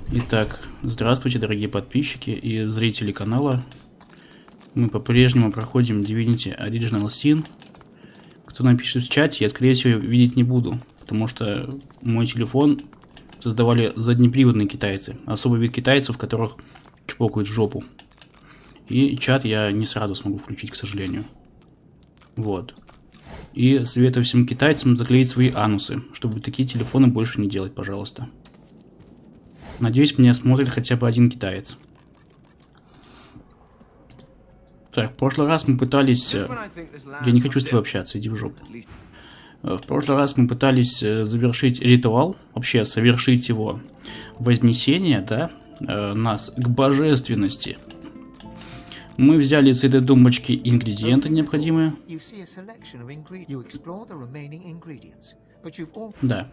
Итак, здравствуйте, дорогие подписчики и зрители канала. Мы по-прежнему проходим Divinity Original Sin. Кто напишет в чате, я, скорее всего, видеть не буду, потому что мой телефон создавали заднеприводные китайцы. Особый вид китайцев, которых чпокают в жопу. И чат я не сразу смогу включить, к сожалению. Вот. И советую всем китайцам заклеить свои анусы, чтобы такие телефоны больше не делать, пожалуйста. Надеюсь, меня смотрит хотя бы один китаец. Так, в прошлый раз мы пытались... Я не хочу с тобой общаться, иди в жопу. В прошлый раз мы пытались завершить ритуал, вообще совершить его вознесение, да, нас к божественности. Мы взяли с этой тумбочки ингредиенты необходимые. Да.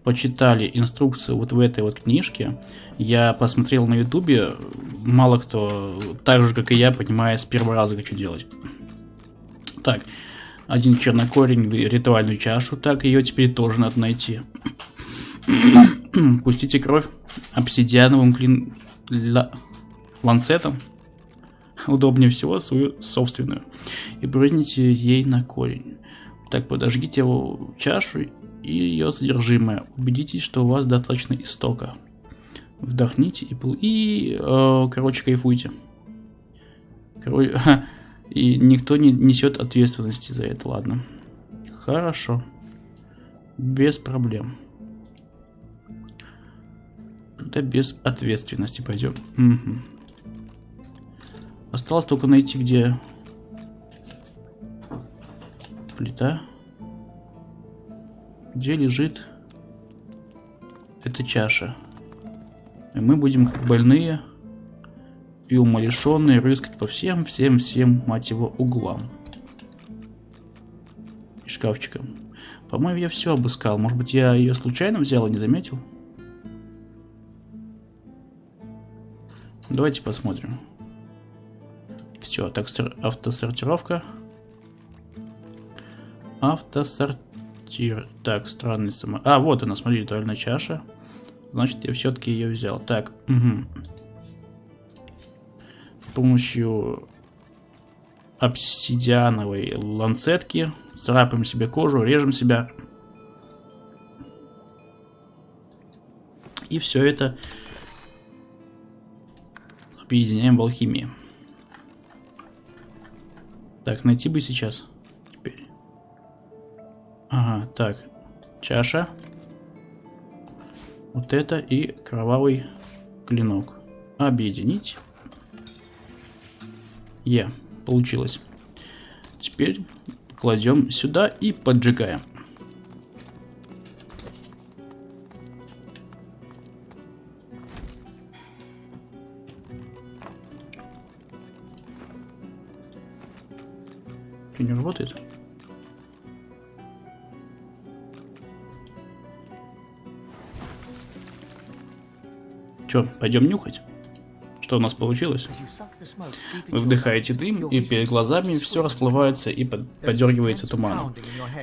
Почитали инструкцию вот в этой вот книжке. Я посмотрел на ютубе. Мало кто, так же как и я, понимает с первого раза, как что делать. Так. Один чернокорень в ритуальную чашу. Так, ее теперь тоже надо найти. Пустите кровь обсидиановым ланцетом. Удобнее всего свою собственную. И брызните ей на корень. Так, подожгите его чашу и ее содержимое. Убедитесь, что у вас достаточно истока. Вдохните и короче, кайфуйте. И никто не несет ответственности за это, ладно. Хорошо. Без проблем. Да без ответственности пойдем. Угу. Осталось только найти, где плита, где лежит эта чаша. И мы будем, как больные и умалишенные, рыскать по всем, мать его, углам и шкафчикам. По-моему, я все обыскал. Может быть, я ее случайно взял и не заметил? Давайте посмотрим. Все, так, автосортировка. Автосортир. Так, странный само... А, вот она, смотри, ритуальная чаша. Значит, я все-таки ее взял. Так, угу. С помощью обсидиановой ланцетки царапаем себе кожу, режем себя. И все это объединяем в алхимии. Так, найти бы сейчас. Теперь. Ага, так. Чаша. Вот это и кровавый клинок. Объединить. Получилось. Теперь кладем сюда и поджигаем. Не работает? Чё, пойдем нюхать? Что у нас получилось? Вы вдыхаете дым, и перед глазами все расплывается и подергивается туманом.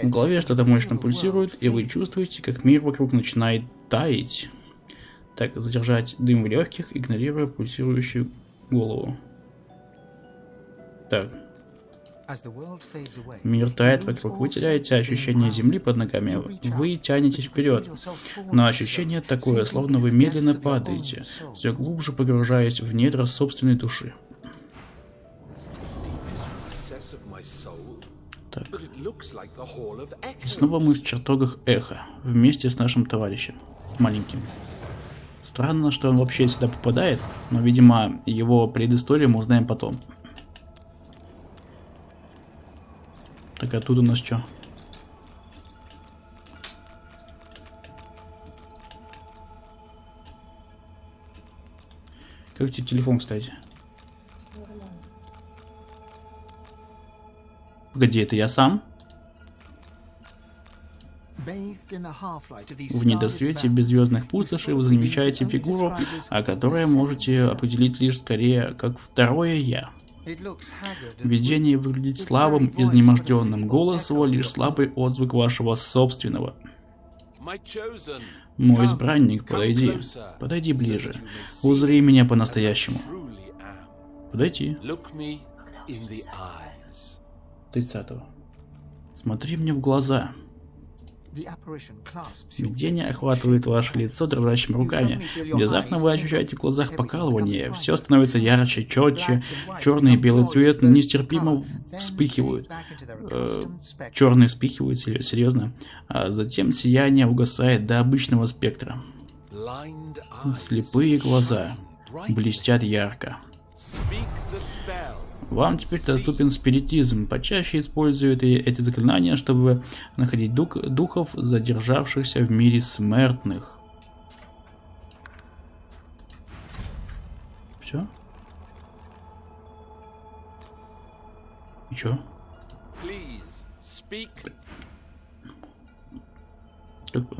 В голове что-то мощно пульсирует, и вы чувствуете, как мир вокруг начинает таять. Так, задержать дым в легких, игнорируя пульсирующую голову. Так. Мир тает вокруг, вы теряете ощущение земли под ногами, вы тянетесь вперед, но ощущение такое, словно вы медленно падаете, все глубже погружаясь в недра собственной души. Так. И снова мы в чертогах Эха, вместе с нашим товарищем, маленьким. Странно, что он вообще сюда попадает, но, видимо, его предысторию мы узнаем потом. Так, а тут у нас что? Как тебе телефон, кстати? Погоди, это я сам? В недосвете беззвездных пустошей вы замечаете фигуру, о которой можете определить лишь скорее как второе я. Видение выглядит слабым, изнеможденным. Голос его лишь слабый отзвук вашего собственного. Мой избранник, подойди. Подойди ближе. Узри меня по-настоящему. Подойти. 30-го. Смотри мне в глаза. Видение охватывает ваше лицо дрожащими руками. Внезапно вы ощущаете в глазах покалывание. Все становится ярче, четче. Черный и белый цвет нестерпимо вспыхивают. Черный вспыхивает, серьезно. А затем сияние угасает до обычного спектра. Слепые глаза блестят ярко. Вам теперь доступен спиритизм. Почаще используйте эти заклинания, чтобы находить духов, задержавшихся в мире смертных. Все? И чё?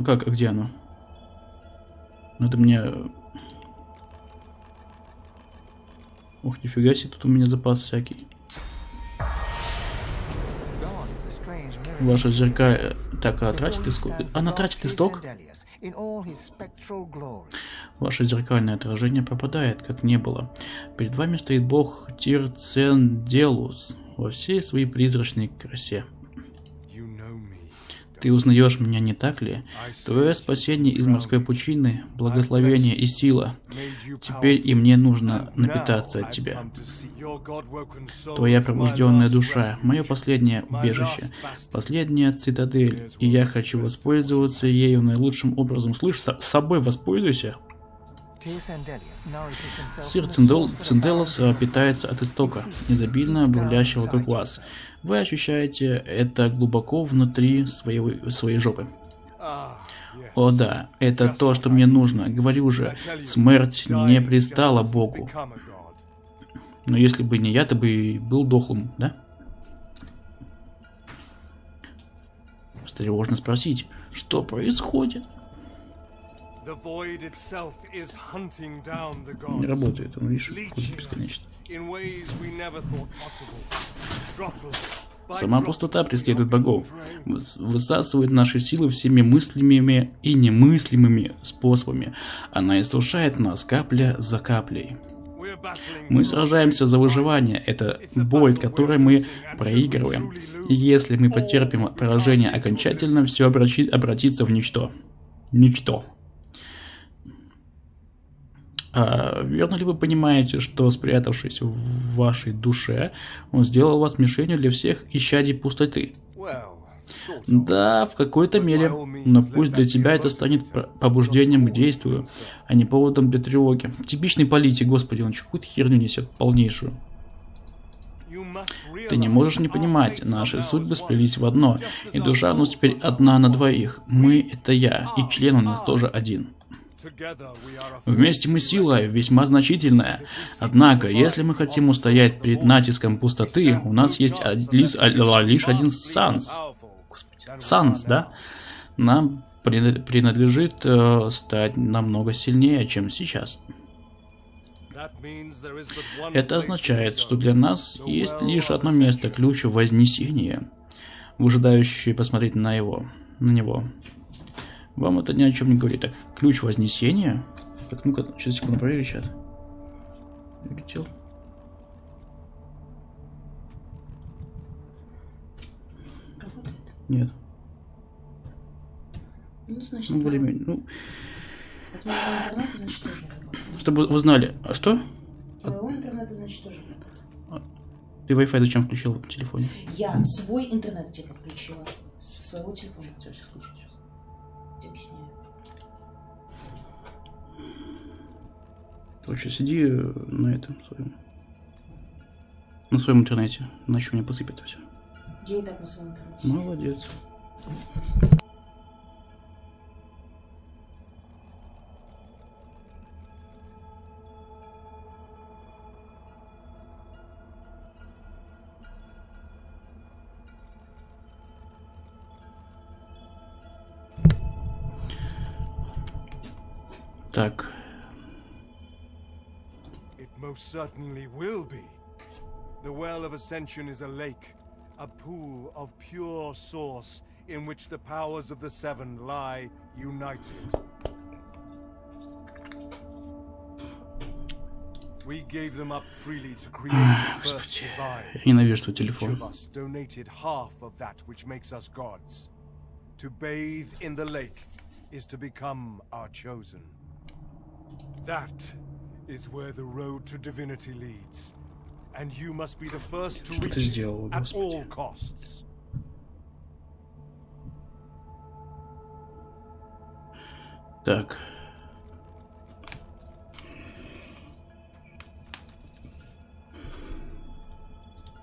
Как? А где оно? Ну это мне... Ох, нифига себе, тут у меня запас всякий. Ваша зеркальная... Так, а тратит исток? Она тратит исток? Ваше зеркальное отражение пропадает, как не было. Перед вами стоит бог Тирценделус во всей своей призрачной красе. Ты узнаешь меня, не так ли? Твое спасение из морской пучины, благословение и сила. Теперь и мне нужно напитаться от тебя. Твоя пробужденная душа, мое последнее убежище, последняя цитадель, и я хочу воспользоваться ею наилучшим образом. Слышь, с собой воспользуйся. Сир Цинделос питается от истока, изобильно бурлящего вокруг вас. Вы ощущаете это глубоко внутри своей жопы. О да, это то, что мне нужно. Говорю же, смерть не пристала Богу. Но если бы не я, ты бы был дохлым, да? Тревожно спросить, что происходит? Не работает, он, видишь, бесконечно. Сама пустота преследует богов, высасывает наши силы всеми мыслимыми и немыслимыми способами. Она иссушает нас капля за каплей. Мы сражаемся за выживание, это боль, которой мы проигрываем. И если мы потерпим поражение окончательно, все обратится в ничто. Ничто. Верно ли вы понимаете, что, спрятавшись в вашей душе, он сделал вас мишенью для всех исчадий пустоты? Да, в какой-то мере, но пусть для тебя это станет побуждением к действию, а не поводом для тревоги. Типичный политик, господи, он какую-то херню несет, полнейшую. Ты не можешь не понимать, наши судьбы сплелись в одно, и душа у нас теперь одна на двоих. Мы — это я, и член у нас тоже один. Вместе мы сила весьма значительная. Однако, если мы хотим устоять перед натиском пустоты, у нас есть лишь один санс, да? Нам принадлежит стать намного сильнее, чем сейчас. Это означает, что для нас есть лишь одно место, ключ вознесения. Выжидающий посмотреть на него. Вам это ни о чем не говорит. Так, ключ вознесения? Так, ну-ка, сейчас секунду проверю чат. Улетел. Работает? Нет. Ну, значит, ну более-менее. Ну... От моего интернета, значит, тоже работает. Чтобы вы знали. А что? От моего интернета, значит, тоже работает. Ты Wi-Fi зачем включил в телефоне? Я свой интернет тебе подключила. Со своего телефона. Сейчас. Я объясняю. Короче, сиди на этом своем. На своем интернете. Иначе у меня посыпется все. Я и так на своем интернете. Молодец. Так. It most certainly will be. The well of ascension is a lake, a pool of pure source in which the powers of the seven lie united. We gave them up freely to create the first divine. Я ненавижу свой Each телефон. of us donated half of that which makes us gods. To bathe in the lake is to become our chosen. That is where the road to divinity leads. And you must be the first to reach it at all costs. Так.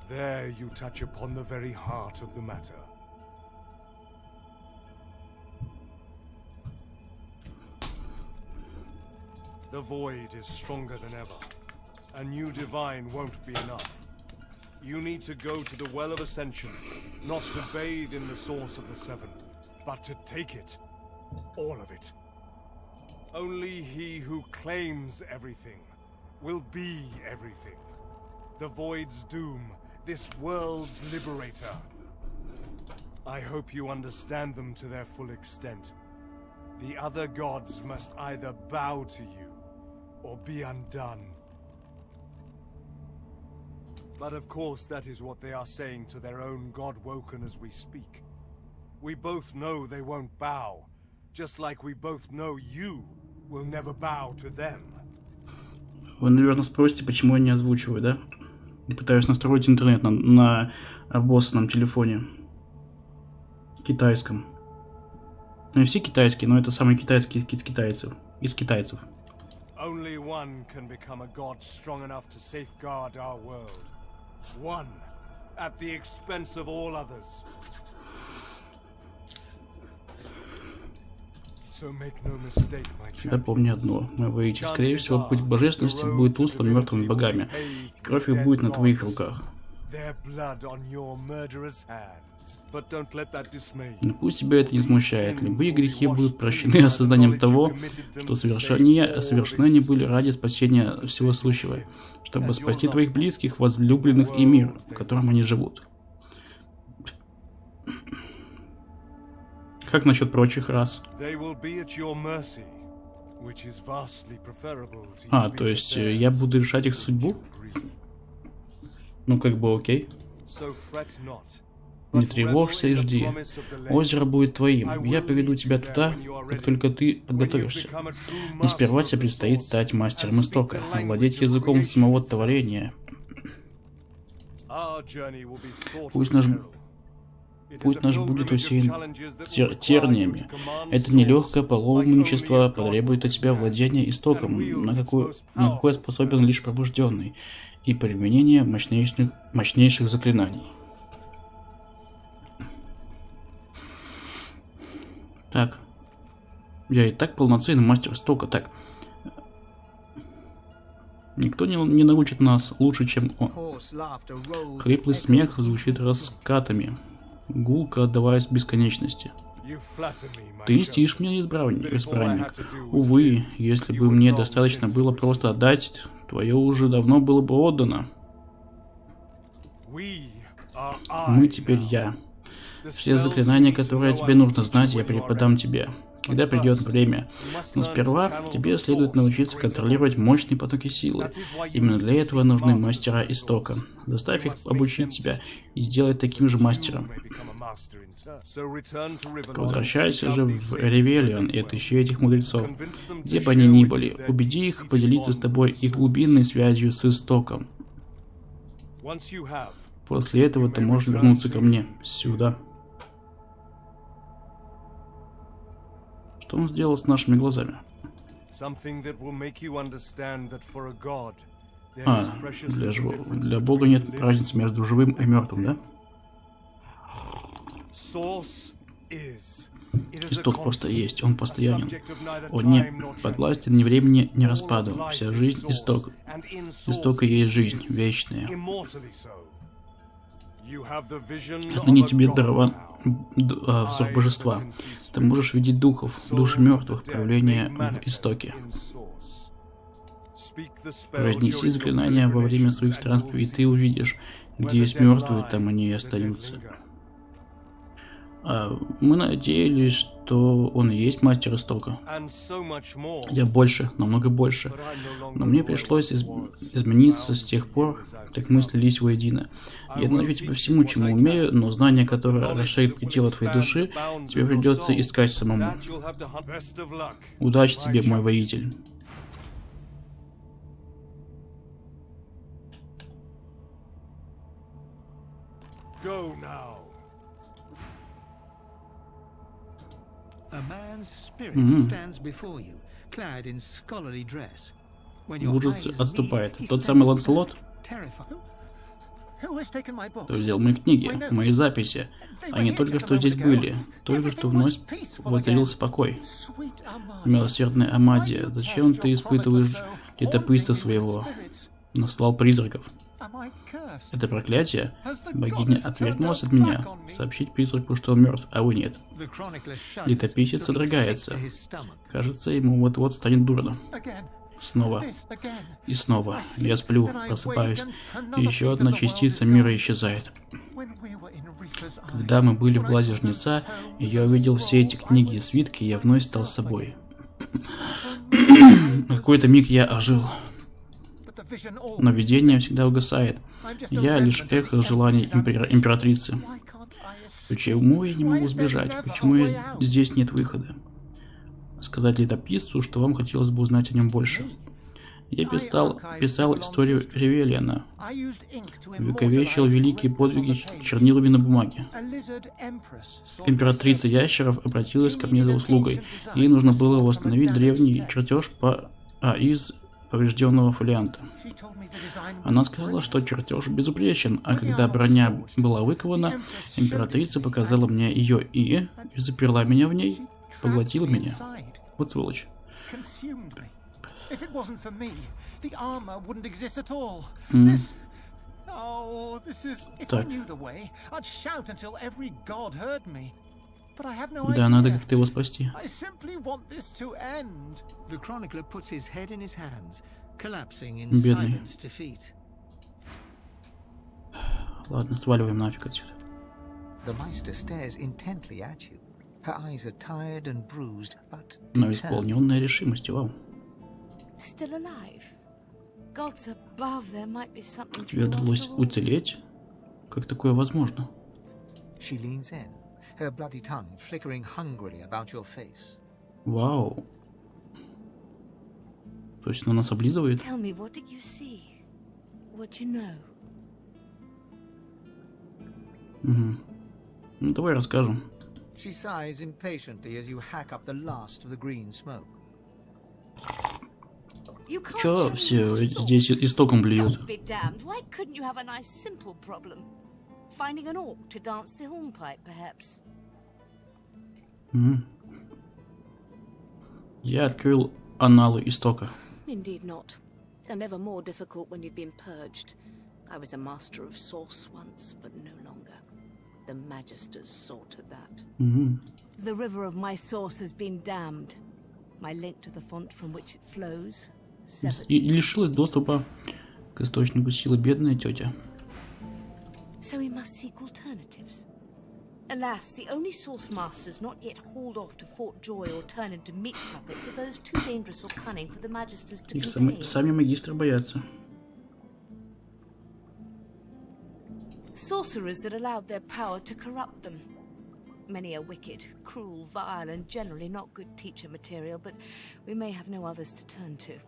There you touch upon the very heart of the matter. The void is stronger than ever. A new divine won't be enough. You need to go to the well of ascension, not to bathe in the source of the seven, but to take it. All of it. Only he who claims everything will be everything. The void's doom, this world's liberator. I hope you understand them to their full extent. The other gods must either bow to you or be undone. But of course that is what they are saying to their own god Woken as we speak. We both know they won't bow, just like we both know you will never bow to them. Вы, наверное, спросите, почему я не озвучиваю, да? Я пытаюсь настроить интернет на обоссанном телефоне. Китайском. Ну не все китайские, но это самый китайский из китайцев. Из китайцев. Only one can become a god strong enough to safeguard our world. One, at the expense of all others. So make no mistake, my champion. Запомни одно. Мы выйдем. Скорее всего, путь божественности будет услан мертвыми богами. Кровь их будет на твоих руках. Но пусть тебя это не смущает. Любые грехи будут прощены осознанием того, что совершены они были ради спасения всего сущего, чтобы спасти твоих близких, возлюбленных и мир, в котором они живут. Как насчет прочих рас? А, то есть я буду решать их судьбу? Ну, как бы окей. Не тревожься и жди. Озеро будет твоим. Я поведу тебя туда, как только ты подготовишься. Но сперва тебе предстоит стать мастером истока, овладеть языком самого творения. Путь наш будет усеян терниями. Это нелегкое паломничество потребует от тебя владения истоком, на какое способен лишь пробужденный, и применение мощнейших заклинаний. Так. Я и так полноценный мастер истока. Так. Никто не научит нас лучше, чем он. Хриплый смех звучит раскатами, гулко отдаваясь бесконечности. Ты льстишь мне, избранник. Увы, если бы мне достаточно было просто отдать, твое уже давно было бы отдано. Мы теперь я. Все заклинания, которые тебе нужно знать, я преподам тебе, когда придет время. Но сперва тебе следует научиться контролировать мощные потоки силы. Именно для этого нужны мастера истока. Заставь их обучить тебя и сделать таким же мастером. Возвращайся же в Ревелион и отыщи этих мудрецов. Где бы они ни были, убеди их поделиться с тобой их глубинной связью с истоком. После этого ты можешь вернуться ко мне, сюда. Что он сделал с нашими глазами? А, для Бога нет разницы между живым и мертвым, да? Исток просто есть, он постоянен. Он не подвластен ни времени, ни распаду. Вся жизнь исток. Исток и есть жизнь, вечная. Отныне тебе дарован взор божества. Ты можешь видеть духов, души мертвых, проявления в истоке. Произнеси заклинания во время своих странствий, и ты увидишь, где есть мертвые, там они и остаются. Мы надеялись, что он и есть мастер истока. Я больше, намного больше. Но мне пришлось измениться с тех пор, как мы слились воедино. Я научу тебя всему, чему умею, но знание, которое расширит пределы твоей души, тебе придется искать самому. Удачи тебе, мой воитель. Ужас отступает. Тот самый Ланселот, кто взял мои книги, мои записи. Они только что здесь были. Только что вновь воцарился покой. Милосердная Амадия, зачем ты испытываешь летописца своего? Наслал призраков. Это проклятие? Богиня отвернулась от меня. Сообщить призраку, что он мертв, а вы нет. Летописец содрогается. Кажется, ему вот-вот станет дурно. Снова. И снова. Я сплю, просыпаюсь. И еще одна частица мира исчезает. Когда мы были в глазе жнеца, и я увидел все эти книги и свитки, я вновь стал собой. На какой-то миг я ожил. Но видение всегда угасает. Я лишь эхо желаний императрицы. Почему я не могу сбежать? Почему здесь нет выхода? Сказать летописцу, что вам хотелось бы узнать о нем больше. Я писал историю Ревелиана. Увековечил великие подвиги чернилами на бумаге. Императрица ящеров обратилась ко мне за услугой. Ей нужно было восстановить древний чертеж из поврежденного фолианта. Она сказала, что чертеж безупречен, а когда броня была выкована, императрица показала мне ее и заперла меня в ней, поглотила меня. Вот сволочь. Так. Да, надо как-то его спасти. Бедный. Ладно, сваливаем нафиг отсюда. Но исполненная решимости, вау. Тебе удалось уцелеть? Как такое возможно? Вау. То есть она нас облизывает? Угу. Ну давай расскажем. Чё все здесь истоком блюют? Я открыл аналы истока. Indeed not. And ever more difficult when you've been purged. I was a master of source once, but no longer. The magisters saw to that. The river of my source has been damned. My link to the font from which it flows severed. И лишилась доступа к источнику силы, бедная тетя. So we must seek alternatives. Alas, the only source masters not yet hauled off to Fort Joy or turn into meat puppets are those too dangerous or cunning for the magisters to contain. Сами магистры боятся. Sorcerers that allowed their power to corrupt them. Many are wicked, cruel, vile, and generally not good teacher material, but we may have no others to turn to.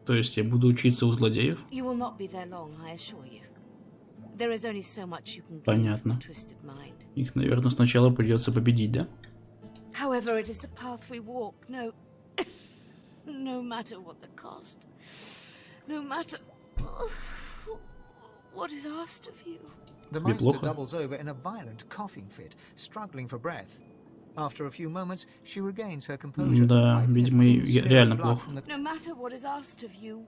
То есть я буду учиться у злодеев? You will not be there long, I assure you. There is only so much you can Понятно. twisted mind. Их, наверное, сначала придется победить, да? However, it is the path we walk. No, no matter what the cost. No matter what is asked of you. The Meister doubles over in a violent coughing fit, struggling for breath. After a few moments, she regains her composure. Да, видимо, реально плохо. No matter what is asked of you,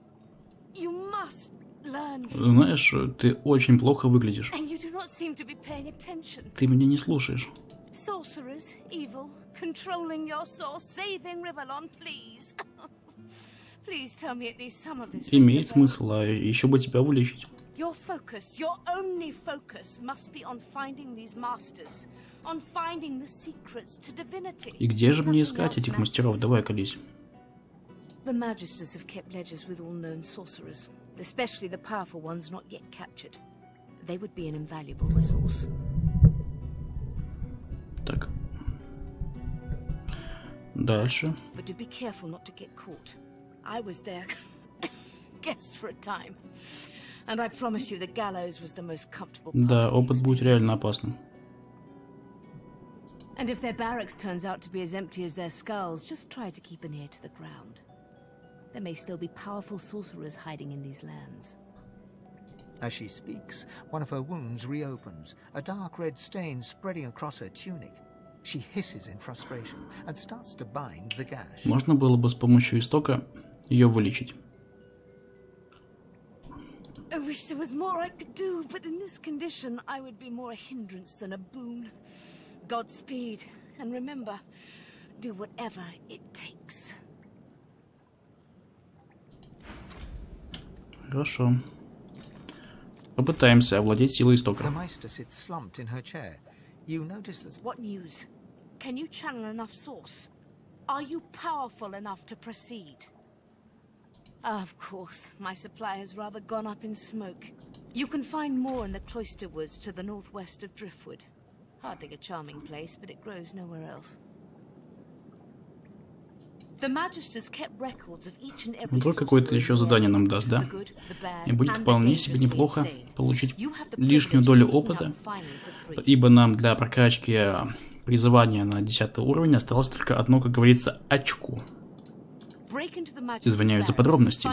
you must learn. Знаешь, ты очень плохо выглядишь. And you do not seem to be paying attention. Ты меня не слушаешь. Sorcerers, evil, controlling your source, saving Rivellon, please. Please tell me at least some of this. Имеет смысл, а еще бы тебя вылечить. Your focus, your only focus, must be on finding these masters, on finding the secrets to divinity. И где же мне искать этих мастеров? Давай, колись. The magisters have kept ledgers with all known sorcerers, especially the powerful ones not yet captured. They would be an invaluable resource. Так. Дальше. But do be careful not to get caught. I was their guest for a time. And I promise you the gallows was the most comfortable part. Да, опыт будет реально опасным. And if their barracks turns out to be as empty as their skulls, just try to keep an ear to the ground. There may still be powerful sorcerers hiding in these lands. As she speaks, one of her wounds reopens, a dark red stain spreading across her tunic. She hisses in frustration and starts to bind the gash. Можно было бы с помощью истока ее вылечить. I wish there was more I could do, but in this condition, I would be more a hindrance than a boon. Godspeed, and remember, do whatever it takes. Хорошо. Попытаемся овладеть силой истока. The Meister sits slumped in her chair. You notice that... What news? Can you channel enough source? Are you powerful enough to proceed? Of course, my supply has rather gone up in smoke. You can find more in the cloister woods to the northwest of Driftwood. Hardly a charming place, but it grows nowhere else. The magisters kept records of each and every Вдруг какое-то еще задание нам даст, да? И будет вполне себе неплохо получить лишнюю долю опыта, ибо нам для прокачки призывания на 10 уровень осталось только одно, как говорится, очко. Извиняюсь за подробности.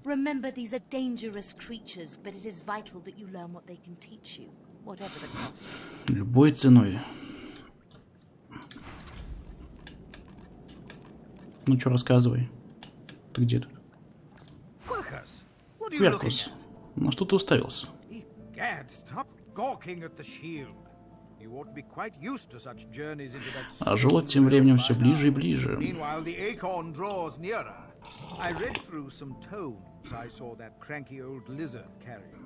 Remember, these are dangerous creatures, but it is vital that you learn what they can teach you, whatever the cost. Любой ценой. Ну что, рассказывай. Ты где тут? Кверкус. На что ты уставился? А желудь тем временем все ближе и ближе. I read through some tomes I saw that cranky old lizard carrying.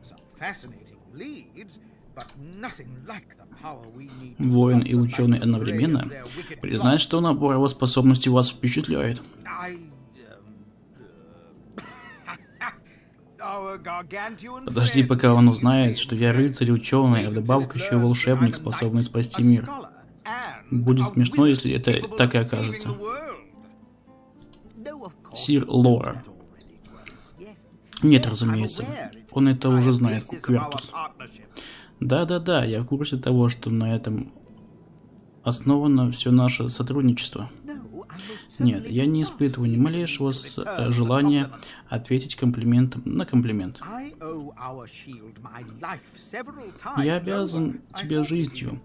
Some fascinating leads, but nothing like the power we need. Воин и ученый одновременно. Признать, что набор его способностей вас впечатляет. Подожди, пока он узнает, что я рыцарь, ученый, а вдобавок еще волшебник, способный спасти мир. Будет смешно, если это так и окажется. Сир Лора. Нет, разумеется. Он это уже знает, Квертус. Да-да-да, я в курсе того, что на этом основано все наше сотрудничество. Нет, я не испытываю ни малейшего желания ответить комплиментом на комплимент. Я обязан тебе жизнью.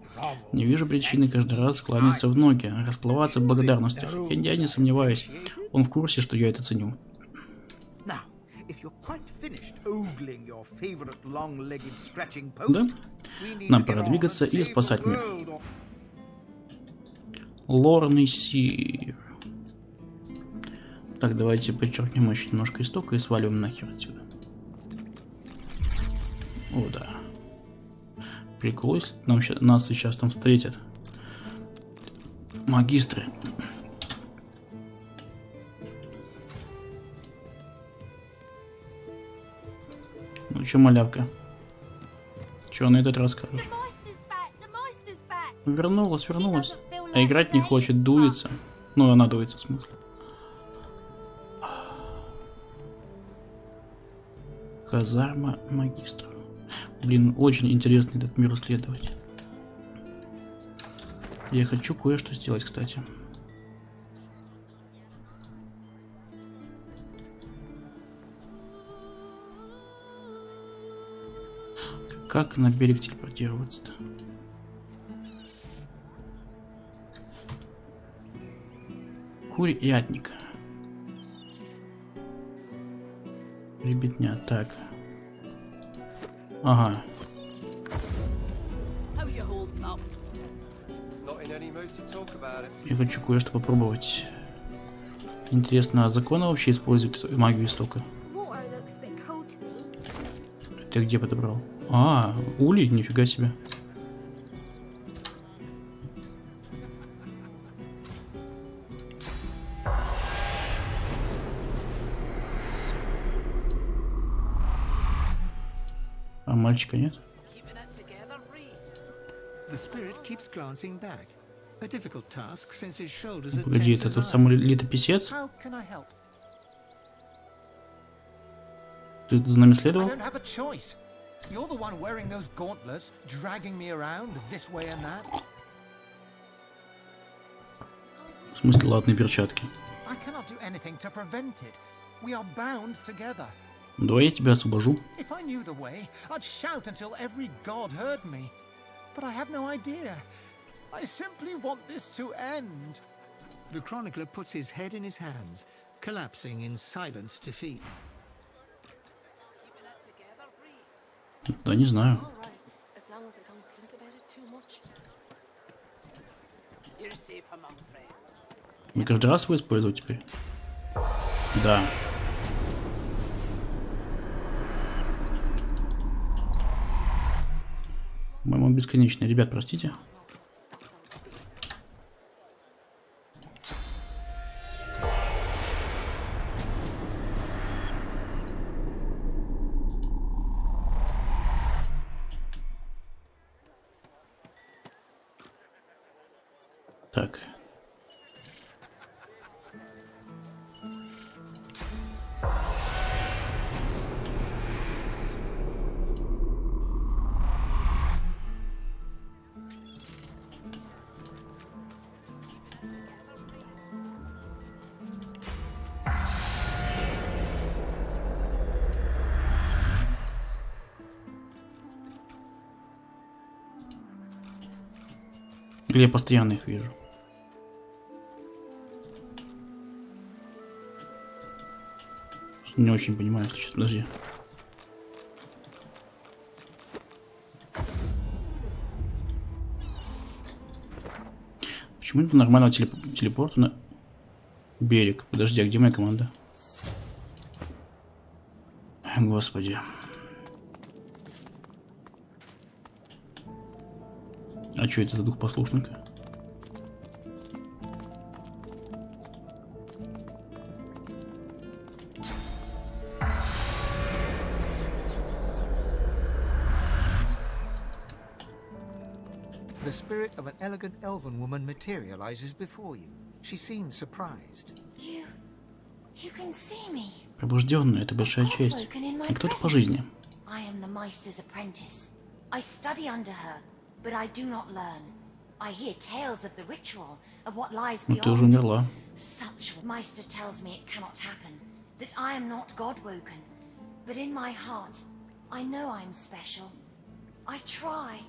Не вижу причины каждый раз кланяться в ноги, расплываться в благодарностях. Я не сомневаюсь, он в курсе, что я это ценю. Да? Нам пора двигаться и спасать мир. Лорный сир. Так, давайте подчеркнем еще немножко истока и сваливаем нахер отсюда. О, да. Прикол, если нас сейчас там встретят магистры. Ну чё, малявка? Чё на этот раз скажешь? Вернулась. А играть не хочет, дуется. Ну, она дуется, в смысле. Казарма магистра. Блин, очень интересно этот мир исследовать. Я хочу кое-что сделать, кстати. Как на берег телепортироваться-то? Курятник. Ребятня, так. Ага. Я хочу кое-что попробовать. Интересно, а законы вообще используют магию истока? Ты где подобрал? А, улей? Нифига себе. А мальчика нет? Погоди, это тот самый летописец? Ты за нами следовал? В смысле, латные перчатки? Давай я тебя освобожу. I simply want this to end. The chronicler puts his head in his hands, collapsing in silent defeat. Да, не знаю. Мне каждый раз его использовать теперь? Да. По-моему, бесконечный. Ребят, простите. Так. Или я постоянно их вижу? Не очень понимаю, если честно. Подожди. Почему нет нормального телепорта на берег? Подожди, а где моя команда? Господи. А что это за дух послушника? The spirit of an elegant elven woman materializes before you. She seems surprised. You can see me. Пробужденный — это большая честь. А кто ты по жизни? I am the Meister's apprentice. I study under her, but I do not learn. I hear tales of the ritual, of what lies Ну, ты уже beyond. умерла. Such Meister tells me it cannot happen, that I am not God-woken. But in my heart, I know I'm special. I try.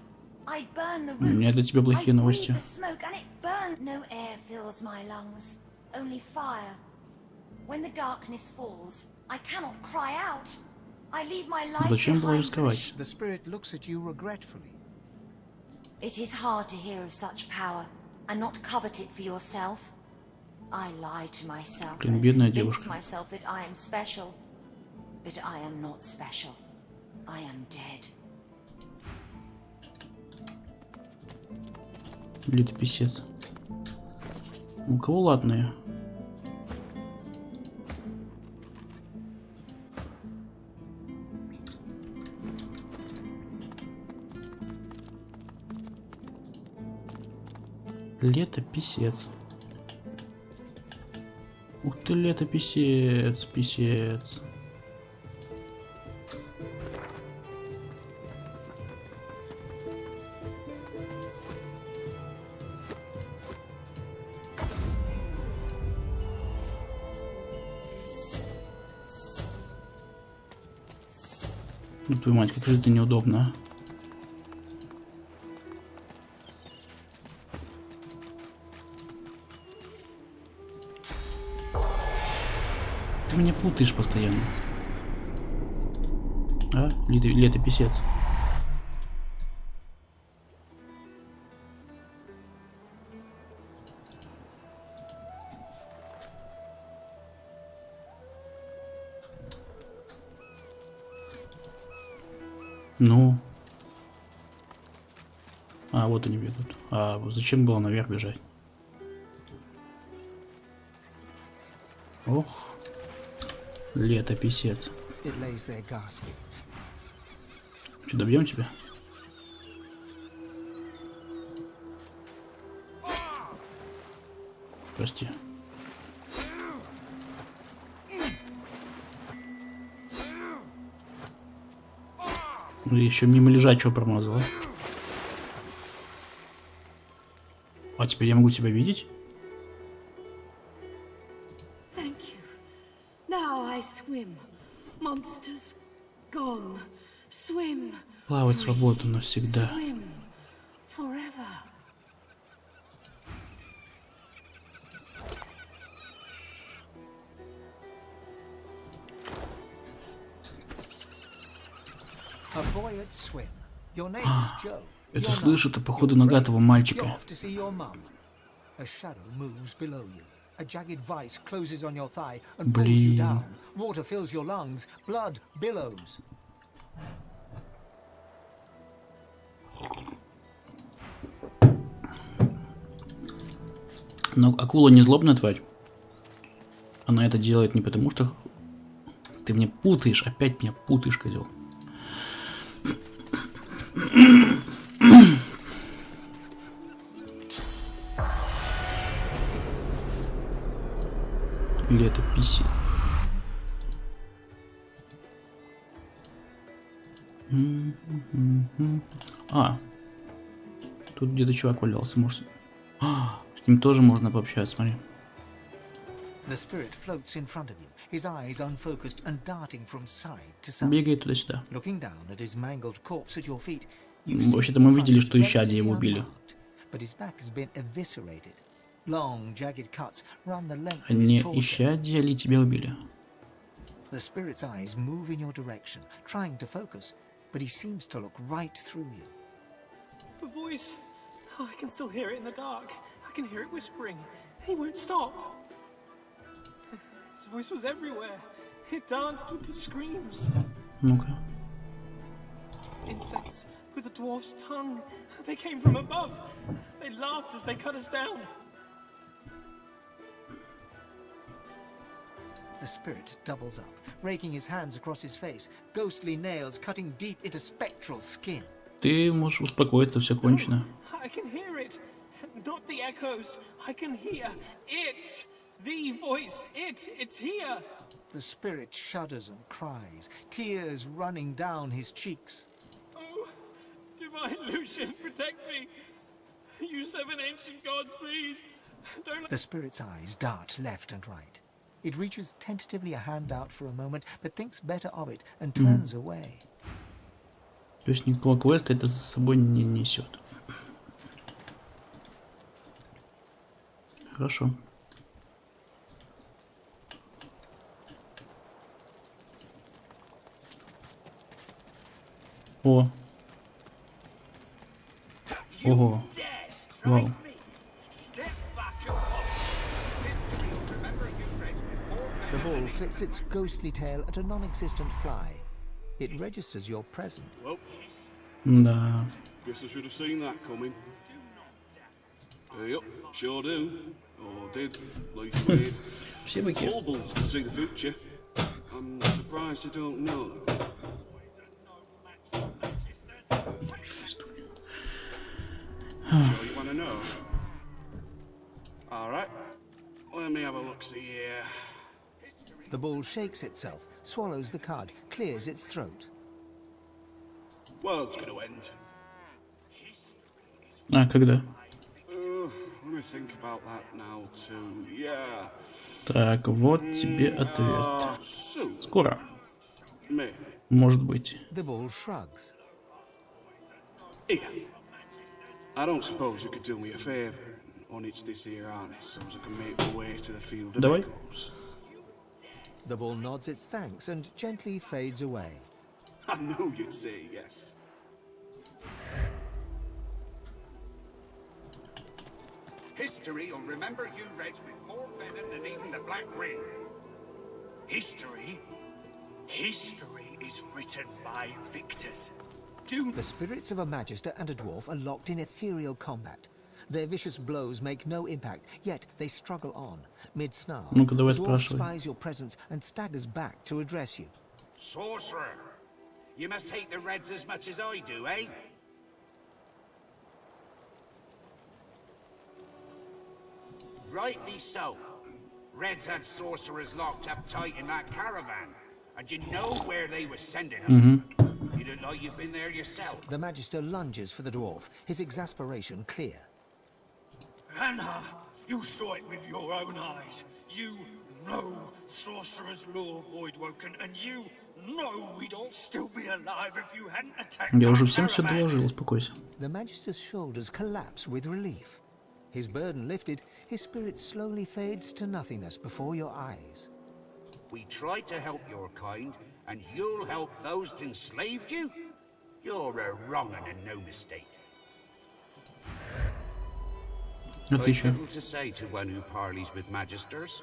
I burn the У меня для тебя root. плохие I breathe новости. the smoke and it burns. No air fills my lungs, only fire. When the darkness falls, I cannot cry out. I leave my life Зачем было behind. рисковать? The spirit looks at you regretfully. It is hard to hear of such power and not covet it for yourself. I lie to myself Блин, and бедная convince девушка. myself that I am special. But I am not special. I am dead. Летописец. У кого латные? Летописец. Ух ты, летописец, писец. Ну, твою мать, как же это неудобно, а? Ты меня путаешь постоянно. А? Летописец. Ну. А, вот они бегут. А зачем было наверх бежать? Ох. Летописец. Что, добьем тебя? Прости. Еще мимо лежачего промазала. А теперь я могу тебя видеть? Плавать свободно навсегда. Это слышит, а походу нога того мальчика. Блин. Но акула не злобная тварь. Она это делает не потому, что... Ты мне путаешь, опять меня путаешь, козел. Или это писец? А, тут где-то чувак валялся, может. С ним тоже можно пообщаться, смотри. Бегает туда-сюда. Вообще-то мы видели, что исчадия его убили. Не исчадия ли тебя убили? The spirit's eyes move in your direction, trying to focus, but he seems to look right through you. The voice. Oh, I can still hear it in the dark. I can hear it whispering. He won't stop. His voice was everywhere. It danced with the screams. Ну-ка. Insects with a dwarf's tongue. They came from above. They laughed as they cut us down. The spirit doubles up, raking his hands across his face, ghostly nails cutting deep into spectral skin. Ты можешь успокоиться, все кончено. I can hear it. Not the echoes. I can hear it. The voice. It's here. The spirit shudders and cries, tears running down his cheeks. Oh, divine Lucian, protect me. You seven ancient gods, please. Don't. The spirit's eyes dart left and right. It reaches tentatively a hand out for a moment, but thinks better of it and turns away. То есть никакого квеста это за собой не несет. Хорошо. О. Ого. Вау. The ball flicks its ghostly tail at a non-existent fly. It registers your presence. Well, Да. guess I should have seen that coming. Yep, sure do. Or did, leastways. Все быки. All bulls can see the future. I'm surprised you don't know. Sure you want to know? Alright, let me have a look-see here. The bull shakes itself, swallows the card, clears its throat. World's gonna end. А, когда? Let me think about that now too. Yeah. Так, вот тебе ответ. Soon. Скоро. Maybe. Может быть. The bull shrugs. Here. I don't suppose you could do me a favour and unhitch this here harness so as I can make my way to the field of Давай. echoes. The bull nods its thanks and gently fades away. I knew you'd say yes. History will remember you Reds with more venom than even the Black Ring. History? History is written by victors. do. The spirits of a magister and a dwarf are locked in ethereal combat. Their vicious blows make no impact, yet they struggle on. Mid-snarl, Ну-ка, давай the dwarf спрашивай. spies your presence and staggers back to address you. Sorcerer, you must hate the Reds as much as I do, eh? Rightly so. Reds had sorcerers locked up tight in that caravan, and you know where they were sending them. You look like you've been there yourself. The magister lunges for the dwarf, his exasperation clear. Anna, you saw it with your own eyes. You know sorcerer's law void woken, and you know we'd all still be alive if you hadn't attacked. Я уже всем все доложил, успокойся. The magister's shoulders collapse with relief. His burden lifted, his spirit slowly fades to nothingness before your eyes. We tried to help your kind, and you'll help those that enslaved you? You're a wrong un and no mistake. I've little to say to one who parleys with magisters.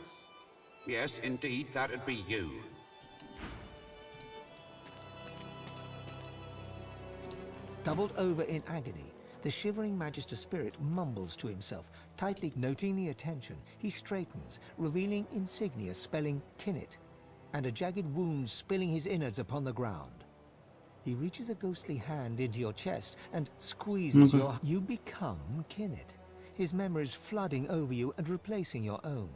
Yes, indeed, that'd be you. Doubled over in agony, the shivering magister spirit mumbles to himself, tightly noting the attention. He straightens, revealing insignia spelling Kinnet, and a jagged wound spilling his innards upon the ground. He reaches a ghostly hand into your chest and squeezes your... You become Kinnet, his memories flooding over you and replacing your own.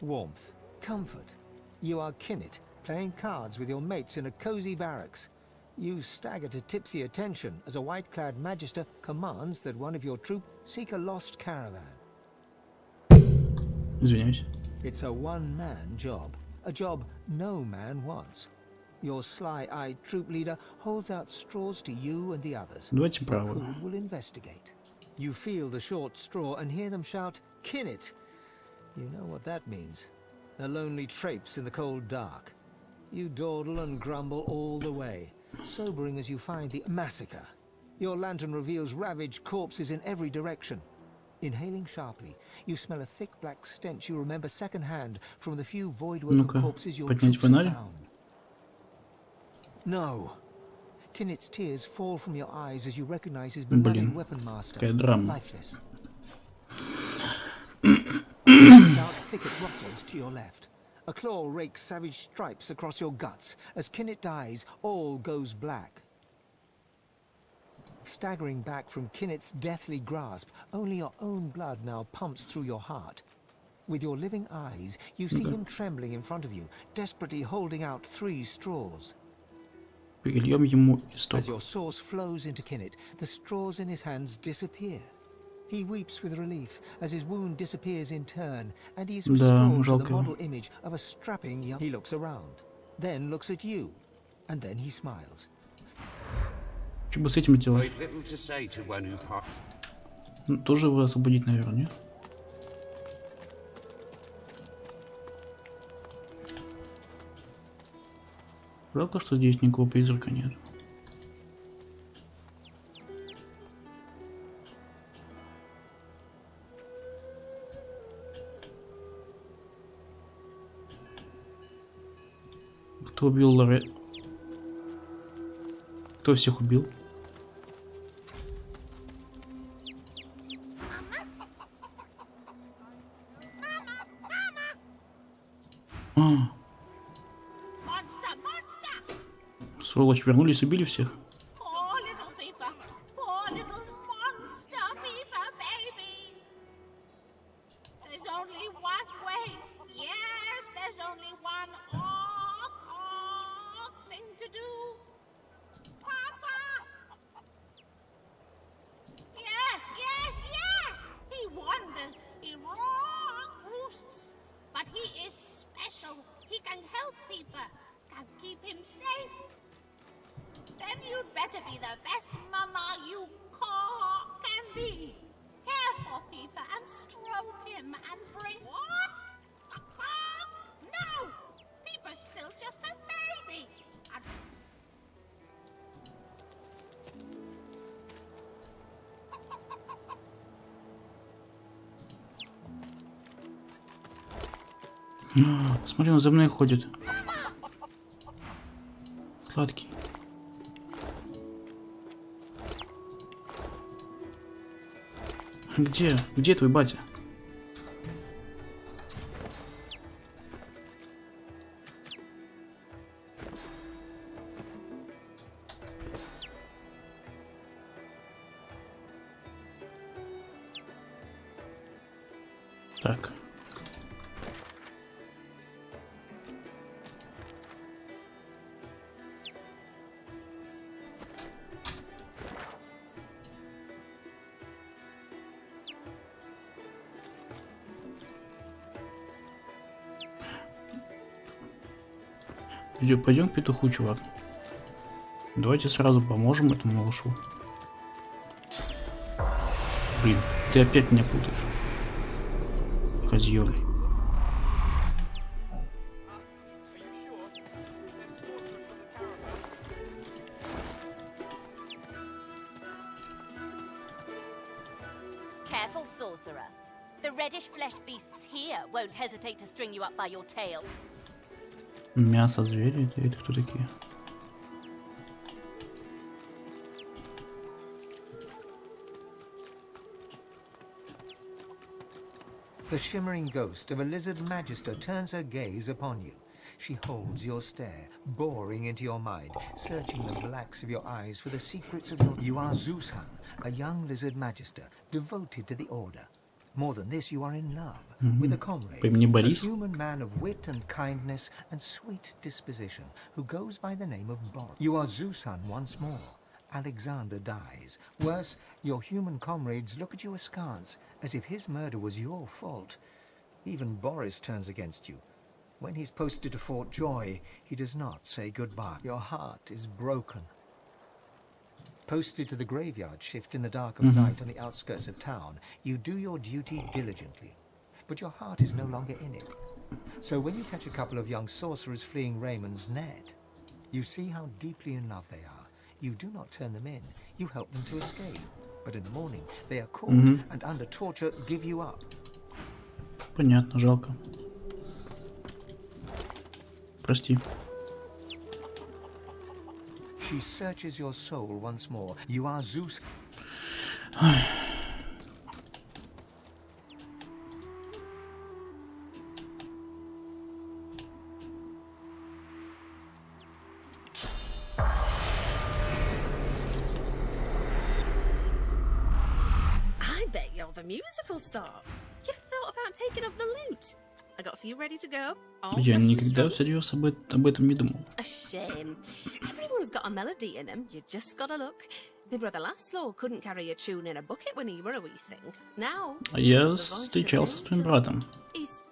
Warmth, comfort. You are Kinnet, playing cards with your mates in a cozy barracks. You stagger to tipsy attention as a white-clad magister commands that one of your troop seek a lost caravan. Извиняюсь. It's a one-man job, a job no man wants. Your sly-eyed troop leader holds out straws to you and the others. Давайте право. Who will investigate? You feel the short straw and hear them shout, "Kinnet!" You know what that means. A lonely traipse in the cold dark. You dawdle and grumble all the way, sobering as you find the massacre. Your lantern reveals ravaged corpses in every direction. Inhaling sharply, you smell a thick black stench you remember secondhand from the few void-woken corpses your troops have found. No. Kinnet's tears fall from your eyes as you recognize his beloved weapon master, lifeless. A dark thicket rustles to your left. A claw rakes savage stripes across your guts. As Kinnet dies, all goes black. Staggering back from Kinnet's deathly grasp, only your own blood now pumps through your heart. With your living eyes, you see him trembling in front of you, desperately holding out 3 straws. As your source flows into Kinnet, the straws in his hands disappear. He weeps with relief as his wound disappears in turn, and he is restored to the model image of a strapping young... He looks around, then looks at you, and then he smiles. Что бы с этим делать? Тоже его освободить, наверное, нет? Правда, что здесь никакого призрака нет? Кто убил Лоре? Кто всех убил? Сволочь, вернулись, убили всех? Смотри, он за мной ходит. Сладкий. Где? Где твой батя? Так. Пойдем к петуху, чувак. Давайте сразу поможем этому малышу. Блин, ты опять меня путаешь. Козёл. Careful, sorcerer. The reddish-fleshed beasts here won't hesitate to string you up by your tail. Мясо зверя? Это кто такие? The shimmering ghost of a lizard magister turns her gaze upon you. She holds your stare, boring into your mind, searching the blacks of your eyes for the secrets of your... You are Zusan, a young lizard magister, devoted to the order. More than this, you are in love with a comrade, a human man of wit and kindness and sweet disposition, who goes by the name of Boris. You are Zusan once more. Alexander dies. Worse, your human comrades look at you askance, as if his murder was your fault. Even Boris turns against you. When he's posted to Fort Joy, he does not say goodbye. Your heart is broken. Posted to the graveyard shift in the dark of night on the outskirts of town, you do your duty diligently. But your heart is no longer in it. So when you catch a couple of young sorcerers fleeing Raymond's net, you see how deeply in love they are. You do not turn them in. You help them to escape. But in the morning, they are caught and under torture give you up. Понятно, жалко. Прости. She searches your soul once more. You are Zeus. I bet you're the musical star. You've thought about taking up the lute. I got a few ready to go. Я никогда всерьез об этом не думал. A shame. Everyone's got a melody in them. You just gotta look. My brother Laszlo couldn't carry a tune in a bucket when he were a wee thing. Now. А я встречался с твоим братом. He's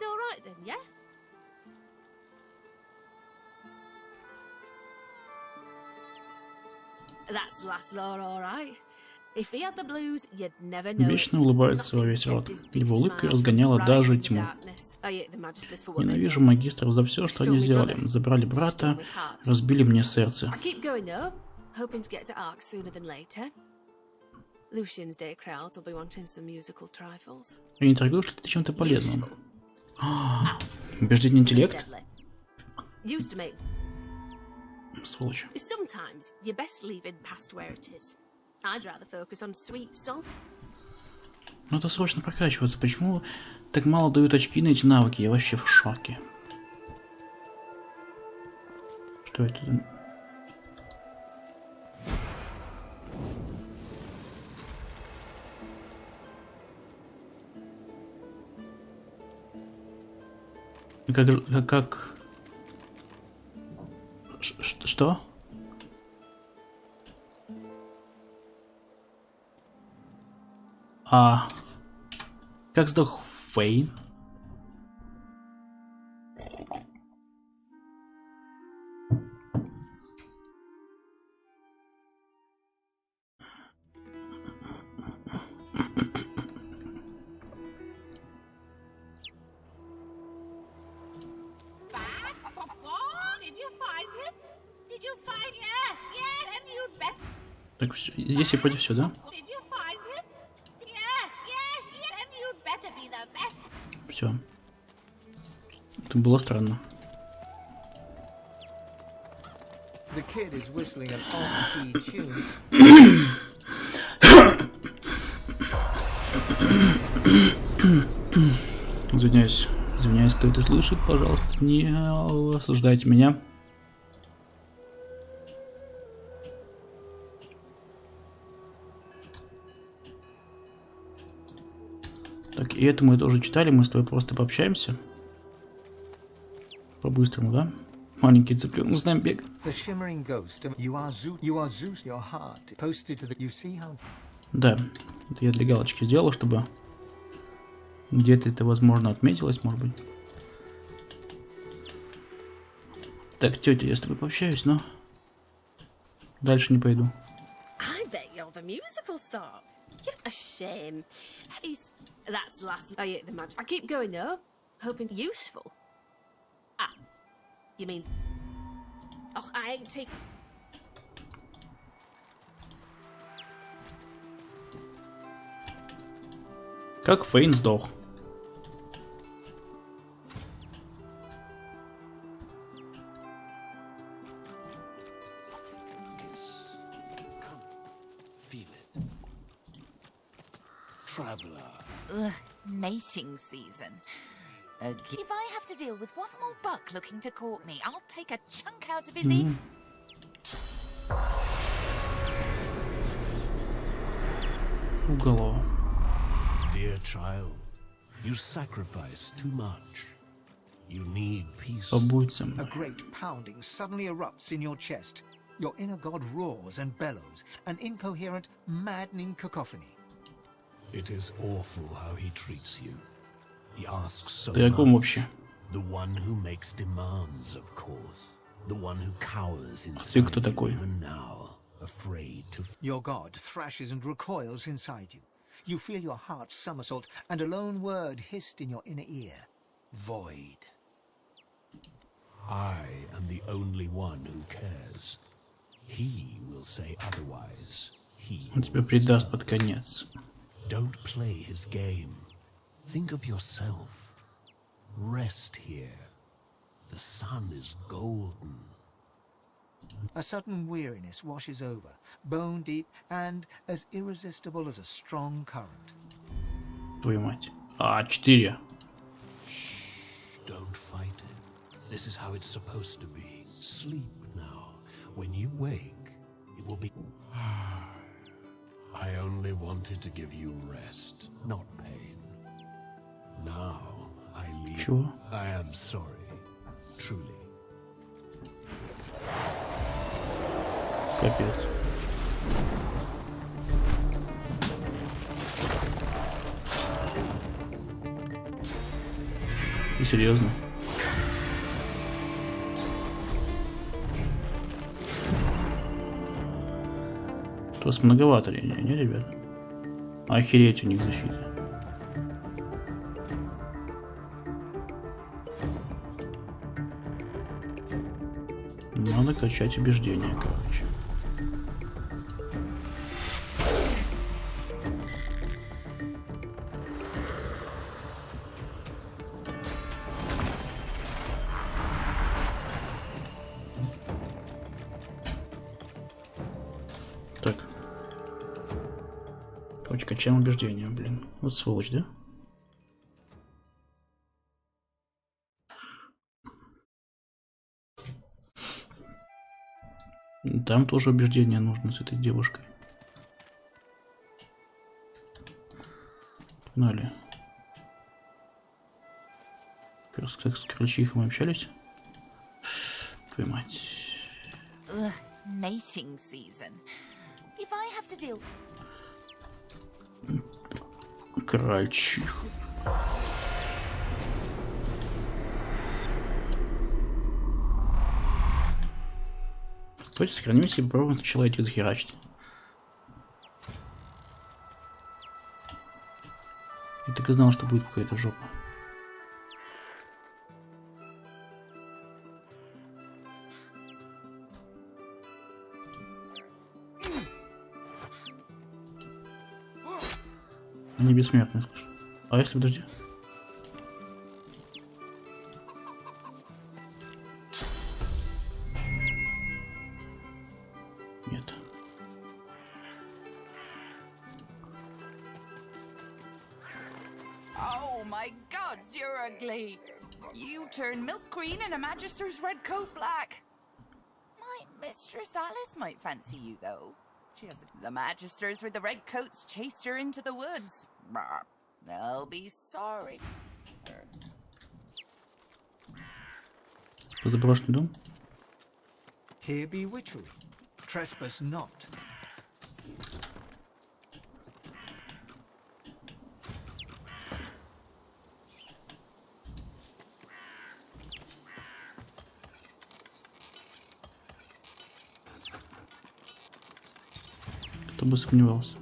all right then, yeah? That's Laszlo, all right. If he had the blues, you'd never know. Вечно улыбается во весь рот. Его улыбка разгоняла даже тьму. Ненавижу магистров за все, что они сделали. Забрали брата, разбили мне сердце. Я не торгуешь ли ты чем-то полезным? Убежденный интеллект? Сволочь. Надо срочно прокачиваться. Почему так мало дают очки на эти навыки? Я вообще в шоке. Что это? Как? Что? Как сдох Фейн? Так, здесь я вроде все, да? Все. Это было странно. Извиняюсь. Извиняюсь, кто это слышит, пожалуйста, не осуждайте меня. Так, и это мы тоже читали, мы с тобой просто пообщаемся. По-быстрому, да? Маленький цыпленок, ну знаем бег. Да, это я для галочки сделал, чтобы где-то это, возможно, отметилось, может быть. Так, тетя, я с тобой пообщаюсь, но дальше не пойду. A shame. That's last. I ate the magic. I keep going though, hoping useful. Ah, you mean? Oh, I ain't taking. Как Фейн сдох. Ugh, mating season. If I have to deal with one more buck looking to court me, I'll take a chunk out of his ear. Уголо. Dear child, you sacrifice too much. You need peace. Побудь со мной. A great pounding suddenly erupts in your chest. Your inner god roars and bellows, an incoherent, maddening cacophony. It is awful how he treats you. He asks so Ты о ком вообще? The one who makes demands, of course. The one who cowers Ты кто inside такой? you even now, afraid to... Your god thrashes and recoils inside you. You feel your heart somersault, and a lone word hissed in your inner ear. Void. I am the only one who cares. He will say otherwise. He Он тебя предаст под конец. Don't play his game. Think of yourself. Rest here. The sun is golden. A sudden weariness washes over, bone deep and as irresistible as a strong current. Твою мать. 4. Don't fight it. This is how it's supposed to be. Sleep now. When you wake, it will be... I only wanted to give you rest, not pain. Now, I leave. Чего? I am sorry. Truly. Капец. И серьезно? Просто многовато ли? Не, ребят? Охереть у них защита. Надо качать убеждения, короче. Так. Короче, качаем убеждения, блин. Вот сволочь, да? Там тоже убеждение нужно с этой девушкой. Погнали. С крольчихой мы общались. Твою мать. Mating season. If I have to deal... Крольчих. Давайте сохранимся и попробуем сначала этих захерачить. Я так и знал, что будет какая-то жопа. Они бессмертные, слушай. А если подожди? Нет. Oh my gods, you're ugly. You turn milk green and a magister's red coat black. My mistress Alice might fancy you, though. She has the magisters with the red coats chased her into the woods. Brr. They'll be sorry. Заброшенный дом. Here be witchery. Trespass not. Кто бы сомневался.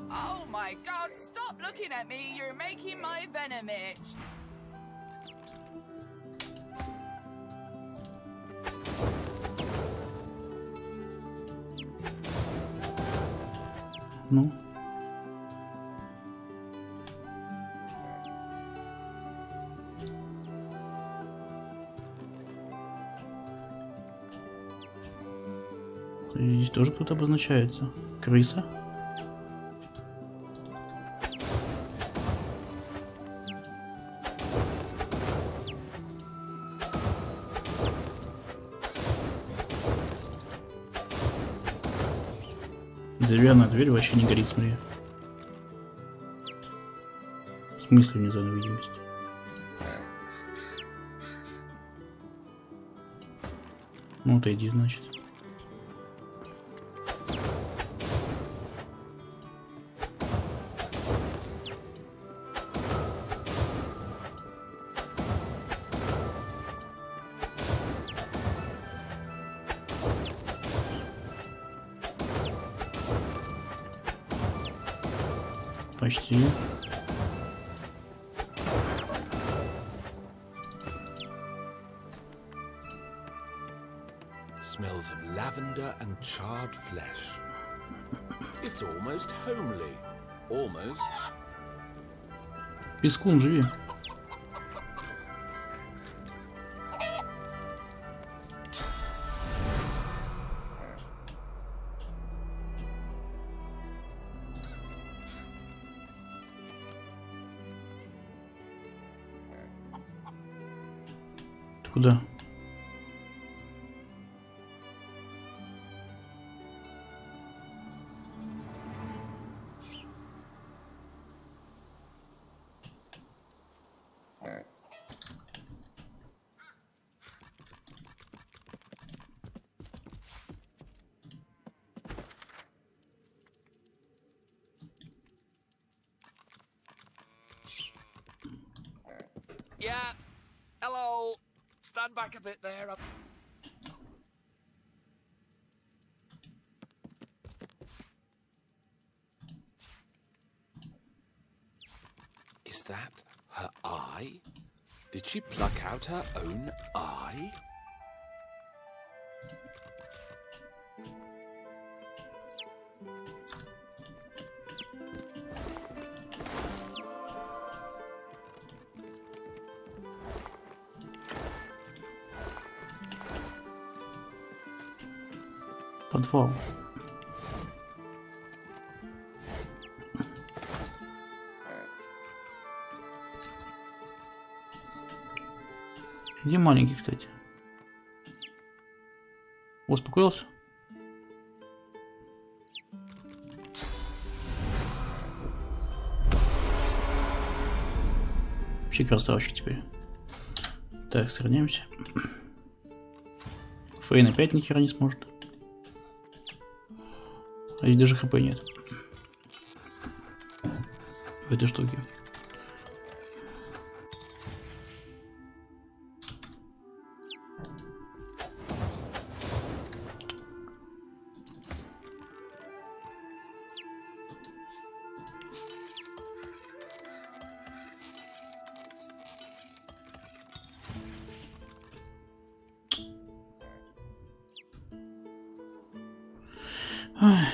Oh my god, stop looking at me. You're making my venom itch. Ну. Здесь тоже кто-то обозначается. Крыса. Деревянная дверь вообще не горит, смотри. В смысле внезапная видимость? Ну, отойди, значит. Почти. Smells of lavender and charred flesh. It's almost homely. Almost. Пескун, живи. Ты куда? Yeah. Hello. Stand back a bit there. Is that her eye? Did she pluck out her own eye? Подвал. Где маленький, кстати? Успокоился? Вообще красавчик теперь. Так, сохраняемся. Фейн опять ни хера не сможет. А здесь даже хп нет. В этой штуке. Ай.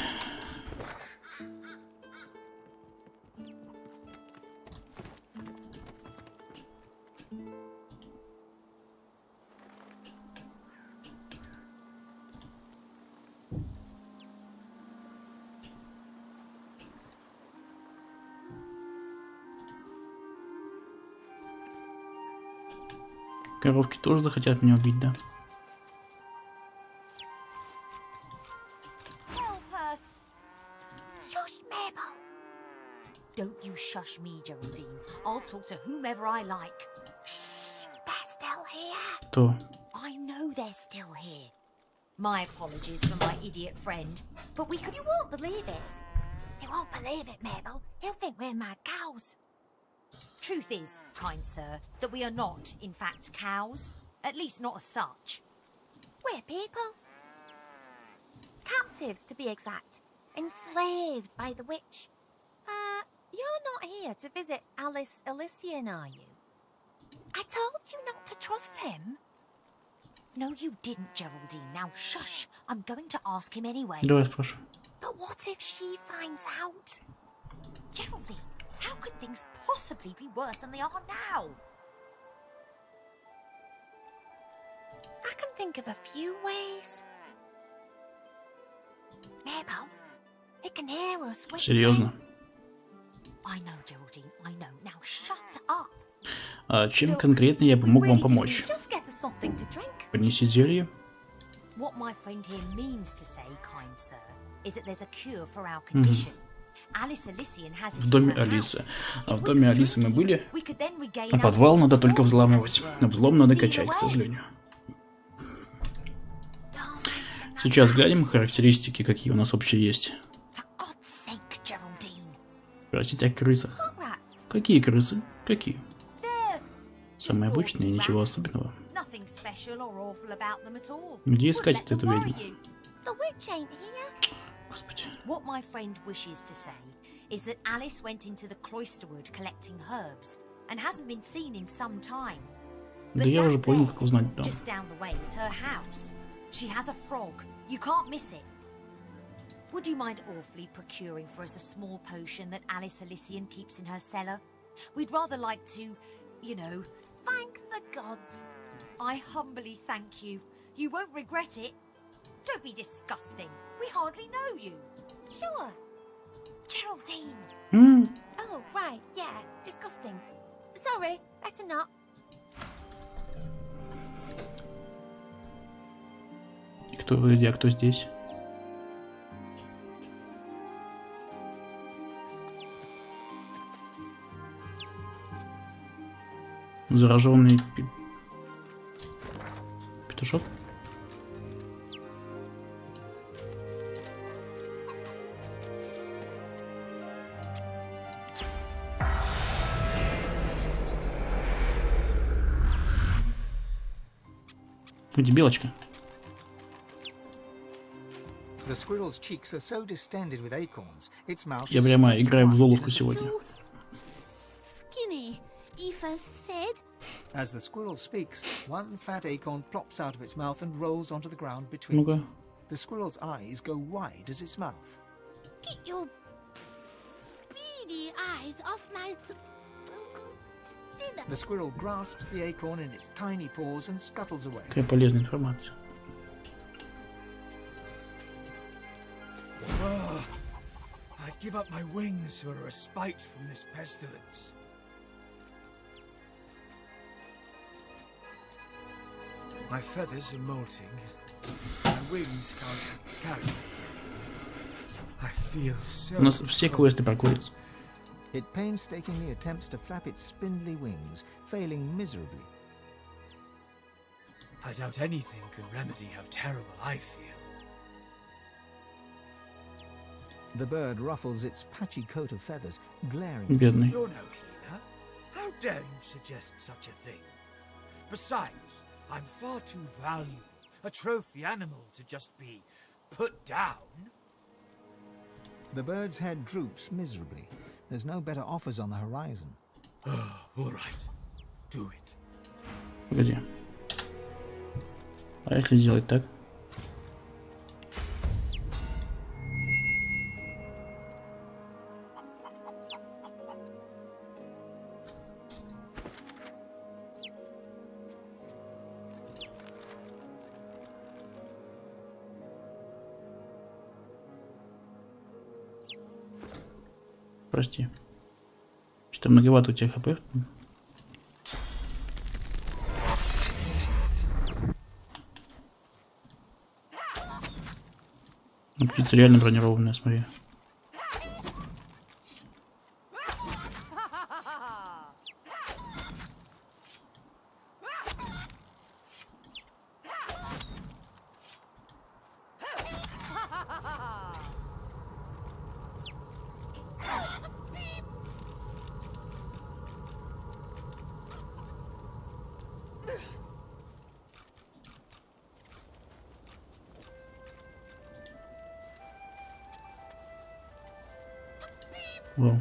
Коровки тоже захотят меня убить, да? Don't you shush me, Geraldine. I'll talk to whomever I like. Shh, they're still here. То. I know they're still here. My apologies for my idiot friend, but we could... You won't believe it. You won't believe it, Mabel. He'll think we're mad cows. Truth is, kind sir, that we are not, in fact, cows. At least not as such. We're people. Captives, to be exact. Enslaved by the witch. You're not here to visit Alice Elysian, are you? I told you not to trust him. No, you didn't, Geraldine. Now, shush. I'm going to ask him anyway. Давай спрошу. But what if she finds out? Geraldine, how could things possibly be worse than they are now? I can think of a few ways. Mabel, they can hear us. Серьезно? I know, Geraldine, I know. Now shut up. Чем конкретно я бы мог вам помочь? Принеси зелье. What my friend here means to say, kind sir, is that there's a cure for our condition. Alice Elysian has it В доме Алисы. А в доме Алисы мы были. А подвал надо только взламывать. А взлом надо качать, к сожалению. Сейчас глянем характеристики, какие у нас вообще есть. Простите, о крысах. Какие крысы? Какие? Самые обычные, ничего особенного. Где искать эту ведьму? Господи. What my friend wishes to say is that Alice went into the cloisterwood collecting herbs and hasn't been seen in some time. Да я уже понял, как узнать дом. Just down the way is her house. She has a frog. You can't miss it. Would you mind awfully procuring for us a small potion that Alice Elysian keeps in her cellar? We'd rather like to, you know, thank the gods. I humbly thank you. You won't regret it. Don't be disgusting. We hardly know you. Sure. Geraldine. Oh, right, yeah. Disgusting. Sorry, better not. И кто вроде, а кто здесь? Зараженный петушок. Где белочка? Я прямо играю в Золушку сегодня. As the squirrel speaks, one fat acorn plops out of its mouth and rolls onto the ground between them. The squirrel's eyes go wide as its mouth. Get your beady eyes off my dinner. The squirrel grasps the acorn in its tiny paws and scuttles away. Какая полезная информация. I'd give up my wings for a respite from this pestilence. My feathers are molting. My wings can't carry me. I feel so. У нас все квесты проходят. It painstakingly attempts to flap its spindly wings, failing miserably. I doubt anything can remedy how terrible I feel. The bird ruffles its patchy coat of feathers, glaring. Бедный. You're no healer. How dare you suggest such a thing? Besides, I'm far too valuable, a trophy animal, to just be put down. The bird's head droops miserably. There's no better offers on the horizon. All right, do it. Погоди. А если сделать так? Прости. Что-то многовато у тебя хп. Ну, птица реально бронированная, смотри. Вау.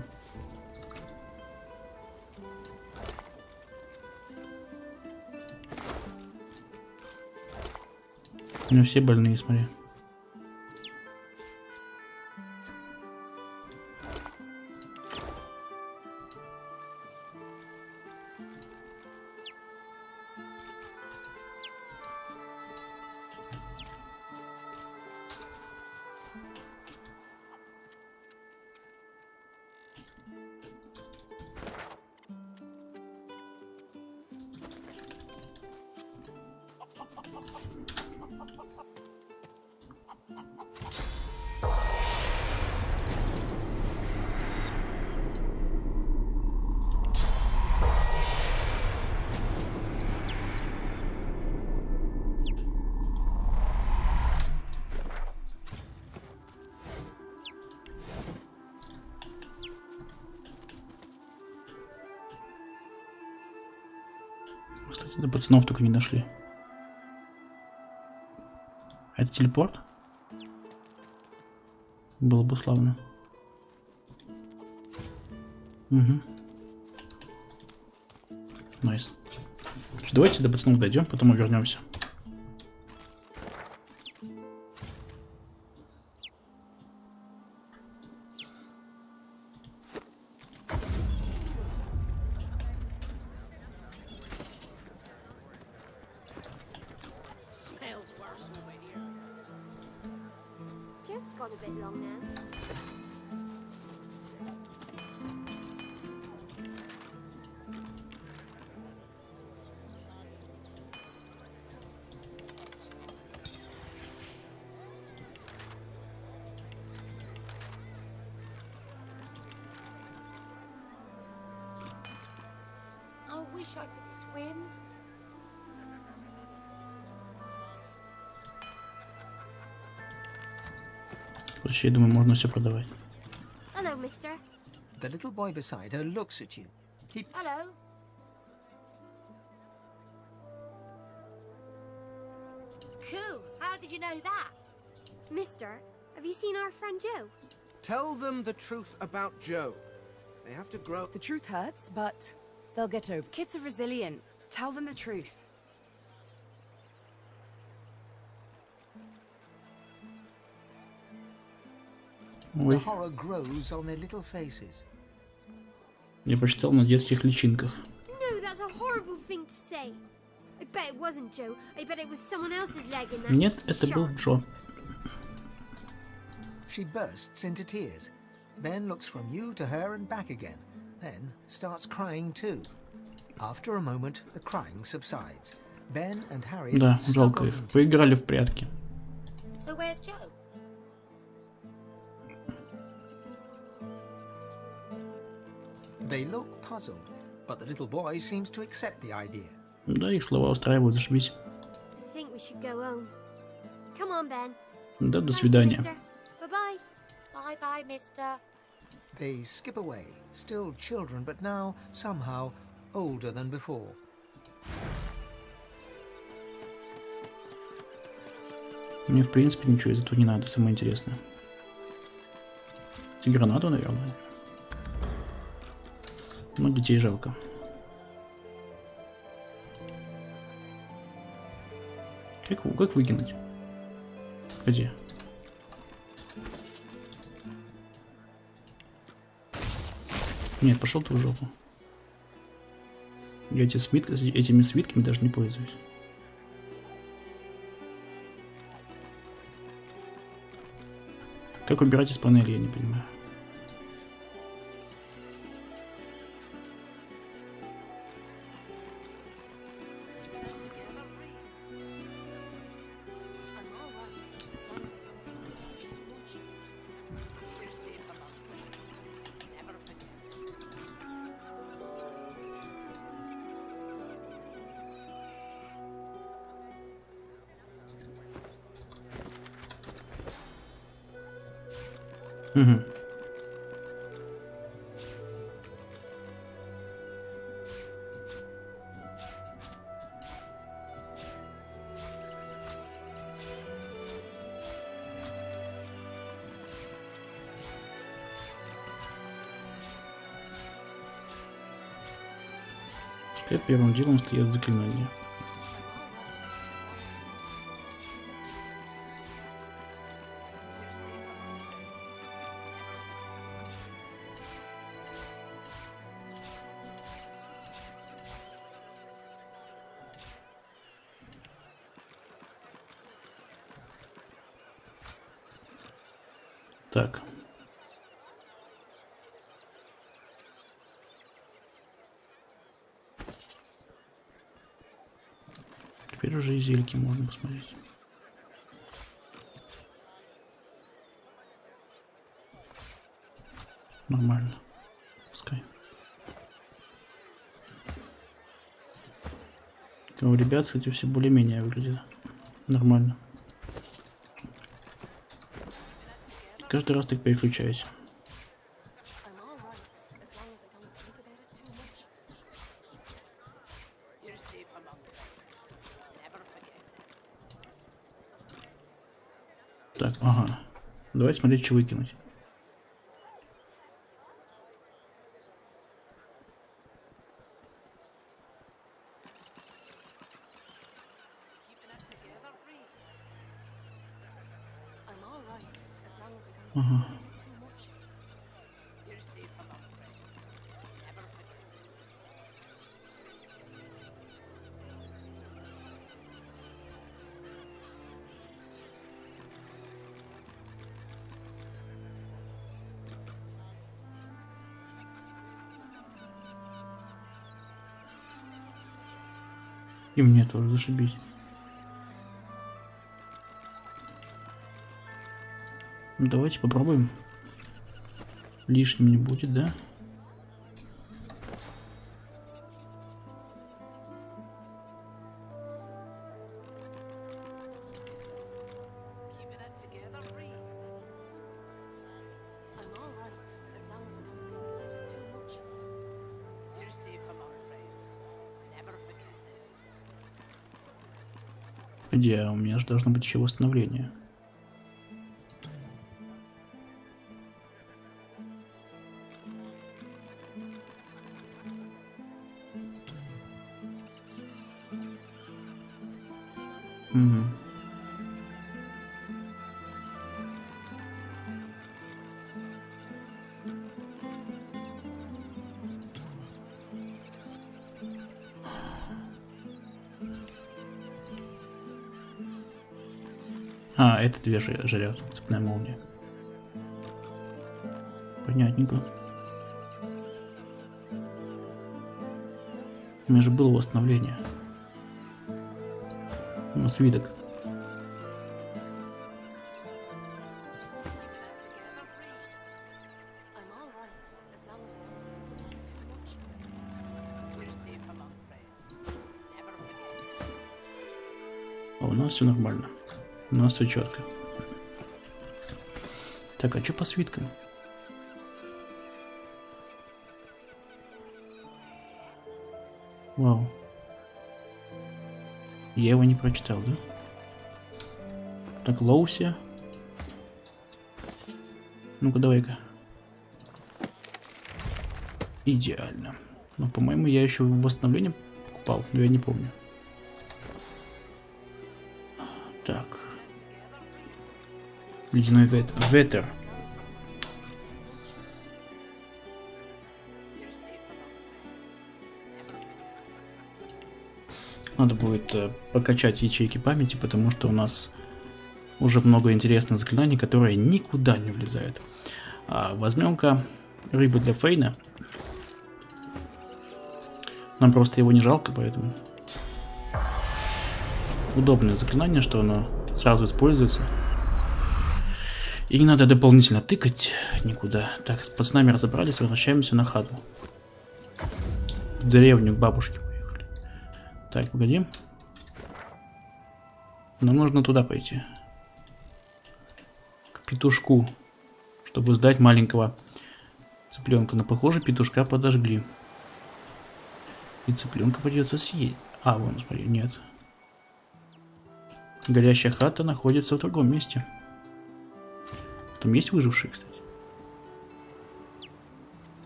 У меня все больные, смотри. Кстати, до пацанов только не дошли. Это телепорт? Было бы славно. Угу. Найс. Давайте до пацанов дойдем, потом мы вернемся. wish I could swim. Вообще, я думаю, можно все продавать. Hello, mister. The little boy beside her looks at you. He... Hello. Cool. How did you know that? Mister, have you seen our friend Joe? Tell them the truth about Joe. They have to grow. The truth hurts, but they'll get over. Kids are resilient. Tell them the truth. The horror grows on their little faces. Я прочитал на детских личинках. No, that's a horrible thing to say. I bet it wasn't Joe. I bet it was someone else's leg in that. Нет, это был Джо. She bursts into tears, then looks from you to her and back again, then starts crying too. After a moment, the crying subsides. Ben and Harry. Да, жалко их. Поиграли в прятки. So where's Joe? They look puzzled, but the little boy seems to accept the idea. Да, их слова устраивают, зашибись. I think we should go home. Come on, Ben. Да, до свидания. Bye-bye. Bye-bye, mister. They skip away, still children, but now, somehow, older than before. Мне, в принципе, ничего из этого не надо, самое интересное. Это гранату, наверное. Ну, детей жалко. Как выкинуть? Погоди. Нет, пошел ты в жопу. Я этими свитками даже не пользуюсь. Как убирать из панели, я не понимаю. Угу. Теперь первым делом стоят заклинания. Так. Теперь уже и зельки можно посмотреть. Нормально. Пускай. У ребят, кстати, все более-менее выглядит нормально. Каждый раз так переключаюсь. Так, ага. Давай смотреть, что выкинуть. Ага. И мне тоже зашибись. Ну, давайте попробуем. Лишним не будет, да? Где? У меня же должно быть еще восстановление. Угу. А, это две жрет, цепная молния. Понятненько. У меня же было восстановление. У нас свиток. А у нас все нормально. У нас все четко. Так, а что по свиткам? Вау. Я его не прочитал, да? Так, Лоуси. Ну-ка, давай-ка. Идеально. Но, по-моему, я еще восстановление покупал, но я не помню. Так. Ледяной ветер. Надо будет покачать ячейки памяти, потому что у нас уже много интересных заклинаний, которые никуда не влезают. Возьмем-ка рыбу для Фейна. Нам просто его не жалко, поэтому... Удобное заклинание, что оно сразу используется. И не надо дополнительно тыкать никуда. Так, с пацанами разобрались, возвращаемся на хату. В деревню к бабушке поехали. Так, погоди. Нам нужно туда пойти. К петушку. чтобы сдать маленького цыпленка. Но, похоже, петушка подожгли. И цыпленка придется съесть. А, вон, смотри, нет. Горящая хата находится в другом месте. Там есть выжившие, кстати.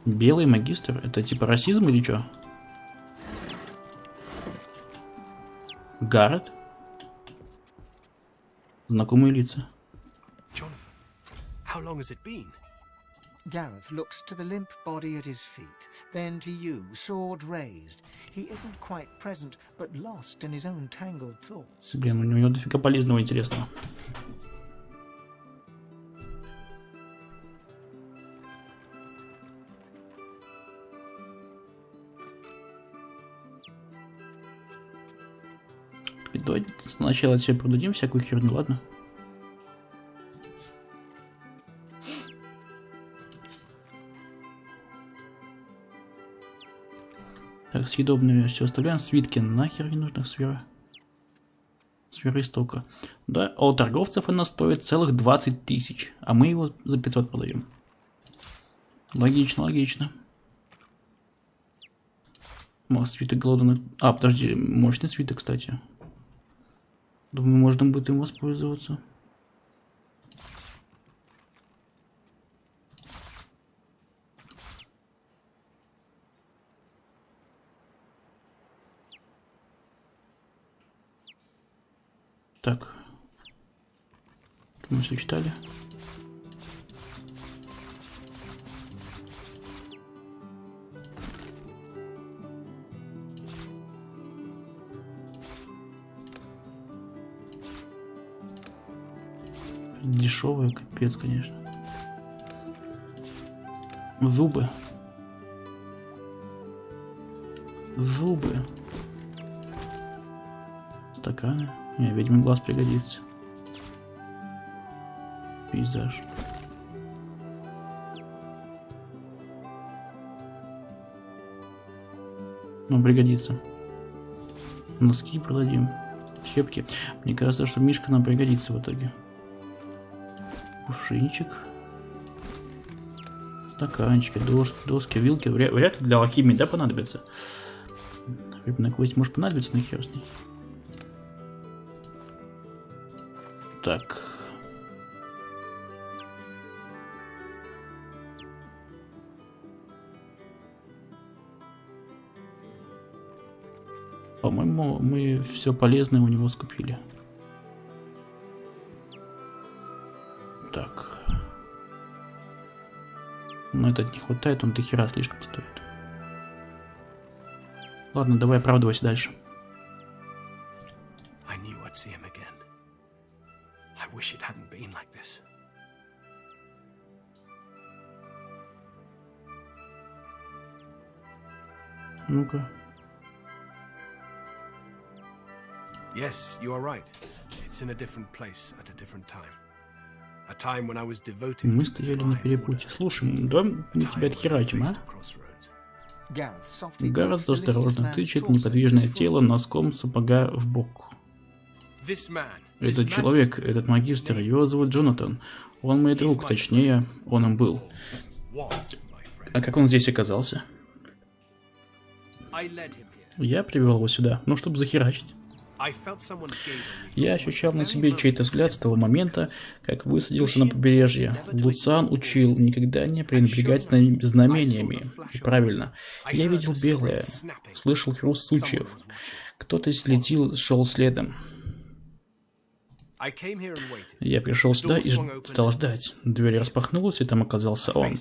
Белый магистр? Это типа расизм или что? Гаррет? Знакомые лица. Jonathan, how long has it been? Gareth looks to the limp body at his feet, then to you, sword raised. He isn't quite present, but lost in his own tangled thoughts. Блин, у него дофига полезного интересного. Давайте сначала себе продадим всякую херню, ладно? Так, съедобные все оставляем. Свитки нахер не нужных сфера. Сфера истока. Да, а у торговцев она стоит целых 20 тысяч, а мы его за 500 продаем. Логично, логично. Может, свиток голодных... А, подожди, мощный свиток, кстати. Думаю, можно будет им воспользоваться. Так. Мы все читали. Дешевая, капец, конечно. Зубы. Зубы. Стаканы. Не, ведьмин глаз пригодится. Пейзаж. Ну, пригодится. Носки продадим. Щепки. Мне кажется, что мишка нам пригодится в итоге. Кувшинчик. Стаканчики, доски, вилки. Вряд ли для алхимии, да, понадобится? Рыбная кость может понадобиться, но хер с ней. Так. По-моему, мы все полезное у него скупили. Так. Но этот не хватает, он до хера слишком стоит. Ладно, давай оправдывайся дальше. Wish it hadn't been like this. Ну-ка. Yes, you are right. It's in a different place at a different time. A time when I was devoted. Мы стояли на перепутье. Слушай, давай мы тебя отхерачим, а? Гаррет осторожно тычет неподвижное тело носком сапога в бок. Этот человек, этот магистр, его зовут Джонатан. Он мой друг, точнее, он им был. А как он здесь оказался? Я привел его сюда, ну, чтобы захерачить. Я ощущал на себе чей-то взгляд с того момента, как высадился на побережье. Луциан учил никогда не пренебрегать знамениями. И правильно. Я видел белое, слышал хруст сучьев. Кто-то следил, шел следом. Я пришел сюда и стал ждать. Дверь распахнулась, и там оказался он.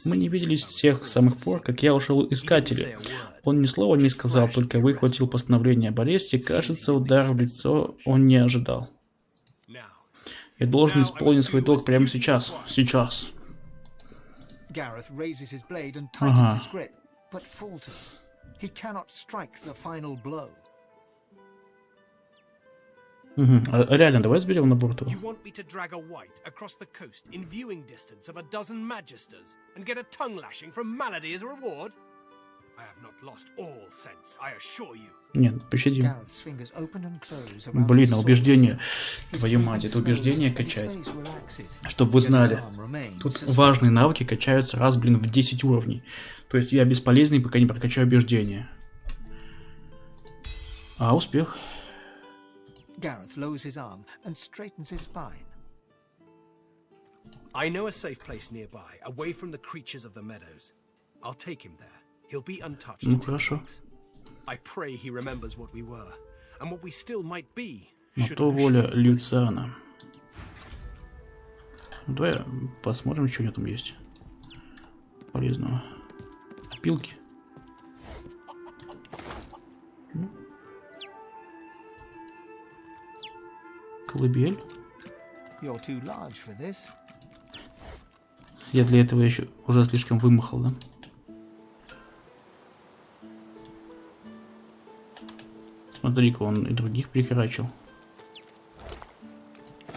Мы не виделись с тех самых пор, как я ушел искатели. Он ни слова не сказал, только выхватил постановление об аресте. Кажется, удар в лицо он не ожидал. Я должен исполнить свой долг прямо сейчас. Сейчас. Ага. Угу. А реально, давай сберем на борту. Нет, пощади. Блин, а убеждение. Твою мать, это убеждение качать. Чтобы вы знали. Тут важные навыки качаются раз, блин, в 10 уровней. То есть я бесполезный, пока не прокачаю убеждение. А, успех. I know a safe place nearby, away from the creatures of the meadows. I'll take him there. He'll be untouched. Ну хорошо. I pray he remembers what we were, and what we still might be. На то воля Люциана. Давай посмотрим, что у него там есть полезного. Опилки. Колыбель. Я для этого еще уже слишком вымахал, да? Смотри-ка, он и других прикорачил.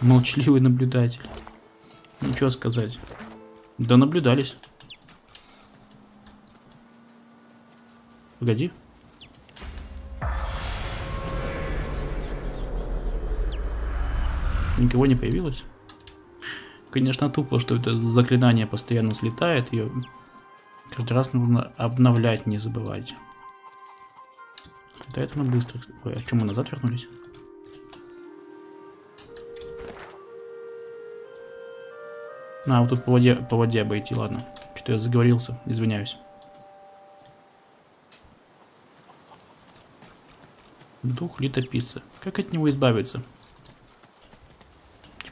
Молчаливый наблюдатель. Ничего сказать. Да наблюдались. Погоди. Никого не появилось? Конечно, тупо, что это заклинание постоянно слетает. Ее каждый раз нужно обновлять, не забывайте. Слетает она быстро. Ой, а что, мы назад вернулись? А, вот тут по воде обойти, ладно. Что-то я заговорился, извиняюсь. Дух летописца. Как от него избавиться?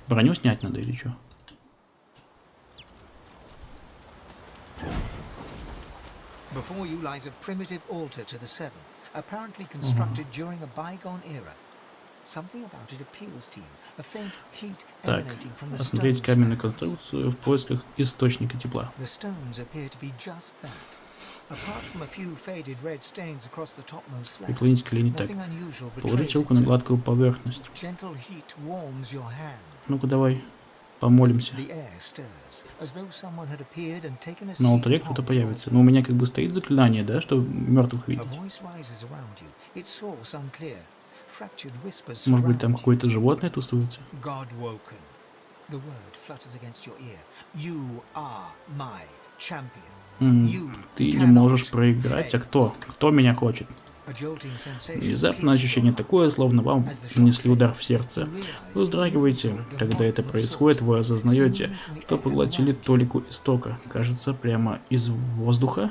Броню снять надо или что? Before you lies a primitive altar to the Seven, apparently constructed during a bygone era. Something about it appeals to you. A faint heat emanating from the stones. Осмотреть каменную конструкцию в поисках источника тепла. The stones appear to be just that. Apart from a few faded red stains across the topmost slab. Преклонить колени так. Положите руку на гладкую поверхность. Gentle heat warms your hand. Ну-ка давай помолимся. На алтаре кто-то появится. Но у меня как бы стоит заклинание, да, чтобы мертвых видеть. Может быть, там какое-то животное тусуется? Ты не можешь проиграть, а кто? Кто меня хочет? Внезапно ощущение такое, словно вам нанесли удар в сердце. Вы вздрагиваете. Когда это происходит, вы осознаете, что поглотили толику истока. Кажется, прямо из воздуха.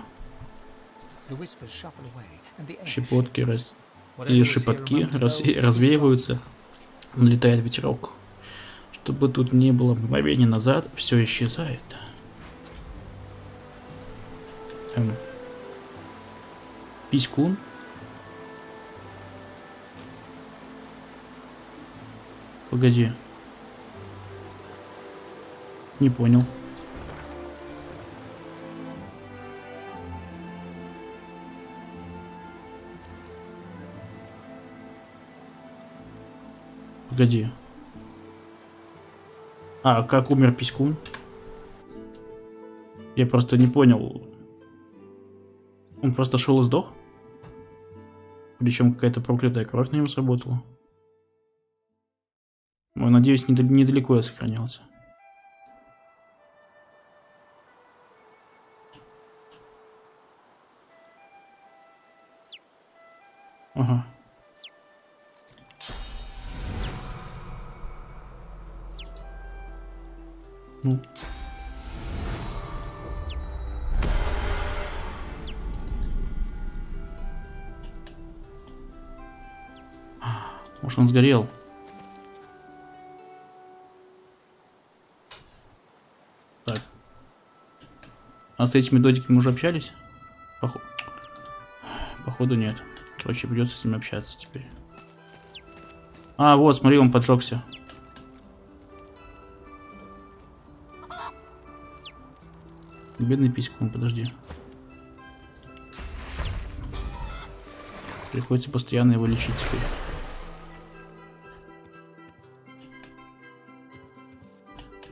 Щепотки или шепотки развеиваются. Налетает ветерок. Чтобы тут не было мгновения назад, все исчезает. Писькун. Погоди. Не понял. Погоди. А, как умер Писькун? Я просто не понял. Он просто шел и сдох? Причем какая-то проклятая кровь на нем сработала. Ой, надеюсь, недалеко я сохранялся. Ага. Ну. Может, он сгорел? Так. А с этими додиками уже общались? Походу нет. Короче, придется с ними общаться теперь. А, вот, смотри, он поджегся. Бедный Писькун, подожди. Приходится постоянно его лечить теперь.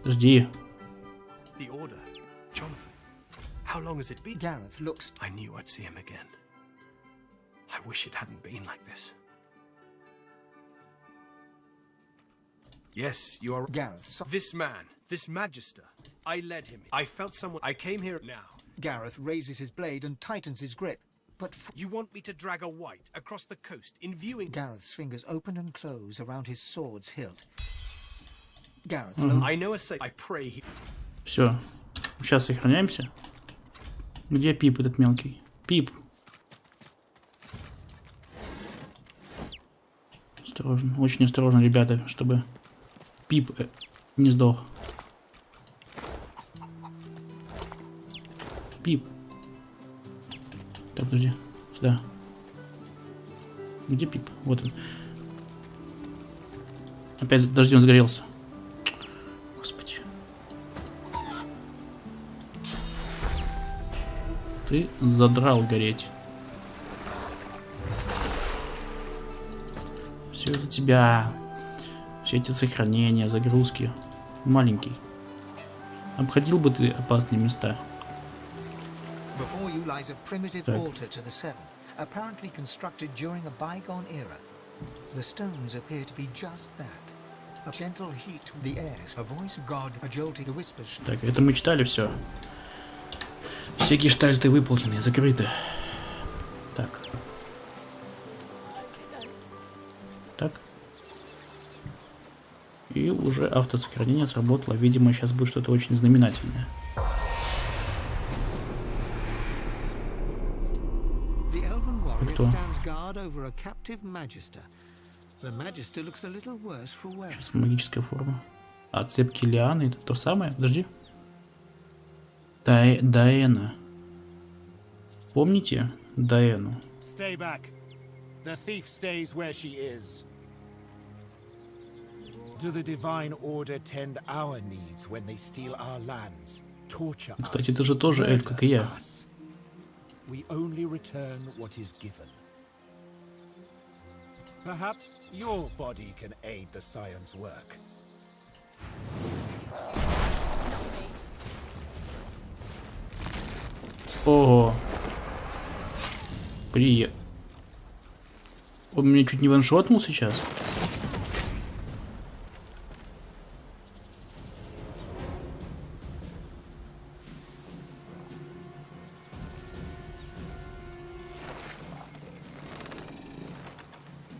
Жди. How long has it been? Gareth looks. I knew I'd see him again. I wish it hadn't been like this. Yes, you are. Gareth. This man, this magister, I led him. I felt someone. I came here now. Gareth raises his blade and tightens his grip. But you want me to drag a white across the coast in viewing? Gareth's fingers open and close around his sword's hilt. Gareth. I know a say. I pray. Все. Сейчас сохраняемся. Где Пип этот мелкий? Пип. Осторожно. Очень осторожно, ребята, чтобы Пип не сдох. Пип. Так, подожди. Сюда. Где Пип? Вот он. Опять, подожди, он загорелся. Господи. Ты задрал гореть. Все из-за тебя. Все эти сохранения, загрузки. Маленький. Обходил бы ты опасные места. Before you lies a primitive altar to the Seven, apparently constructed during a bygone era. The stones appear to be just that. A gentle heat to the air, a voice of God, a jolting whispers. Так, это мы читали все. Все гештальты выполнены, закрыты. Так. Так. И уже автосохранение сработало. Видимо, сейчас будет что-то очень знаменательное. Кто? Сейчас магическая форма. А цепки лианы это то самое? Подожди. Даэна. Помните Даэну? Stay back. The thief stays where she is. Do the divine order tend our needs when they steal our lands, torture us? Кстати, ты же тоже эльф, как и я. We only return what is given. Perhaps your body can aid the Scion's work. Ого. Привет. Он меня чуть не ваншотнул сейчас.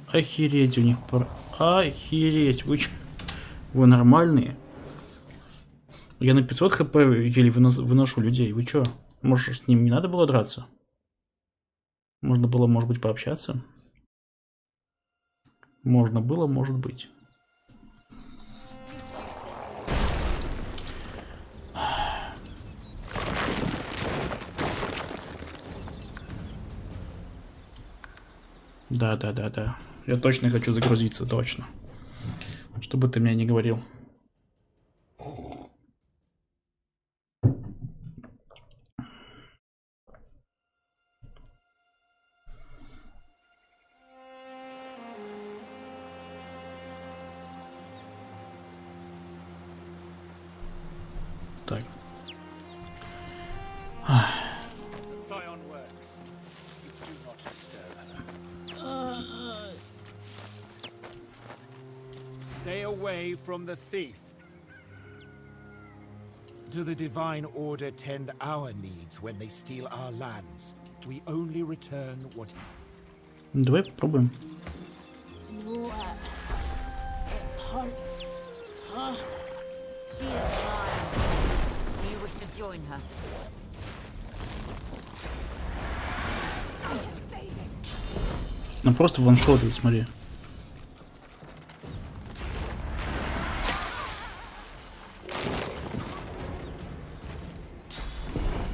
Охереть у них. Охереть. Вы нормальные? Я на 500 хп еле выношу людей. Вы чё? Может, с ним не надо было драться? Можно было, может быть, пообщаться? Можно было, может быть. Да. Я точно хочу загрузиться, точно. Что бы ты мне ни говорил. Так. Stay away from the thief. Do the divine order tend our needs when they steal our lands? We only return what... Давай попробуем. It hurts. Huh? She is mine. Do you wish to join her? Ну просто ваншотает, смотри.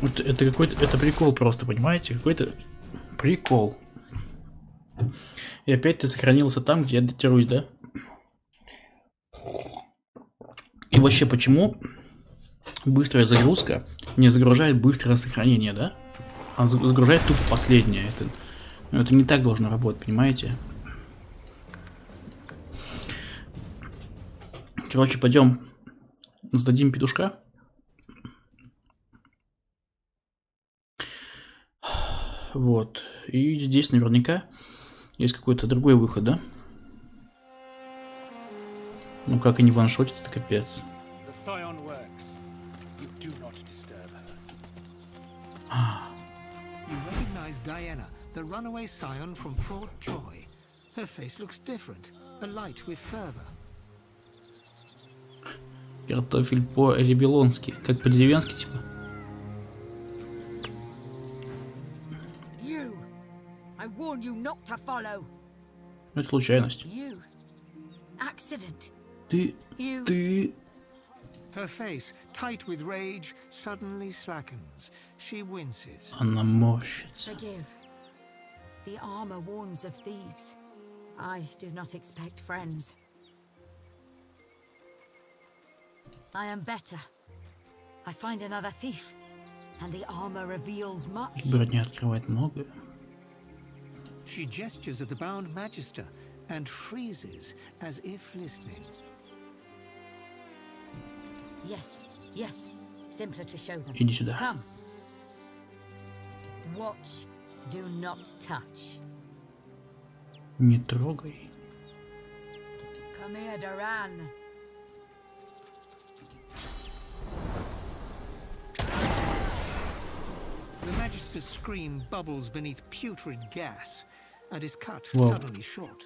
Это какой-то, это прикол просто, понимаете? Какой-то прикол. И опять ты сохранился там, где я датируюсь, да? И вообще, почему быстрая загрузка не загружает быстрое сохранение, да? А загружает тупо последнее. Это не так должно работать, понимаете? Короче, пойдем сдадим петушка. Вот. И здесь наверняка есть какой-то другой выход, да? Ну как они ваншотят, это капец. You recognize Diana, the runaway scion from Fort Joy. Her face looks different, alight with fervor. Картофель по-ребелонски, как по-деревенски, типа. You. I warn you not to follow. Это случайность. You. Accident. Ты. Her face, tight with rage, suddenly slackens. She winces. Она морщится. Forgive. The armor warns of thieves. I do not expect friends. I am better. I find another thief, and the armor reveals much. Броня открывает многое. She gestures at the bound magister and freezes as if listening. Yes, yes. Simpler to show them. Иди сюда. Come. Watch. Do not touch. Не трогай. Come here, Duran. The magister's scream bubbles beneath putrid gas and is cut suddenly short.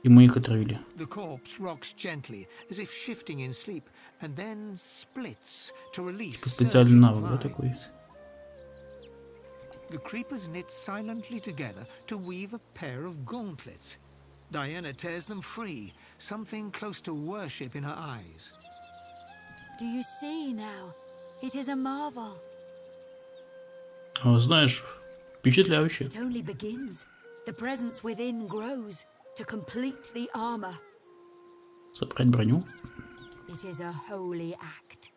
И мы их отравили. The corpse rocks gently, as if shifting in sleep, and then splits to release Специальный навык, да, такой? The creepers knit silently together to weave a pair of gauntlets. Diana tears them free, something close to worship in her eyes. Do you see now? It is a marvel. Знаешь, впечатляюще. It only begins. The presence within grows to complete the armor. Собрать броню. It is a holy act.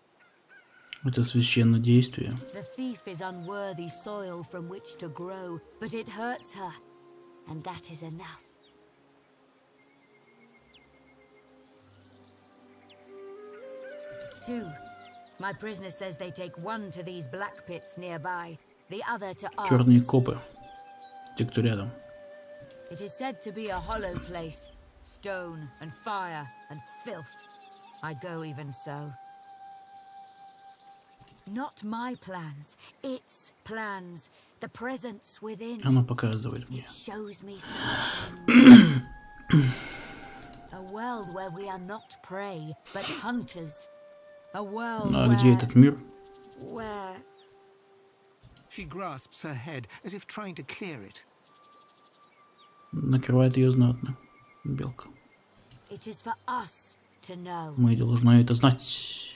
Это священное действие. The thief is unworthy soil from which to grow, but it hurts her, and that is enough. Two. My prisoner says they take one to these black pits nearby, the other to Arx. Черные копы. Те, кто рядом. It is said to be a hollow place, stone and fire and filth. I go even so. Not my plans, its plans. The presence within. Она показывает мне. It shows me something. A world where we are not prey, but hunters. A world А где этот мир? where... She grasps her head, as if trying to clear it. Накрывает ее знатно. Белка. It is for us to know. Мы должны это знать.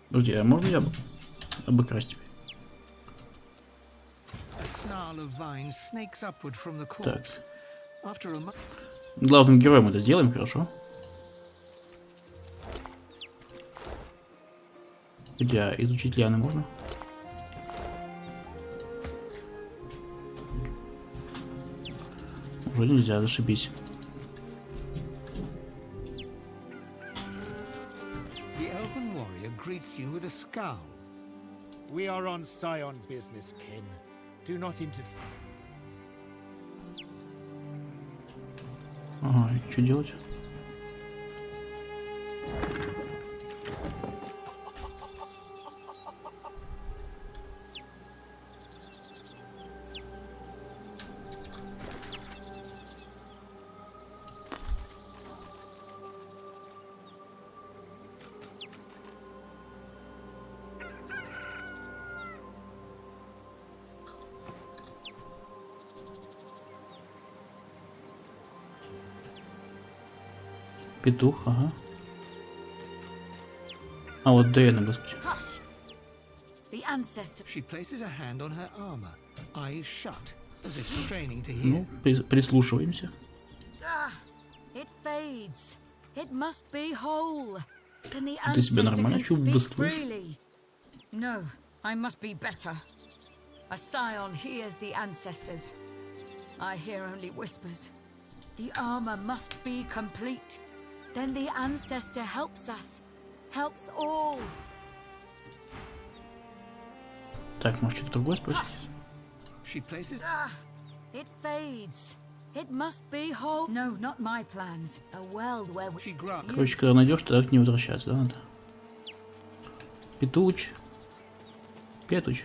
Подожди, а можно я обыкрасть тебя? A snarl of vines snakes upward from the corpse. After a Главным героем это сделаем, хорошо? Хотя изучить лианы можно? Уже нельзя, зашибись. The elven warrior greets you with a scowl. We are on Scion business, kin. Do not interfere. Ага, и что делать? Петух, ага. А вот Диана, господи. She places a hand on her armor, eyes shut, as if straining to hear. Ну, прислушиваемся. It fades. It must be whole. Can the Ты себя нормально ancestor can speak чувствуешь? freely? No, I must be better. A scion hears the ancestors. I hear only whispers. The armor must be complete. Then the ancestor helps us. Helps all. Так, может что-то другое спросить? It fades. It must be whole. No, not my plans. A world where she grew. Короче, когда найдешь, тогда к ней возвращаться, да, надо? Петуч. Петуч.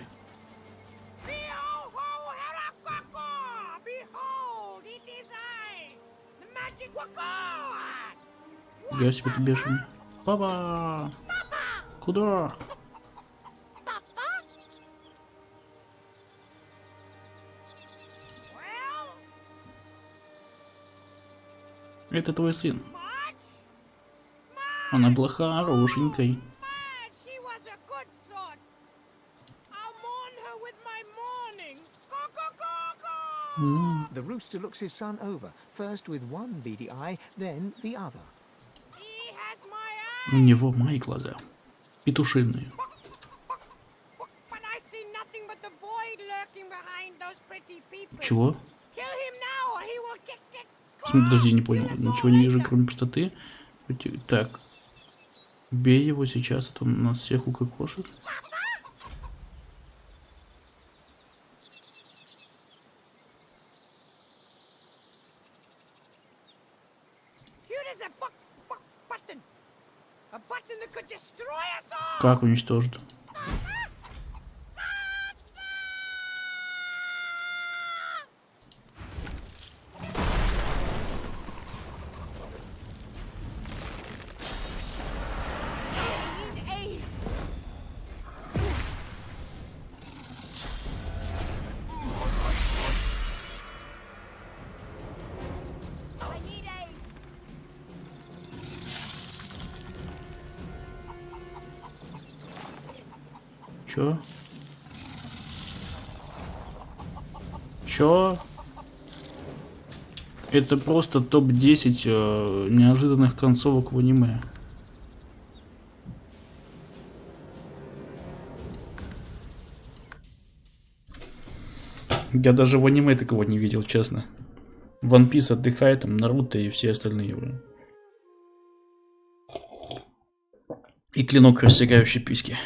Я себе ты бешеный. Папа! Куда? Это твой сын. Она была хорошенькой. The rooster looks his son over, first with one beady eye, then the other. У него мои глаза. Петушиные. Чего? Подожди, не понял. Ничего не вижу, кроме пустоты. Так. Бей его сейчас, а то он нас всех укокошит. Как уничтожит? Чё? Это просто топ-10 неожиданных концовок в аниме. Я даже в аниме такого не видел, честно. One Piece отдыхает, там Наруто и все остальные. И клинок, рассекающий письки.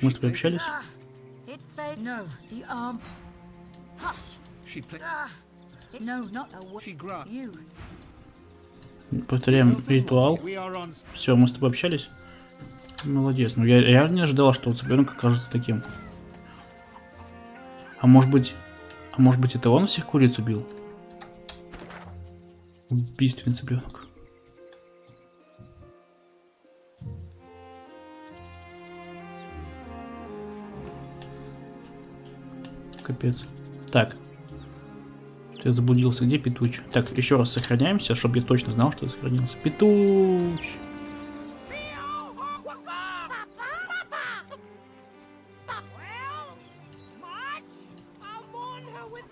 Мы с тобой общались? Повторяем ритуал. Все, мы с тобой общались? Молодец. Ну я не ожидал, что цыпленок окажется таким. А может быть это он всех куриц убил? Убийственный цыпленок. Капец. Так. Ты заблудился. Где Петуч? Так, еще раз сохраняемся, чтобы я точно знал, что я сохранился. Петуч!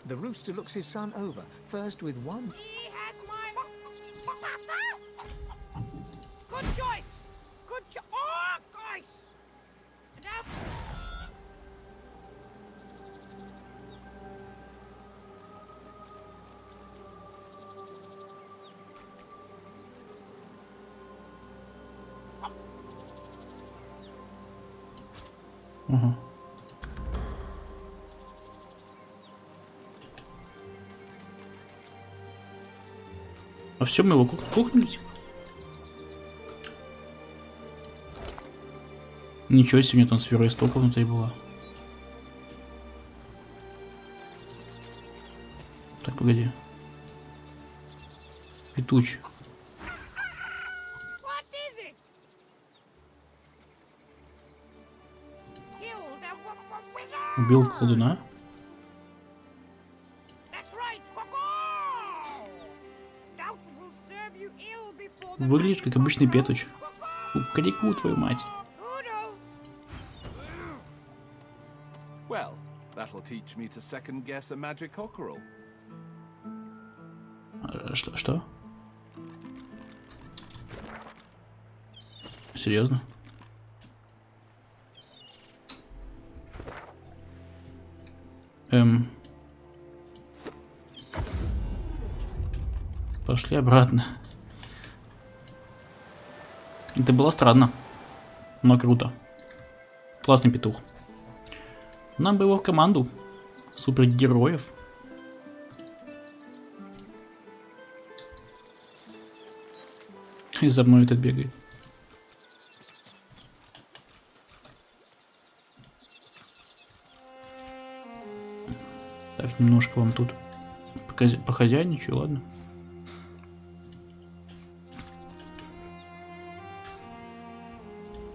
The rooster looks his son over, first with one. Good choice. Good choice. Oh, guys. Ага. А все, мы его кухнули, типа? Ничего себе, у меня там сфера истока внутри была. Так, погоди. Петуч. Убил колдуна? Выглядишь как обычный Петуч. Крику, твою мать. Well, that'll teach me to second guess a magic cockerel. Что? Серьезно? Пошли обратно. Это было странно, но круто. Классный петух. Нам бы его в команду супергероев. И за мной этот бегает. Так, немножко вам тут похозяйничаю, ладно?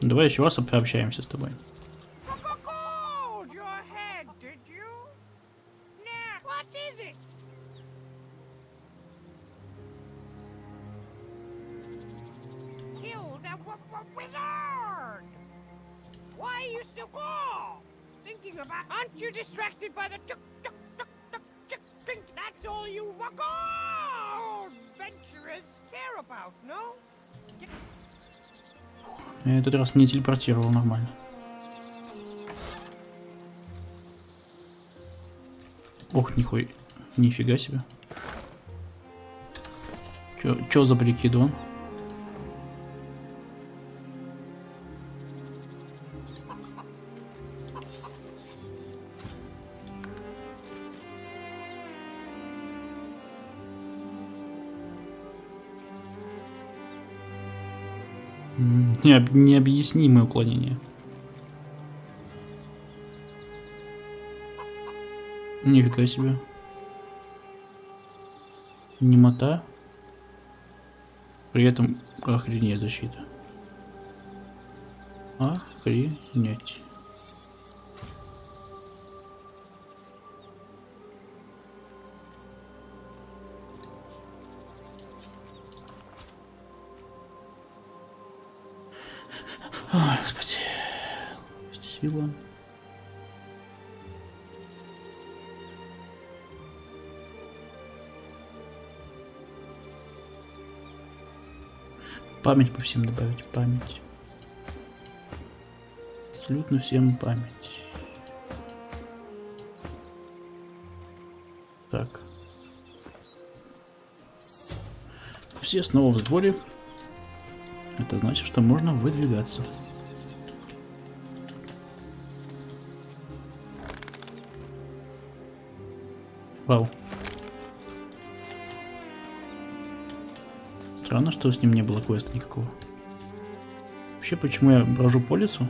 Давай еще раз пообщаемся с тобой. Я этот раз не телепортировал нормально. Ох, нихуя, нифига себе. Чё за прикидон? Необъяснимое уклонение. Нифига себе. Немота. При этом охренеть защита. Охренеть. Ой, господи. Спасибо. Память по всем добавить. Память. Абсолютно всем память. Так. Все снова в сборе. Это значит, что можно выдвигаться. Вау. Странно, что с ним не было квеста никакого. Вообще, почему я брожу по лесу?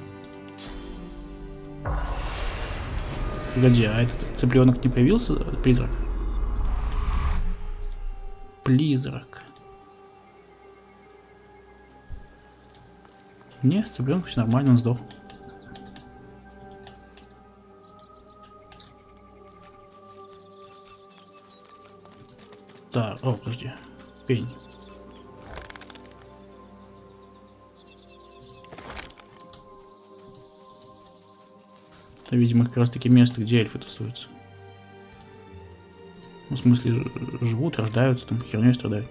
Погоди, а этот цыпленок не появился? Призрак? Призрак. Не, с цыпленком все нормально, он сдох. Так, о, подожди. Пень. Это, видимо, как раз таки место, где эльфы тусуются. Ну, в смысле, живут, рождаются, там херней страдают.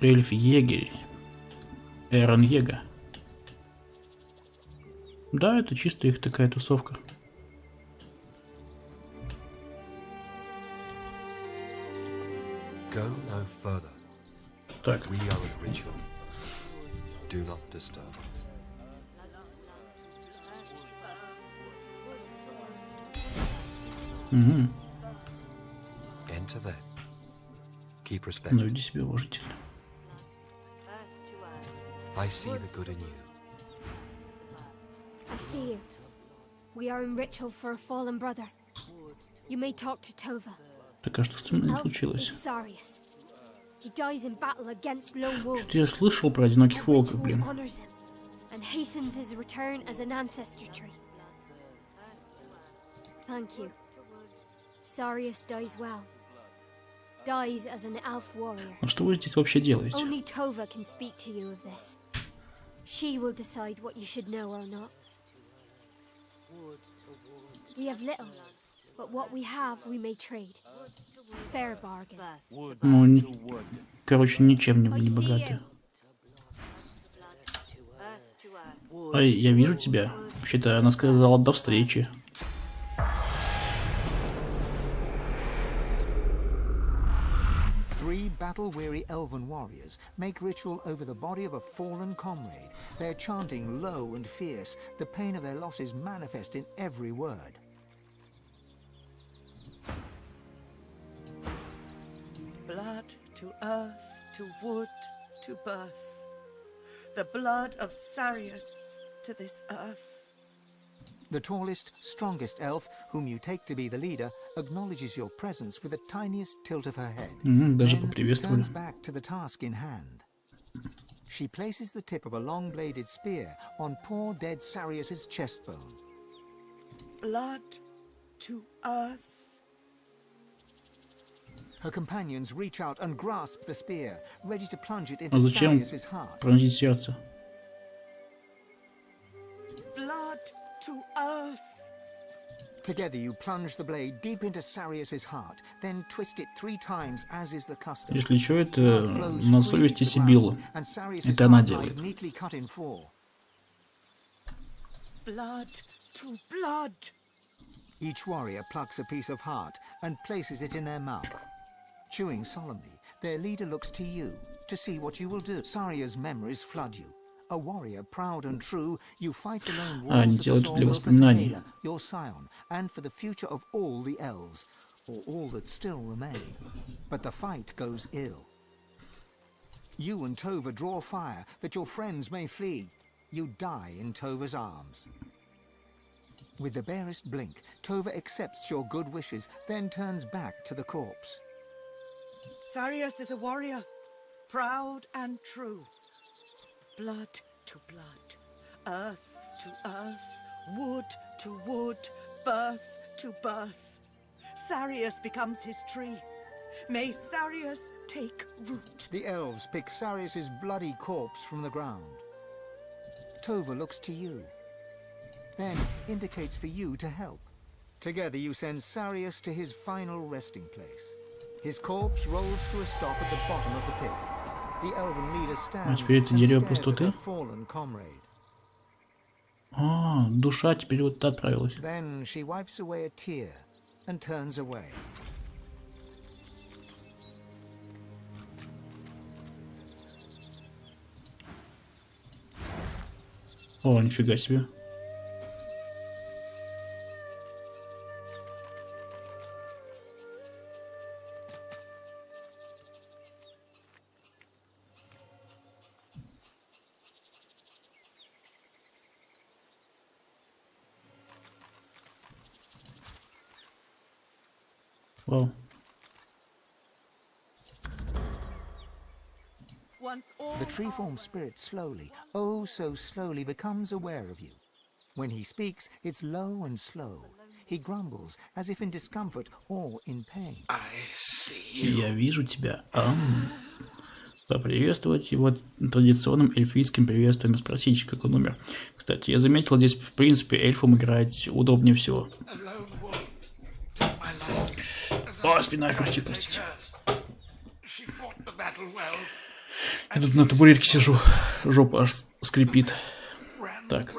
Эльф-егерь. Эрон Ега. Да, это чисто их такая тусовка. Так. Угу. Ну, веди себя уважительно. I see the good in you. I see you. We are in ritual for a fallen brother. You may talk to Tova. Так, а что с ним случилось? He dies in battle against lone wolves. Что-то я слышал про одиноких волков, блин. And hastens his return as an ancestor tree. Thank you. Sarius dies well. Dies as an elf warrior. А что вы здесь вообще делаете? Only Tova can speak to you of this. She will decide what you should know or not. We have little, but what we have we may trade. Fair bargain. Ну, короче, ничем не богаты. Ой, я вижу тебя. Вообще-то она сказала до встречи. Three battle-weary elven warriors make ritual over the body of a fallen comrade. They're chanting low and fierce. The pain of their losses manifest in every word. Blood to earth, to wood, to birth. The blood of Sarius to this earth. The tallest, strongest elf, whom you take to be the leader, acknowledges your presence with the tiniest tilt of her head. Даже Then поприветствовали. turns back to the task in hand. She places the tip of a long-bladed spear on poor dead Sarius's chest bone. Blood to earth. Her companions reach out and grasp the spear, ready to plunge it into А зачем Sarius's heart. пронзить сердце? Blood to earth. Together you plunge the blade deep into Sarius's heart, then twist it 3 times, as is the custom. Если что, это на совести Сибиллы. And Sarius's Это она heart делает. lies neatly cut in 4. Blood to blood. Each warrior plucks a piece of heart and places it in their mouth. Chewing solemnly, their leader looks to you to see what you will do. Saria's memories flood you. A warrior proud and true, you fight the lone wolves of the Soul for Saela, your scion, and for the future of all the elves, or all that still remain. But the fight goes ill. You and Tova draw fire that your friends may flee. You die in Tova's arms. With the barest blink, Tova accepts your good wishes, then turns back to the corpse. Sarius is a warrior, proud and true. Blood to blood, earth to earth, wood to wood, birth to birth. Sarius becomes his tree. May Sarius take root. The elves pick Sarius's bloody corpse from the ground. Tova looks to you, then indicates for you to help. Together you send Sarius to his final resting place. His corpse rolls to a stop at the bottom of the pit. The elven leader stands теперь это and дерево stares at пустоты. her fallen comrade. А, душа теперь вот отправилась. Then she wipes away a tear and turns away. О, нифига себе. Вау. The tree-form spirit slowly, oh so slowly, becomes aware of you. When he speaks, it's low and slow. He grumbles, as if in discomfort or in pain. Я вижу тебя. Поприветствовать его традиционным эльфийским приветствием и спросить, как он умер. Кстати, я заметил, здесь, в принципе, эльфам играть удобнее всего. О, спина хрустит, простите. Я тут на табуретке сижу, жопа аж скрипит. Так.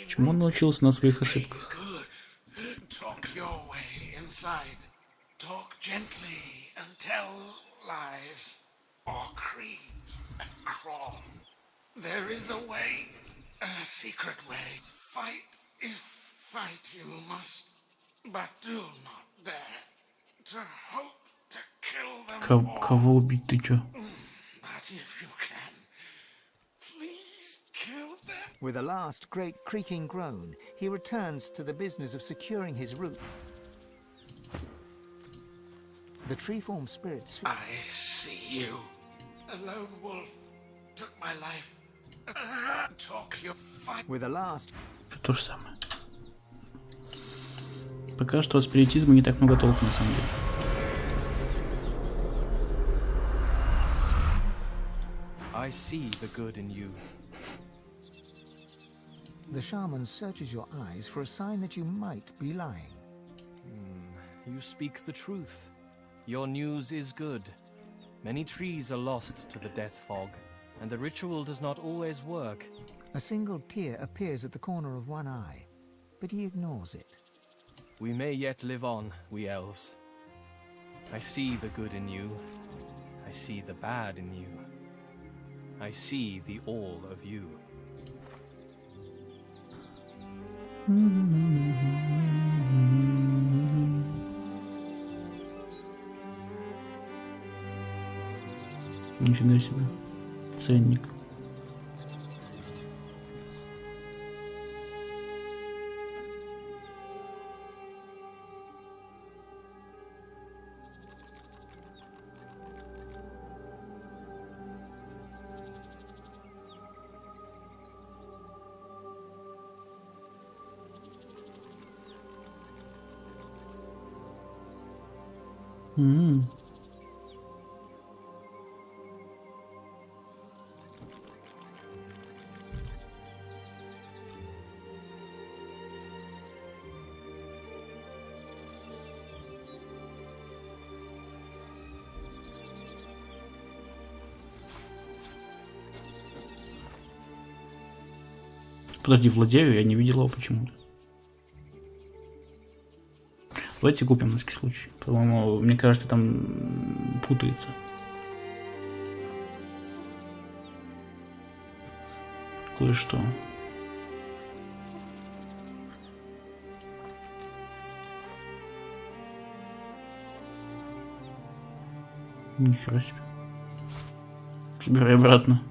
Чему он научился на своих ошибках? Lies or creep and crawl. There is a way, a secret way. Fight if fight you must, but do not dare to hope to kill them all. Кого убить, ты чё? But if you can, please kill them. With a last great creaking groan, he returns to the business of securing his route. The tree-form spirit I see you. A lone wolf took my life. Talk your fight. With a last... То же самое. Пока что от спиритизма не так много толку, на самом деле. I see the good in you. The shaman searches your eyes for a sign that you might be lying. You speak the truth. Your news is good. Many trees are lost to the death fog, and the ritual does not always work. A single tear appears at the corner of one eye, but he ignores it. We may yet live on, we elves. I see the good in you. I see the bad in you. I see the all of you. Нифига себе. Ценник. Подожди, владею, я не видел его почему-то. Давайте купим на всякий случай. По-моему, мне кажется, там путается. Кое-что. Нихера себе. Собирай обратно.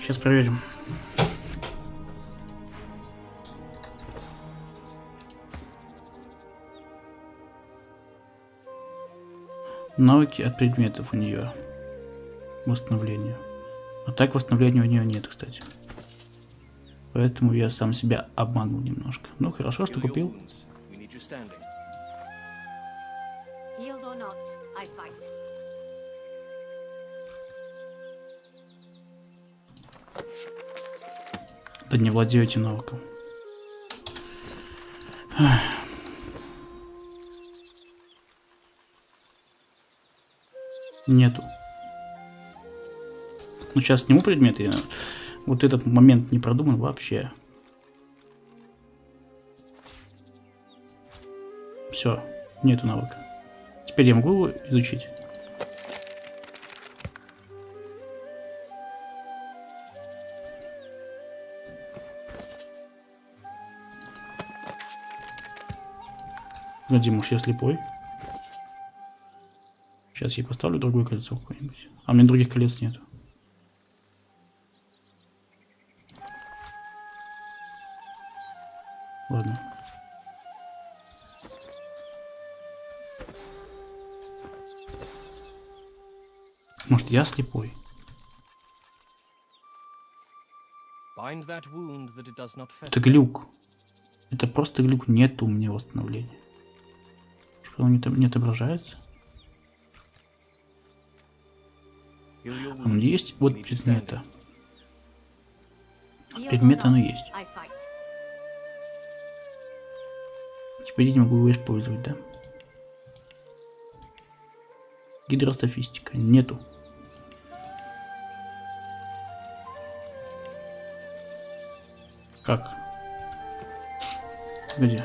Сейчас проверим. Навыки от предметов у нее. Восстановление. А так восстановления у нее нет, кстати. Поэтому я сам себя обманул немножко. Ну хорошо, что купил. Да не владею этим навыком. Нету. Ну сейчас сниму предметы. Вот этот момент не продуман вообще. Все, нету навыка. Теперь я могу его изучить. Димуш, я слепой. Сейчас я поставлю другое кольцо какое-нибудь. А у меня других колец нет. Ладно. Может, я слепой? Это глюк. Это просто глюк. Нет у меня восстановления. Что он не отображается? Он есть? Вот предмета. Предмет оно есть. Теперь я не могу его использовать, да? Гидростофистика. Нету. Как? Где?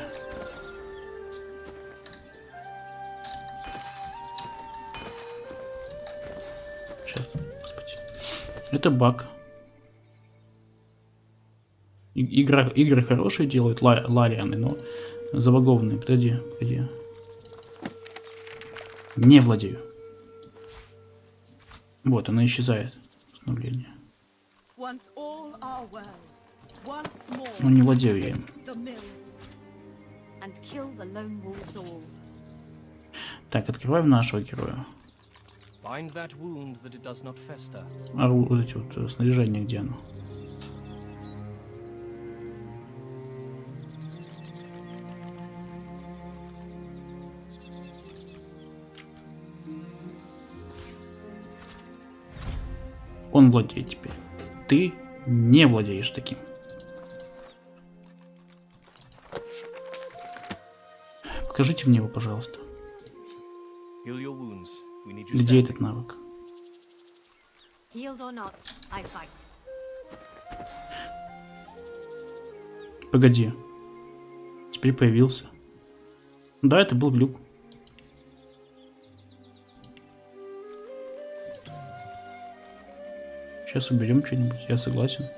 Сейчас, господи. Это баг. Игры хорошие делают, ларианы, но забагованные. Подожди. Не владею. Вот, она исчезает. Восстановление. Ну, не владею я им. and kill the lone wolves all. Так, открываем нашего героя. Bind that wound that it does not fester. А вот эти вот снаряжение, где оно? Он владеет теперь. Ты не владеешь таким. Покажите мне его, пожалуйста. Где этот навык? Healed or not, I fight. Погоди. Теперь появился. Да, это был глюк. Сейчас уберем что-нибудь, я согласен.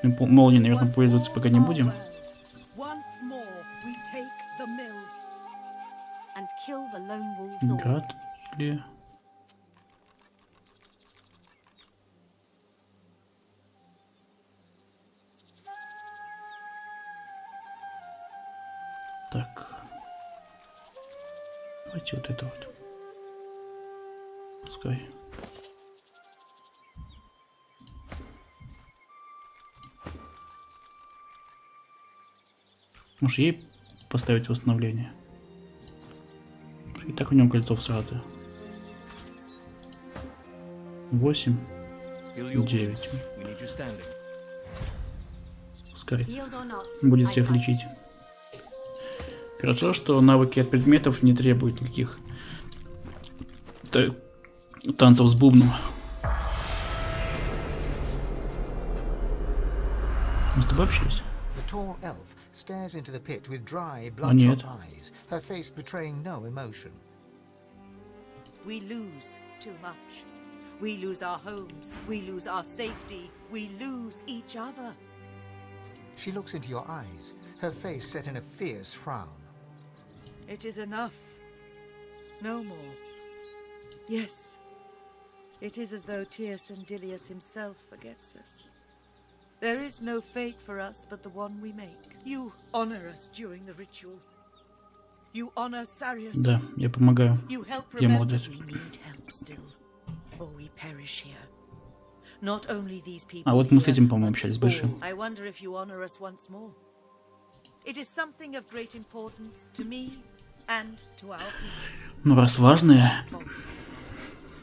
Молнией, наверное, пользоваться пока не будем. Град или... Так. Давайте вот это вот. Пускай. Может, ей поставить восстановление? И так у него кольцо всратое. 8, 9. Пускай будет всех лечить. Хорошо, что навыки от предметов не требуют никаких танцев с бубном. Мы с тобой общались? А нет. We lose too much. We lose our homes. We lose our safety. We lose each other. She looks into your eyes, her face set in a fierce frown. It is enough. No more. Yes. It is as though Tierson Dilius himself forgets us. There is no fate for us but the one we make. You honor us during the ritual. You honor Sarius. Да, я помогаю. You help Я remember молодец. we need help still, or we perish here. Not only these people. А вот мы с этим, по-моему, общались большим. I wonder if you honor us once more. It is something of great importance to me and to our people. Ну, раз важное.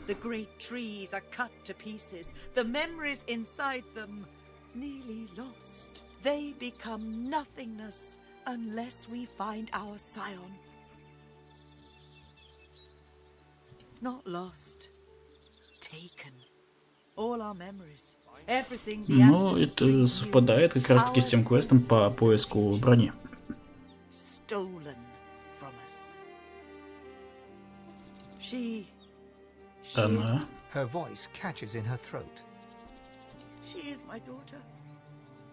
The great trees are cut to pieces. The memories inside them nearly lost. They become nothingness unless we find our scion. Not lost. Taken. All our memories. Everything the Ну, это совпадает как раз-таки с тем квестом по поиску брони. Stolen from us. She Она. Her voice catches in her throat. She is my daughter.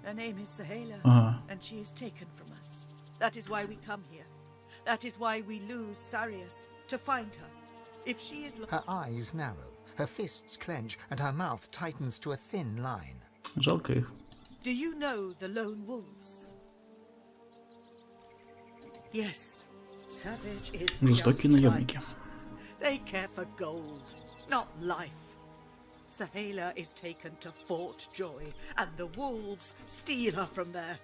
Her name is Sahela, and she is taken from us. That is why we come here. That is why we lose Sarius, to find her. If she is... Her eyes narrow, her fists clench, and her mouth tightens to a thin line. Жалко их. Do you know the lone wolves? Yes, Savage is Жестокие наемники. They care for gold, not life. Sahela is taken to Fort Joy, and the wolves steal her from there.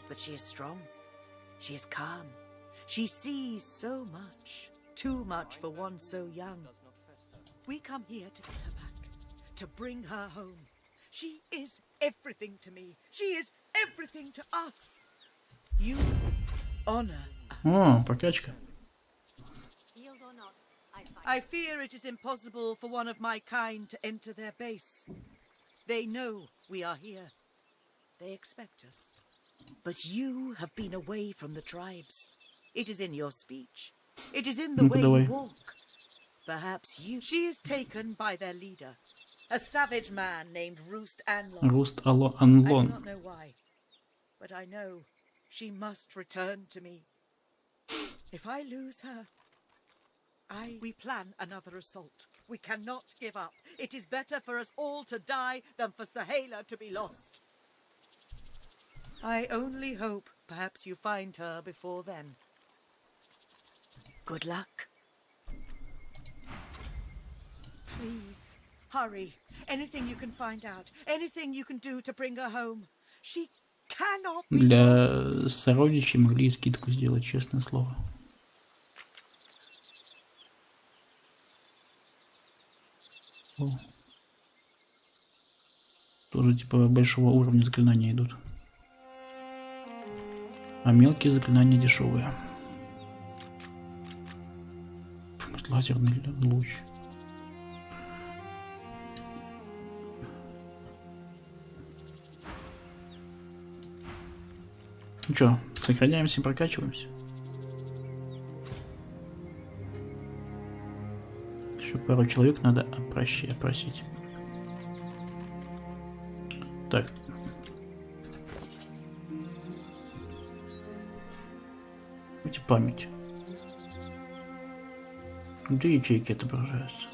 But she is strong. She is calm. She sees so much. Too much for one so young. We come here to get her back. To bring her home. She is everything to me. She is everything to us. You honor us. О, прокачка. I fear it is impossible for one of my kind to enter their base. They know we are here. They expect us. But you have been away from the tribes. It is in your speech. It is in the way you walk. Perhaps you... She is taken by their leader. A savage man named Roost Anlon. Roost I do Anlon. not know why. But I know she must return to me. If I lose her... We plan another assault. We cannot give up. It is better for us all to die than for Sahela to be lost. I only hope perhaps you find her before then. Good luck. Please, hurry. Anything you can find out. Anything you can do to bring her home. She cannot be Для сородичей могли скидку сделать, честное слово. О. Тоже типа большого уровня заклинания идут. А мелкие заклинания дешевые. Лазерный луч. Ну чё, сохраняемся и прокачиваемся. Еще пару человек надо опросить. Так. Эти память. Где ячейки отображаются?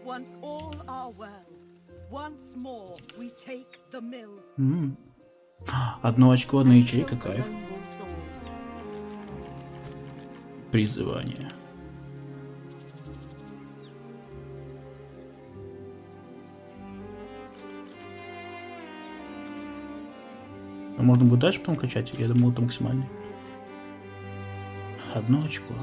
Once all are well. Once more we take the mill. Одно очко, одна ячейка, кайф. Призывание. А можно будет дальше потом качать? Я думал, это максимально. Одно очко.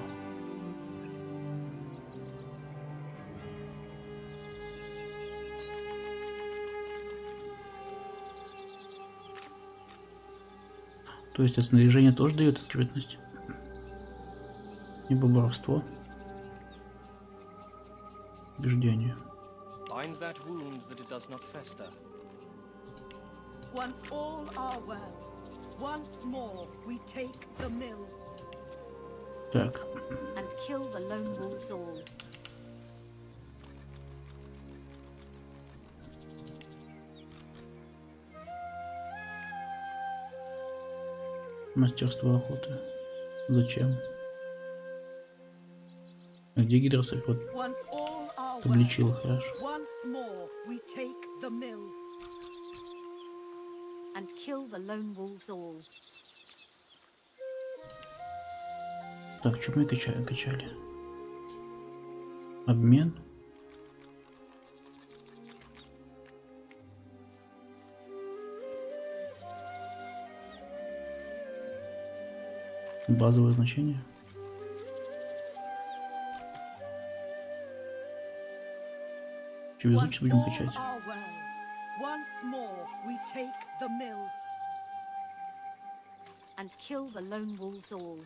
То есть это снаряжение тоже дает скрытность? Либо воровство. Убеждение. Once all are well. Once more we take the mill. Так. And kill the lone wolves all. Мастерство охоты. Зачем? А где гидросов? Вот. Обличила, хорошо. Once more we take the mill. And kill the lone wolves all. Так, что мы качали? Обмен. Базовое значение. Что везучий будем качать? Once more we take the mill. And kill the lone wolves all.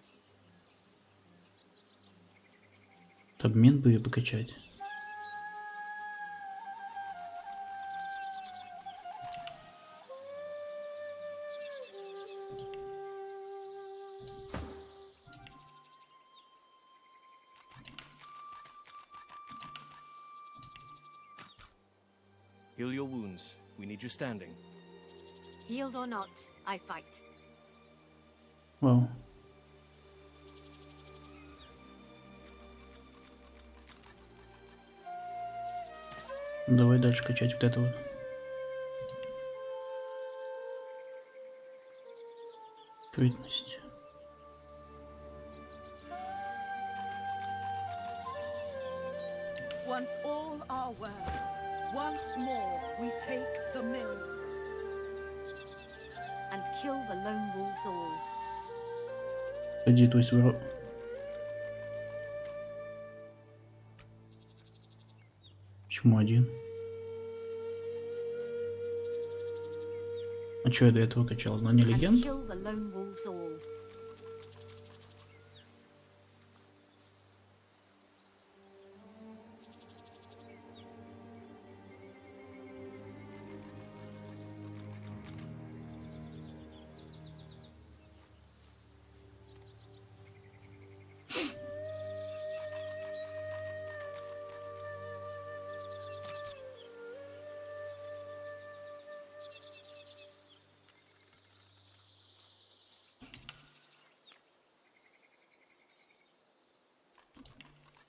Обмен бы ее покачать. Heal your wounds. We need you standing. Healed or not, I fight. Вау. Давай дальше качать вот это вот. Скрытность. Once all are well. Once more we take the mill. And kill the lone wolves all. Погоди, то есть Почему один? А что я до этого качал? Знание легенд?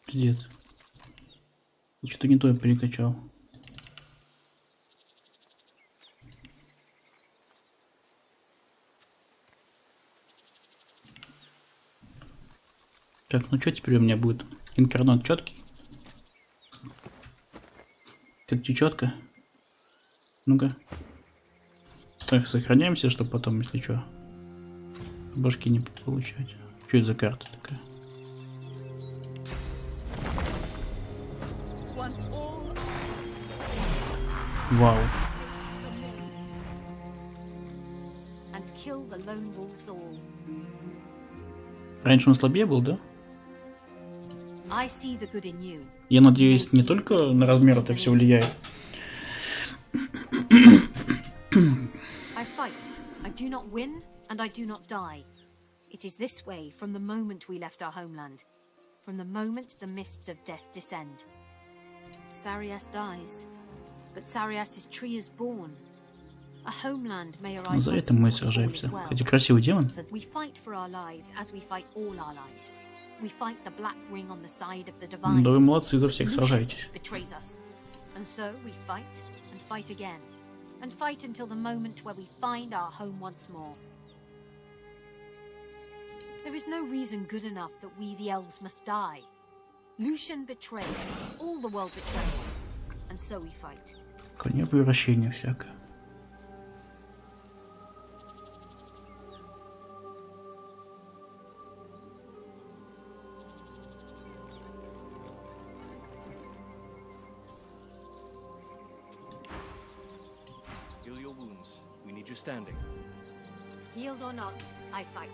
Пиздец. Что-то не то я перекачал. Так, ну что теперь у меня будет? Инкарнат четкий. Как четко. Ну-ка. Так, сохраняемся, чтобы потом, если что, башки не получать. Что это за карта такая? Вау. Раньше он слабее был, да? Я надеюсь, не только на размер это все влияет. I fight. I do not win, and I do not die. It is this way from the moment we left our homeland, from the moment the mists of death descend. Sarias dies, but Sarias's tree is born. A homeland may arise. За это мы сражаемся. Хотя красивый демон. We fight for our lives as we fight all our lives. We fight the black ring on the side of the divine. Да вы молодцы, за всех сражаетесь. Betrays us, and so we fight and fight again. And fight until the moment where we find our home once more. There is no reason good enough that we, the elves, must die. Lucian betrays, all the world betrays, and so we fight. Коня превращение всякое. You standing. Healed or not, I fight.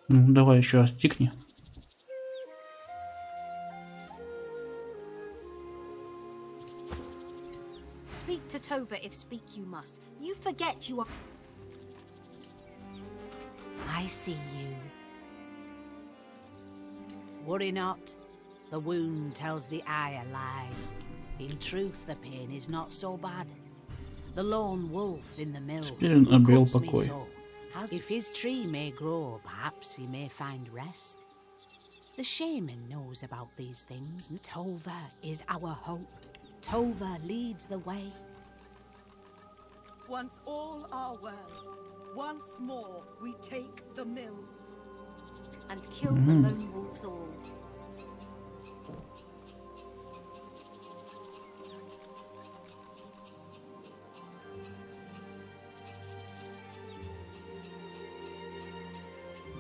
Ну, давай еще раз тикни. Speak to Tova if speak you must. You forget you are... I see you. Worry not. The wound tells the eye a lie. In truth, the pain is not so bad. The lone wolf in the mill cuts me so. If his tree may grow, perhaps he may find rest. The shaman knows about these things. Tova is our hope. Tova leads the way. Once all are well, once more we take the mill. And kill the lone wolves all.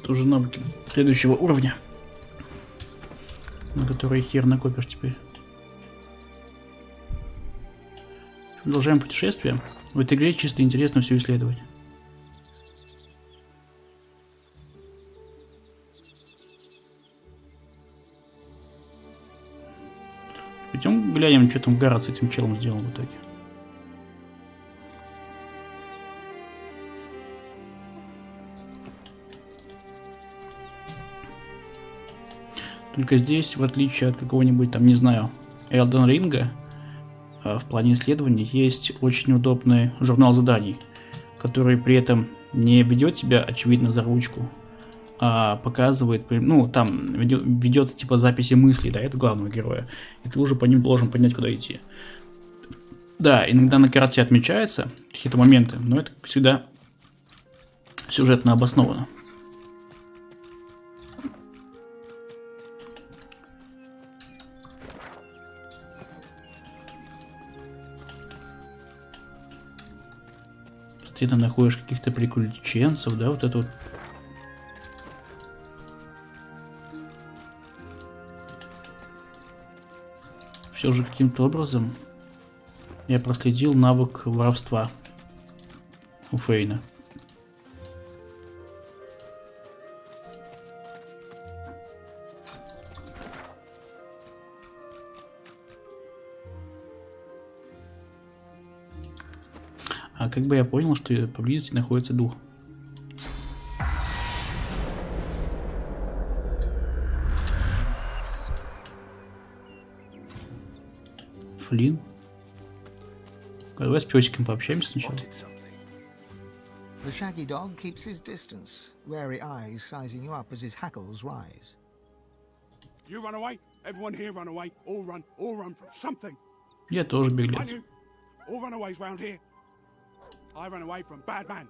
Тоже навыки следующего уровня, на которые хер накопишь теперь. Продолжаем путешествие. В этой игре чисто интересно все исследовать. Пойдем глянем, что там Гаррет с этим челом сделал в итоге. Только здесь, в отличие от какого-нибудь там, не знаю, Элден Ринга, в плане исследований есть очень удобный журнал заданий, который при этом не ведет тебя, очевидно, за ручку, а показывает, ну, там ведется типа записи мыслей, да, это главного героя, и ты уже по ним должен понять, куда идти. Да, иногда на карте отмечаются какие-то моменты, но это всегда сюжетно обосновано. Ты там находишь каких-то приключенцев, да, вот это вот. Все же каким-то образом я проследил навык воровства у Фейна. А как бы я понял, что поблизости находится дух? Флин. Давай с песиком пообщаемся сначала. The shaggy dog keeps his distance, wary eyes sizing you up as his hackles rise. You run away, everyone here run away, all run from something. Я тоже I беглец. knew. All runaways round here. I ran away from bad man.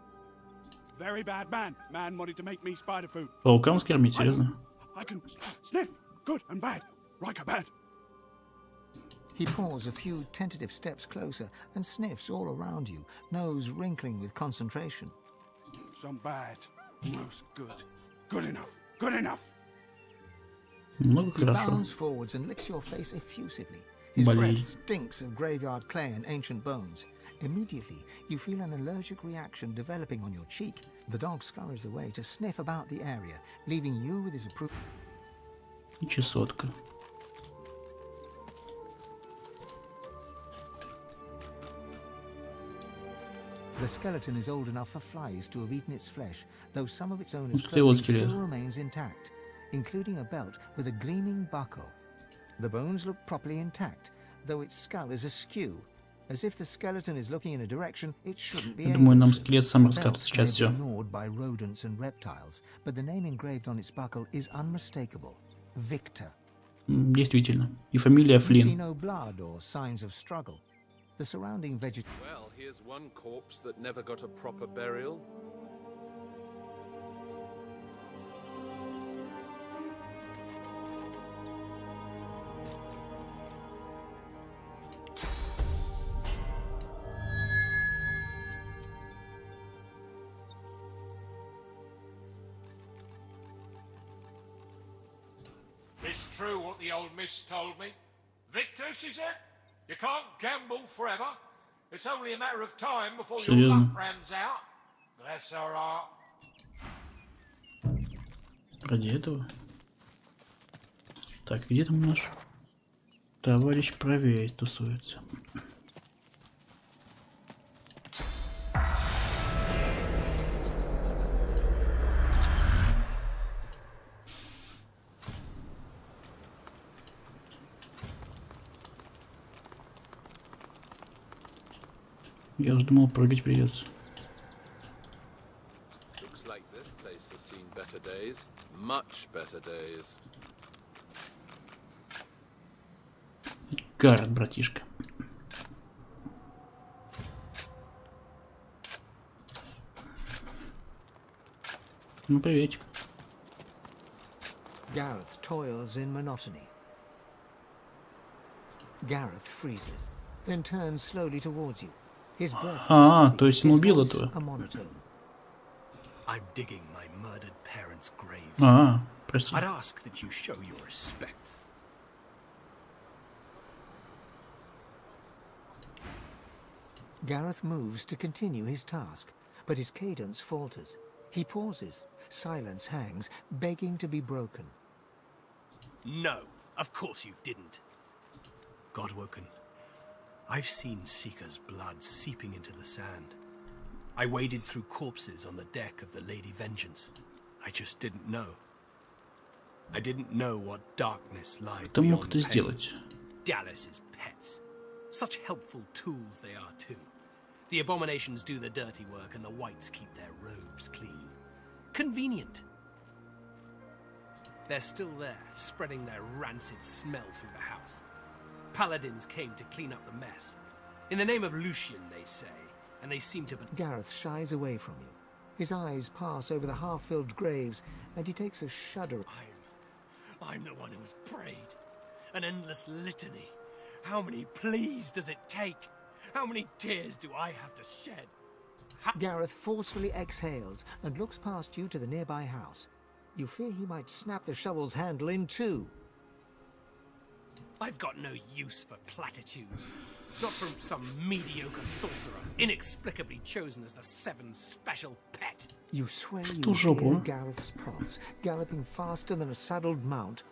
Very bad man. Man wanted to make me spider food. Паукам скормить, серьезно? I can sniff good and bad. Right or bad. He paws a few tentative steps closer and sniffs all around you, nose wrinkling with concentration. Some bad. Most good. Good enough. Good enough. Много He хорошо. bounds forwards and licks your face effusively. His breath stinks of graveyard clay and ancient bones. Immediately, you feel an allergic reaction developing on your cheek. The dog scurries away to sniff about the area, leaving you with his approval. И чесотка. The skeleton is old enough for flies to have eaten its flesh, though some of its owner's Ух ты, вот clothing скелет. still remains intact, including a belt with a gleaming buckle. The bones look properly intact, though its skull is askew, as if the skeleton is looking in a direction it shouldn't be Я able думаю, нам to. скелет сам The расскажет belt сейчас may все. be gnawed by rodents and reptiles, but the name engraved on its buckle is unmistakable. Victor. Действительно. И фамилия You see Флинн. no blood or signs of struggle. The surrounding vegetation. Well, here's one corpse that never got a proper burial. It's true what the old miss told me. Victor, she said, you can't gamble forever. It's only a matter of time before your Серьезно? luck runs out. Bless her heart. Ради этого. Так, где там наш товарищ правее тусуется? Я уже думал, прыгать придется. Looks like this place has seen better days. Much better days. Гаррет, братишка. Ну, приветик. Gareth toils in monotony. Gareth freezes, then turns slowly towards you. His breath То есть он убил этого. a monotone. I'm digging my murdered parents' graves. Прости. I'd ask that you show your respects. Gareth moves to continue his task, but his cadence falters. He pauses. Silence hangs, begging to be broken. No, of course you didn't. Godwoken, I've seen Seeker's blood seeping into the sand. I waded through corpses on the deck of the Lady Vengeance. I just didn't know. I didn't know what darkness lied Кто мог beyond это pain. сделать? Dallas's pets. Such helpful tools they are too. The abominations do the dirty work and the whites keep their robes clean. Convenient. They're still there, spreading their rancid smell through the house. Paladins came to clean up the mess. In the name of Lucian, they say, and they seem to... Gareth shies away from you. His eyes pass over the half-filled graves, and he takes a shudder. I'm the one who's prayed. An endless litany. How many pleas does it take? How many tears do I have to shed? Gareth forcefully exhales and looks past you to the nearby house. You fear he might snap the shovel's handle in two. I've got no use for platitudes. Not from some mediocre sorcerer, inexplicably chosen as the Seven's special pet. You swear you Ту жопу. hear Gareth's pulse, galloping faster than a saddled mount.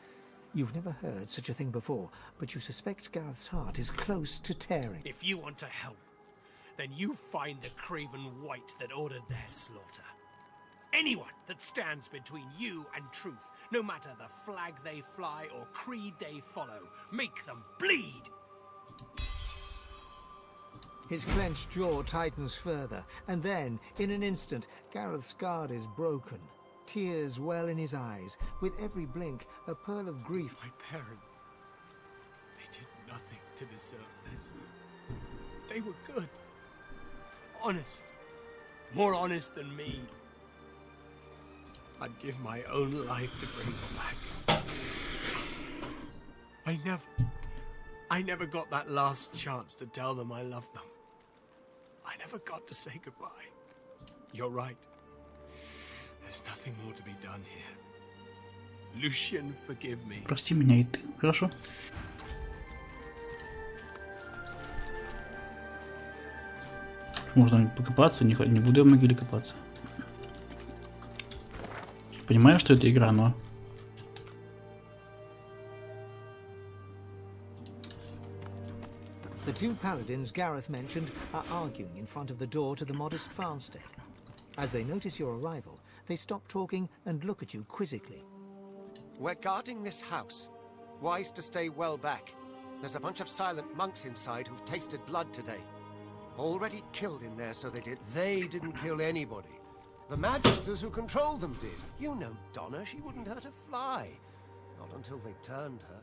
You've never heard such a thing before, but you suspect Gareth's heart is close to tearing. If you want to help, then you find the craven wight that ordered their slaughter. Anyone that stands between you and truth, no matter the flag they fly or creed they follow, make them bleed! His clenched jaw tightens further, and then, in an instant, Gareth's guard is broken. Tears well in his eyes. With every blink, a pearl of grief. My parents, they did nothing to deserve this. They were good. Honest. More honest than me. I'd give my own life to bring them back. I never got that last chance to tell them I loved them. I never got to say goodbye. You're right. There's nothing more to be done here. Lucian, forgive me. Прости меня и ты, хорошо? Можно покопаться, не буду я в могиле копаться. Понимаю, что это игра, но... The two paladins Gareth mentioned are arguing in front of the door to the modest farmstead. As they notice your arrival, they stop talking and look at you quizzically. We're guarding this house. Wise to stay well back. There's a bunch of silent monks inside who've tasted blood today. Already killed in there, so they did. They didn't kill anybody. The magisters who control them did. You know Donna, she wouldn't hurt a fly. Not until they turned her.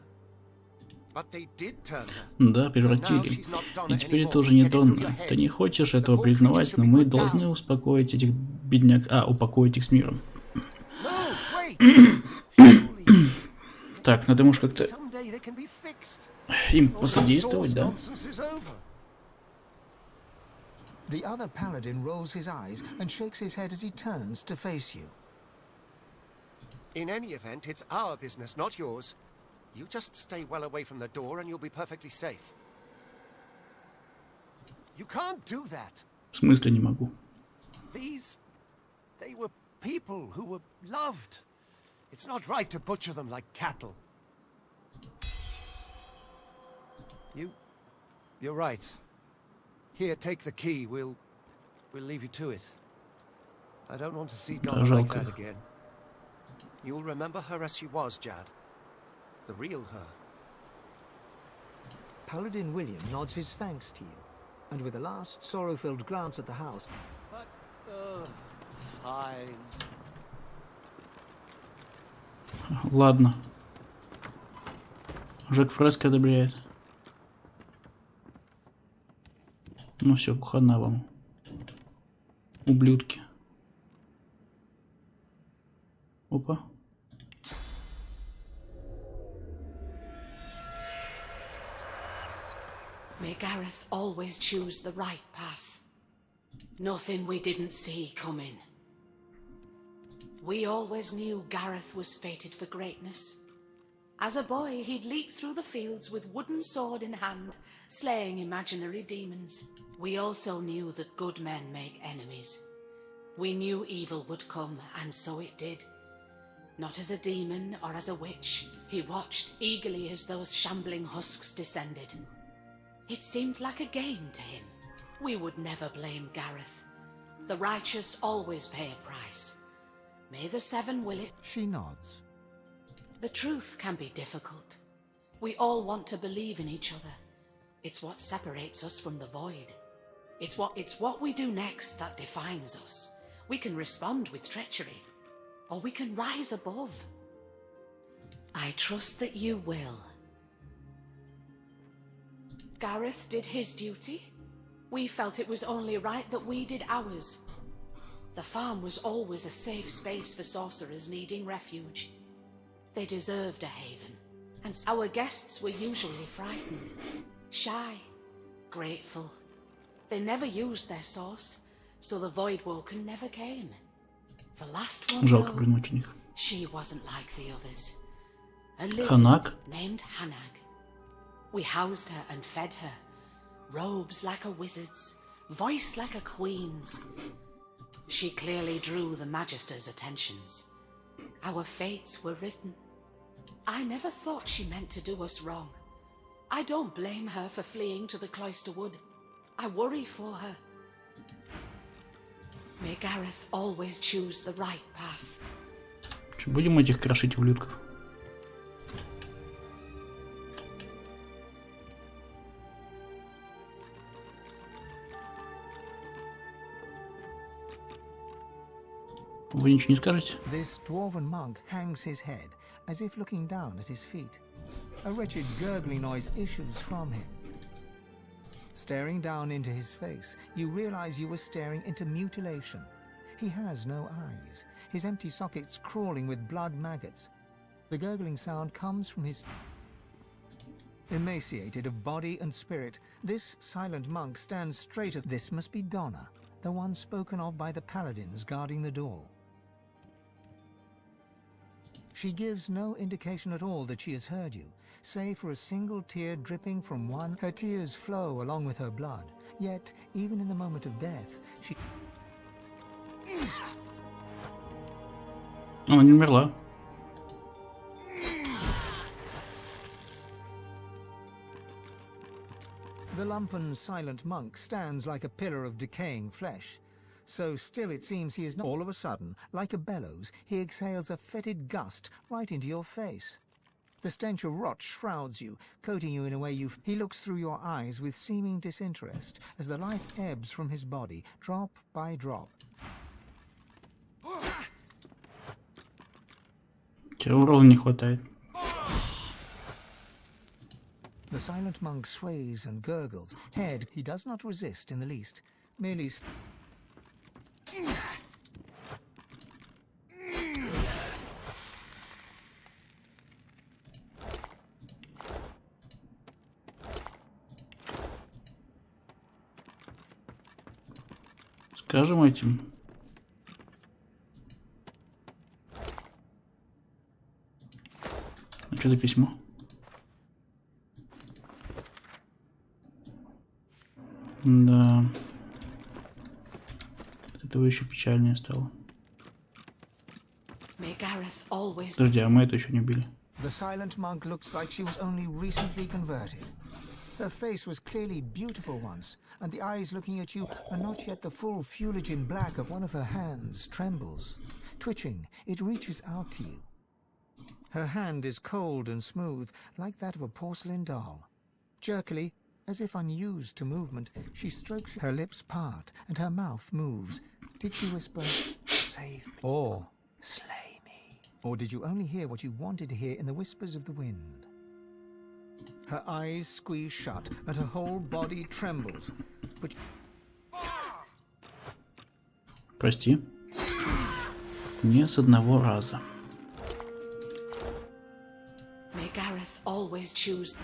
But they did turn her. Да, превратили. И теперь это уже не Донна. Ты не хочешь этого признавать, но мы должны успокоить этих бедняк... упокоить их с миром. Так, надо, может, как-то им посодействовать, да? The other paladin rolls his eyes and shakes his head as he turns to face you. In any event, it's our business, not yours. You just stay well away from the door and you'll be perfectly safe. You can't do that. В смысле не могу? They were people who were loved. It's not right to butcher them like cattle. You're right. Here, take the key. We'll leave you to it. I don't want to see Donna like that again. You'll remember her as she was, Jad. The real her. Paladin William nods his thanks to you, and with a last sorrow-filled glance at the house. But, fine. Ладно. Жак Фреско одобряет. Ну все, хана вам. Ублюдки. Опа. May Gareth always choose the right path. Nothing we didn't see coming. We always knew Gareth was fated for greatness. As a boy, he'd leap through the fields with wooden sword in hand, slaying imaginary demons. We also knew that good men make enemies. We knew evil would come, and so it did. Not as a demon or as a witch, he watched eagerly as those shambling husks descended. It seemed like a game to him. We would never blame Gareth. The righteous always pay a price. May the Seven will it. She nods. The truth can be difficult. We all want to believe in each other. It's what separates us from the void. It's what we do next that defines us. We can respond with treachery, or we can rise above. I trust that you will. Gareth did his duty. We felt it was only right that we did ours. The farm was always a safe space for sorcerers needing refuge. They deserved a haven, and our guests were usually frightened, shy, grateful. They never used their source, so the Voidwoken never came. The last one, though, she wasn't like the others. A lizard named Hanag. We housed her and fed her. Robes like a wizard's, voice like a queen's. She clearly drew the Magister's attentions. Our fates were written. I never thought she meant to do us wrong. I don't blame her for fleeing to the Cloister Wood. I worry for her. May Gareth always choose the right path. Будем этих крошить ублюдков. Вы ничего не скажете? This dwarven monk hangs his head, as if looking down at his feet. A wretched gurgling noise issues from him. Staring down into his face, you realize you were staring into mutilation. He has no eyes, his empty sockets crawling with blood maggots. The gurgling sound comes from his... Emaciated of body and spirit, this silent monk stands straight at... This must be Donna, the one spoken of by the paladins guarding the door. She gives no indication at all that she has heard you, save for a single tear dripping from one. Her tears flow along with her blood, yet, even in the moment of death, she... Она не умерла. The lumpen silent monk stands like a pillar of decaying flesh. So still it seems he is not. All of a sudden, like a bellows, he exhales a fetid gust right into your face. The stench of rot shrouds you, coating you in a way you... He looks through your eyes with seeming disinterest as the life ebbs from his body, drop by drop. Чего урона не хватает? The silent monk sways and gurgles. Head, he does not resist in the least. Merely... Скажем этим. А что за письмо? Да. От этого еще печальнее стало. Подожди, а мы это еще не убили. The silent monk looks like she was only recently converted. Her face was clearly beautiful once, and the eyes looking at you are not yet the full fuligin black of one of her hands trembles. Twitching, it reaches out to you. Her hand is cold and smooth, like that of a porcelain doll. Jerkily, as if unused to movement, she strokes her lips part, and her mouth moves. Did she whisper, "Save me," or "Slay me"? Or did you only hear what you wanted to hear in the whispers of the wind? Her eyes squeeze shut, and her whole body trembles. But... Прости. Не с одного раза. May Gareth always choose.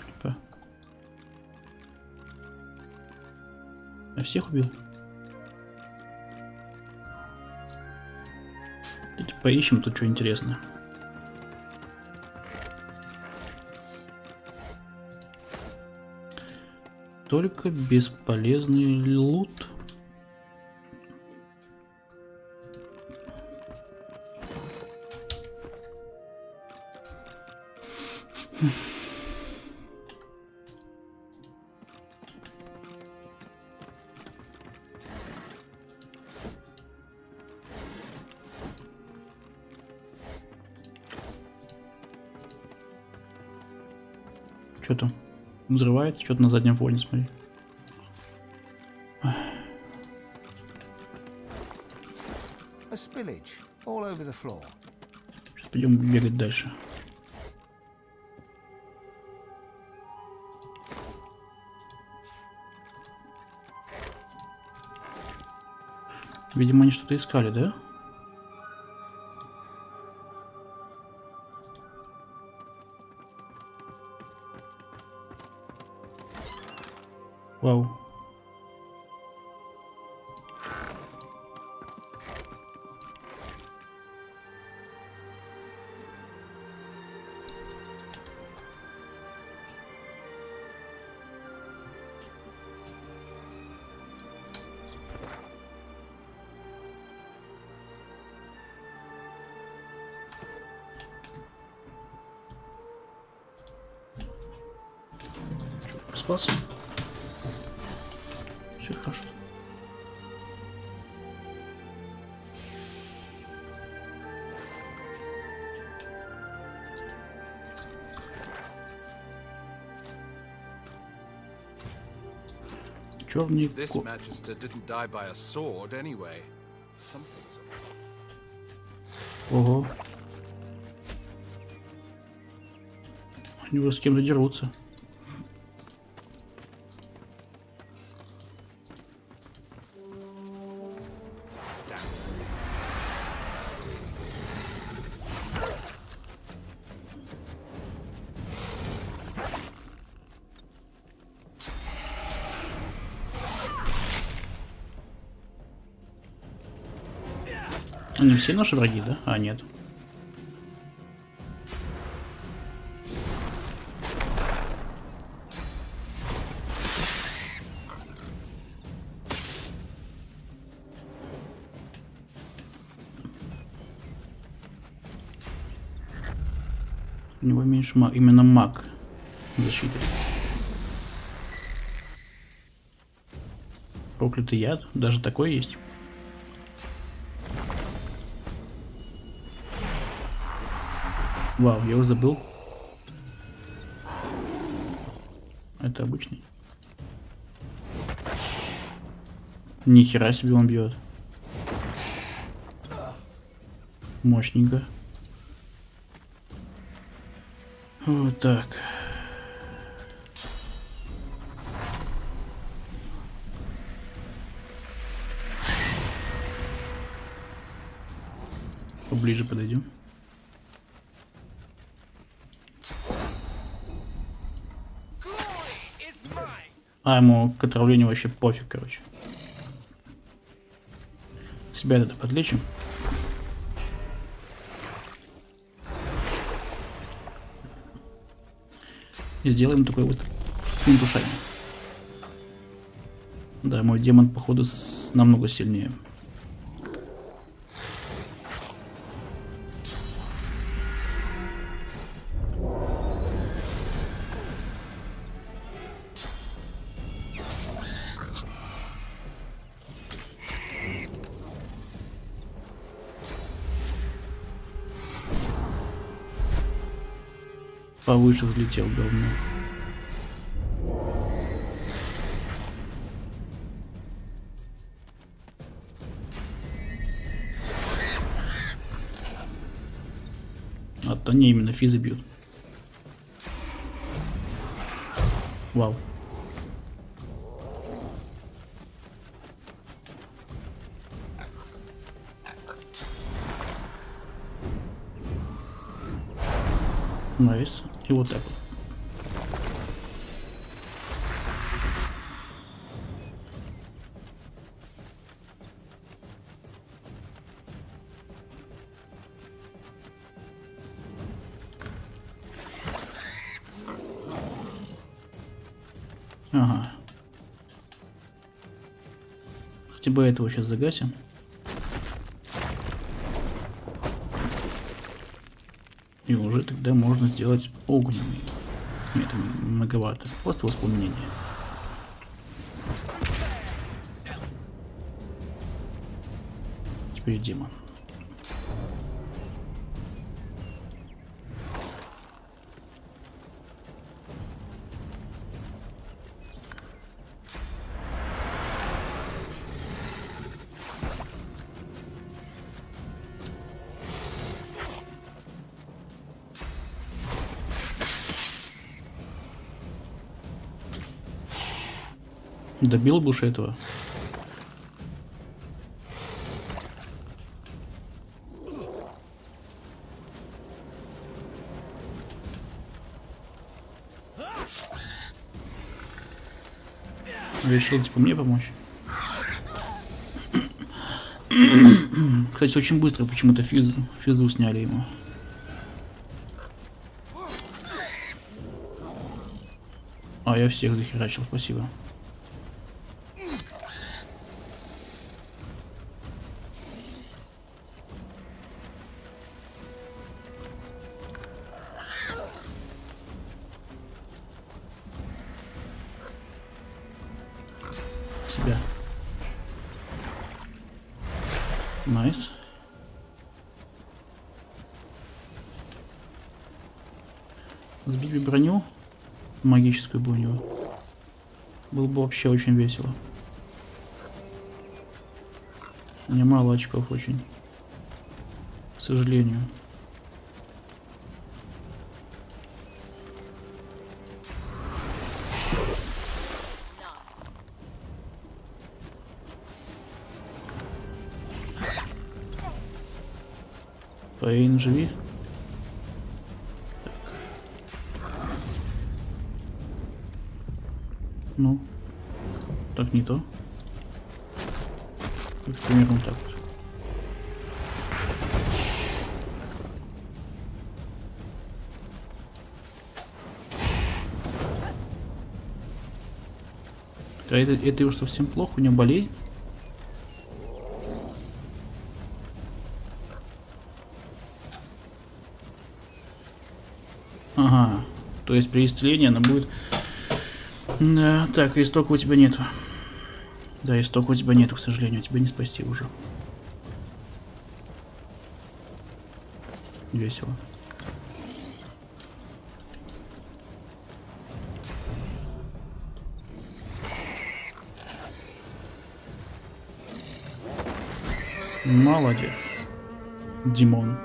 Я всех убил. Давайте поищем тут что интересное. Только бесполезный лут. Что там? Взрывается, что-то на заднем фоне, смотри. Сейчас пойдем бегать дальше. Видимо, они что-то искали, да? Вау. Проспался? Все хорошо. This magister didn't die by a sword anyway. Something's Ого. Они уже с кем-то дерутся. Они все наши враги, да? А, нет. У него меньше маг, именно маг защиты. Проклятый яд, даже такой есть. Вау, я уже забыл. Это обычный. Ни хера себе он бьет. Мощненько. Вот так. Поближе подойдем. А, ему к отравлению вообще пофиг, короче. Себя это подлечим. И сделаем такой вот финтушание. Да, мой демон, походу, намного сильнее. Повыше взлетел говно. А то не именно физы бьют. Вау. Найс. И вот так вот. Ага. Хотя бы этого сейчас загасим. И уже тогда можно сделать огненный. Нет, многовато. Просто воспламенение. Теперь демон. Добил бы уж этого. Решил типа мне помочь. Кстати, очень быстро почему-то физу сняли ему. А я всех захерачил, спасибо. Найс. Сбили броню магическую бы у него. Было бы вообще очень весело. Мне мало очков очень. К сожалению. Пейн, живи. Так. Ну. Так не то. Вот примерно так вот. А это его совсем плохо, у него болезнь. Ага, то есть при исцелении она будет... Да, так, истока у тебя нету. Да, истока у тебя нету, к сожалению, тебя не спасти уже. Весело. Молодец, Димон.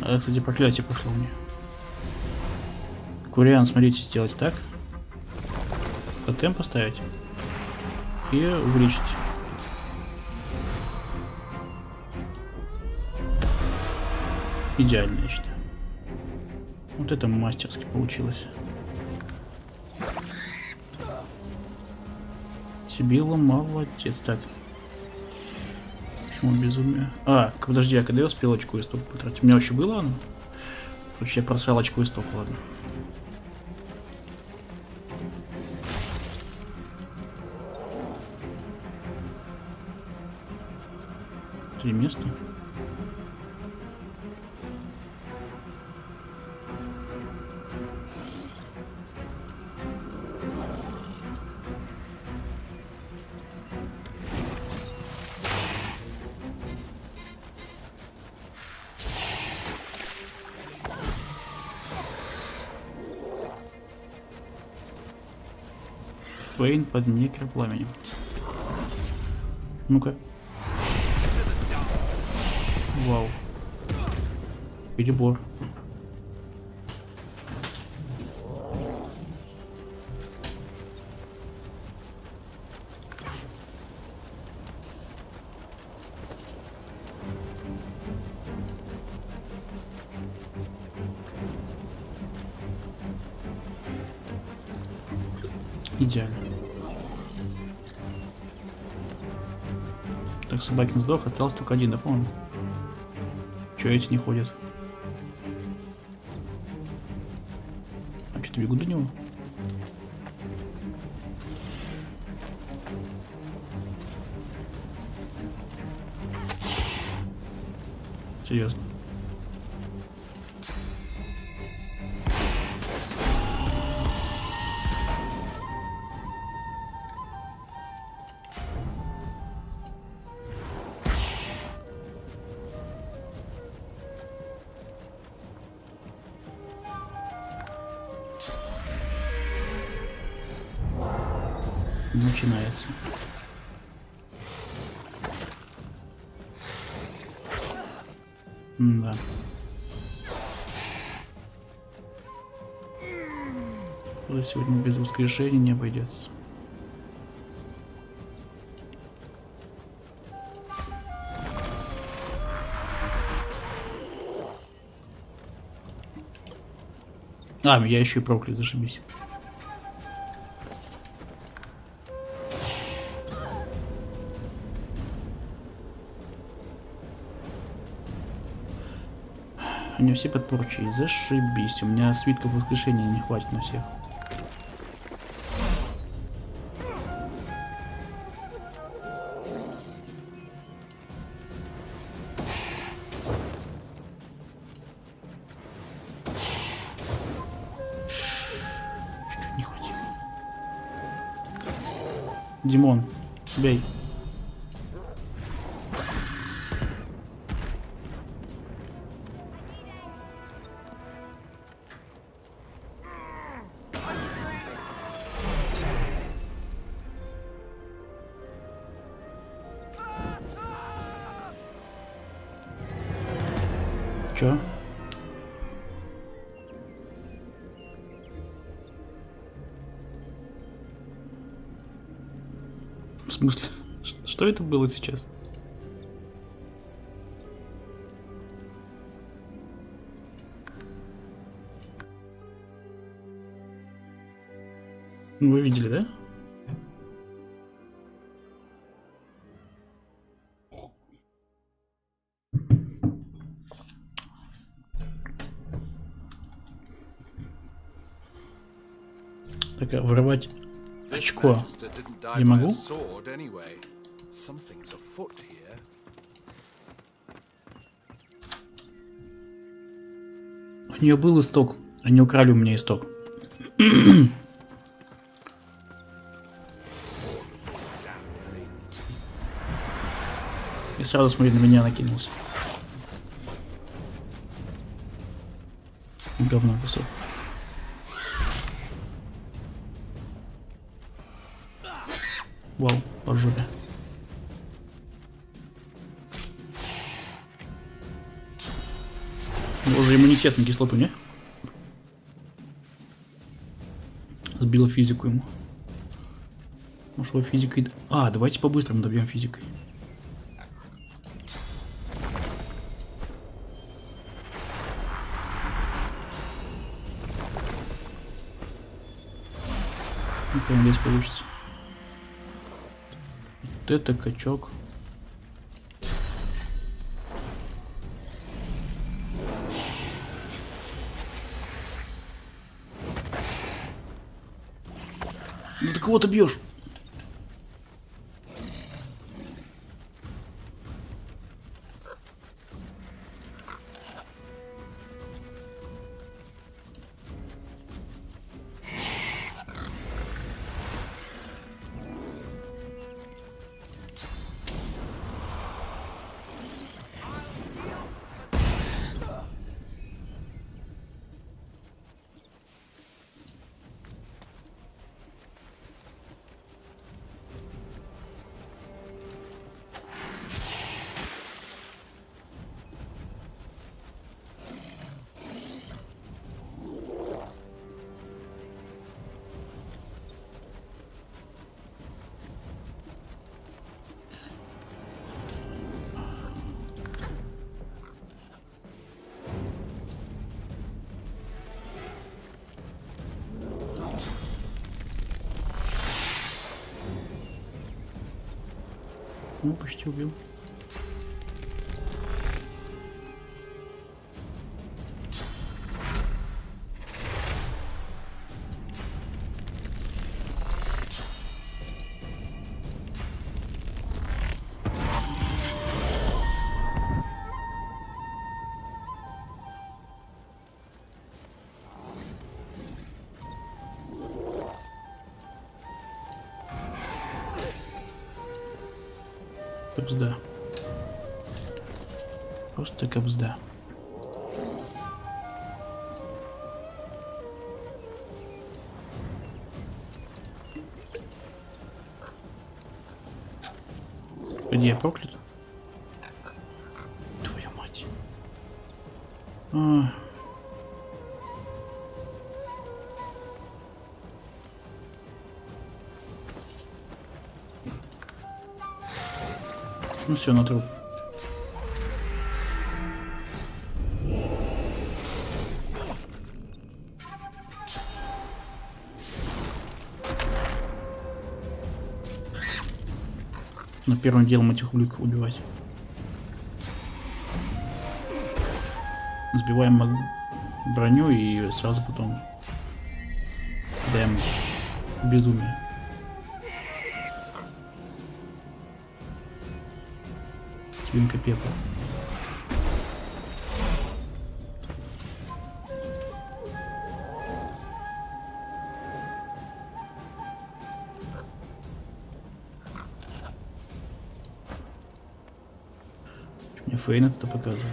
А, кстати, проклятие пошло мне. Вариант, смотрите, сделать так. Тотем поставить. И увеличить. Идеально, я считаю. Вот это мастерски получилось. Сибилла, молодец. Так. Почему безумие? А, подожди, а когда я успел очку истока потратить? У меня вообще было оно? Вообще я просрал очку истока, ладно. Три места. Фейн под некропламенем. Ну-ка. Вау. Перебор. Идеально. Так, собакин сдох, остался только один, да, по-моему? Чё эти не ходят? А что-то бегут до него? Серьезно. Начинается. Да. Сегодня без воскрешения не обойдется. А, я еще и проклят, зашибись. Они все под порчей. Зашибись. У меня свитков воскрешения не хватит на всех. Чуть не хватило. Димон, бей. Чё? В смысле? Что это было сейчас? Вы видели, да? Так, а воровать очко я могу? У нее был исток, они украли у меня исток. И сразу, смотри, на меня накинулся. Говно кусок. Вау, по жопе. Его же иммунитет на кислоту, не? Сбила физику ему. Может, его физикой... А, давайте по-быстрому добьем физикой. Ну, здесь получится. Вот это качок. Ну ты кого ты бьешь? Ну, почти убил. Кобзда. Просто кобзда. Где я проклят? Твою мать. Ну все, на труп. Но первым делом этих ублюдков убивать. Сбиваем броню и сразу потом дэмэдж. Безумие. Свинка Пеппа. Мне Фейн это показывает.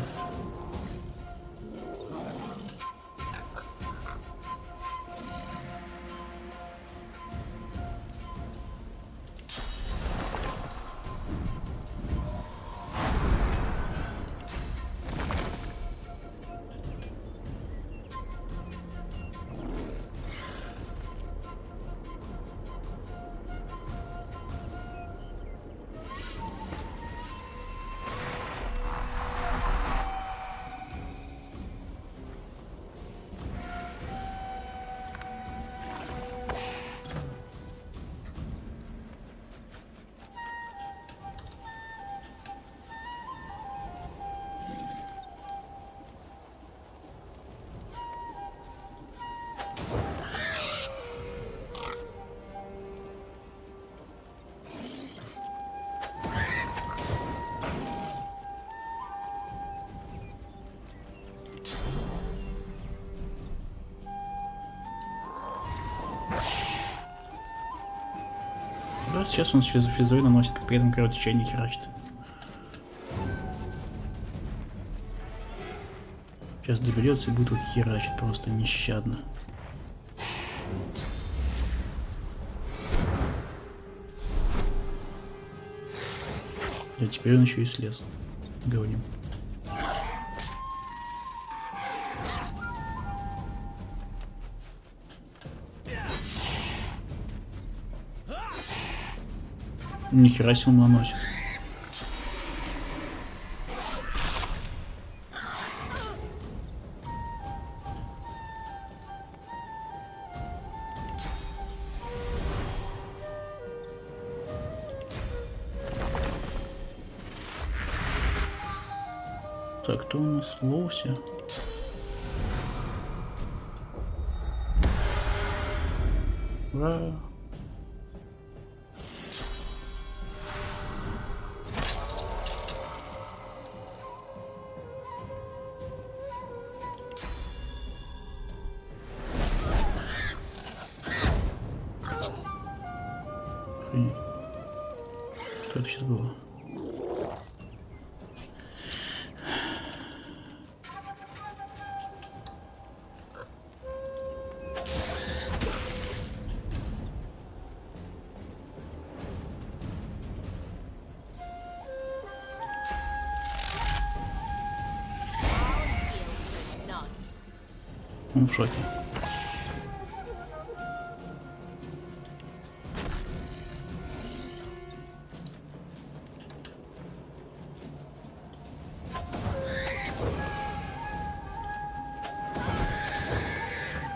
Да, сейчас он физовый наносит, при этом кровотечение херачит. Сейчас доберется и будет его херачить просто нещадно. Да, теперь он еще и слез. Говорим. Нихера себе он наносит. Так, кто у нас? Лоуси. Ура! Что это сейчас было? Он в шоке.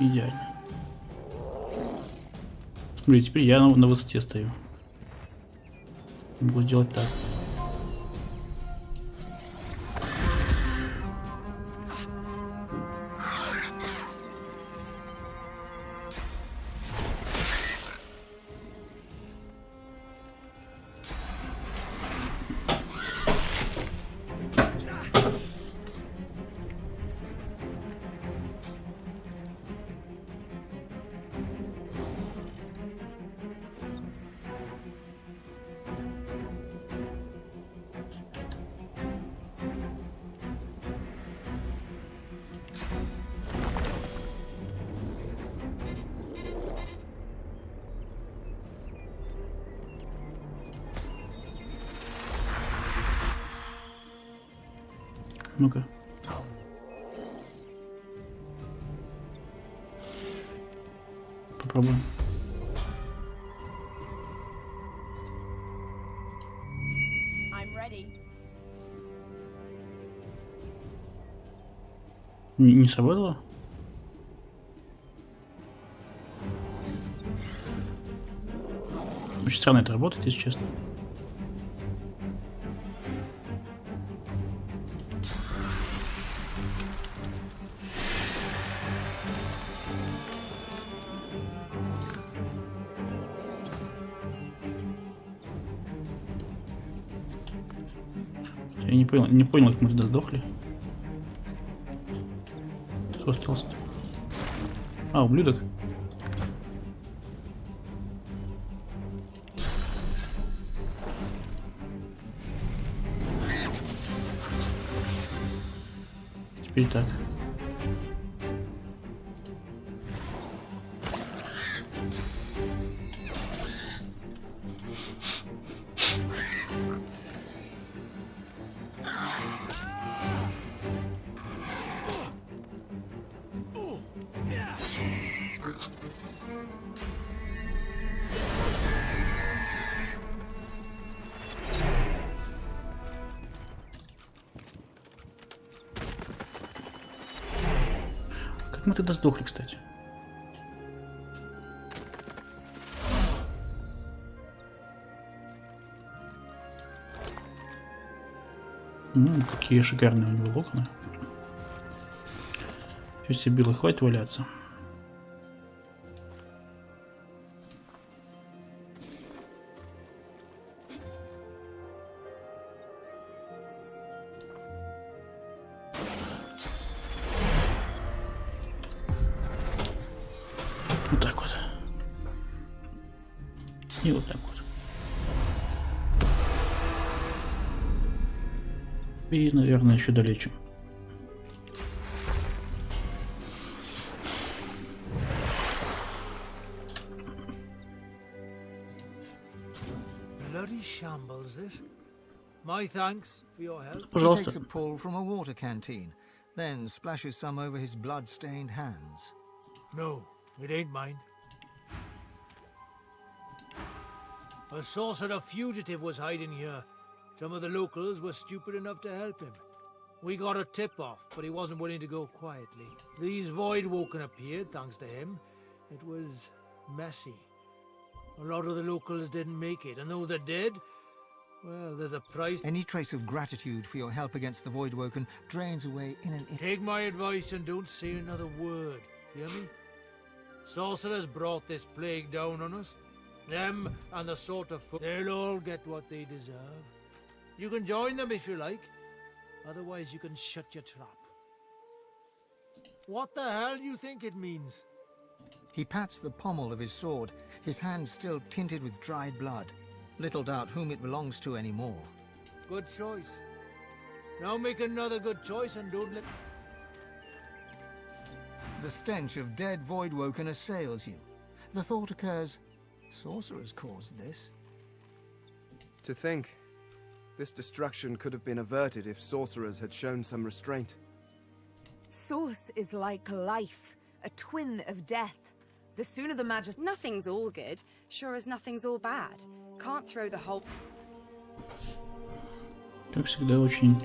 Идеально. Смотри, теперь я на высоте стою. Могу сделать так. Ну-ка. Попробуем. Не сработало? Очень странно это работает, если честно. Я не понял, как мы туда сдохли. Что осталось? А, ублюдок. Теперь так. Как мы тогда сдохли, кстати? Какие шикарные у него локоны. Все себе било, хватит валяться. Вот так вот. И вот так вот. И, наверное, еще долечим. Bloody shambles, this. My thanks for your help. Пожалуйста. He takes a pull from a water canteen, then splashes some over his blood-stained hands. No, it ain't mine. A sorcerer fugitive was hiding here. Some of the locals were stupid enough to help him. We got a tip-off, but he wasn't willing to go quietly. These Voidwoken appeared, thanks to him. It was messy. A lot of the locals didn't make it, and those that did, well, there's a price. Any trace of gratitude for your help against the Voidwoken drains away in an... Take my advice and don't say another word, hear me? Sorcerers brought this plague down on us. Them and the sort of folk, they'll all get what they deserve. You can join them if you like. Otherwise, you can shut your trap. What the hell do you think it means? He pats the pommel of his sword, his hand still tinted with dried blood. Little doubt whom it belongs to anymore. Good choice. Now make another good choice and don't let... The stench of dead Voidwoken assails you. The thought occurs, sorcerers caused this. To think, this destruction could have been averted if sorcerers had shown some restraint. Source is like life, a twin of death. The sooner the magic... Nothing's all good, sure as nothing's all bad. Can't throw the whole... Как всегда, очень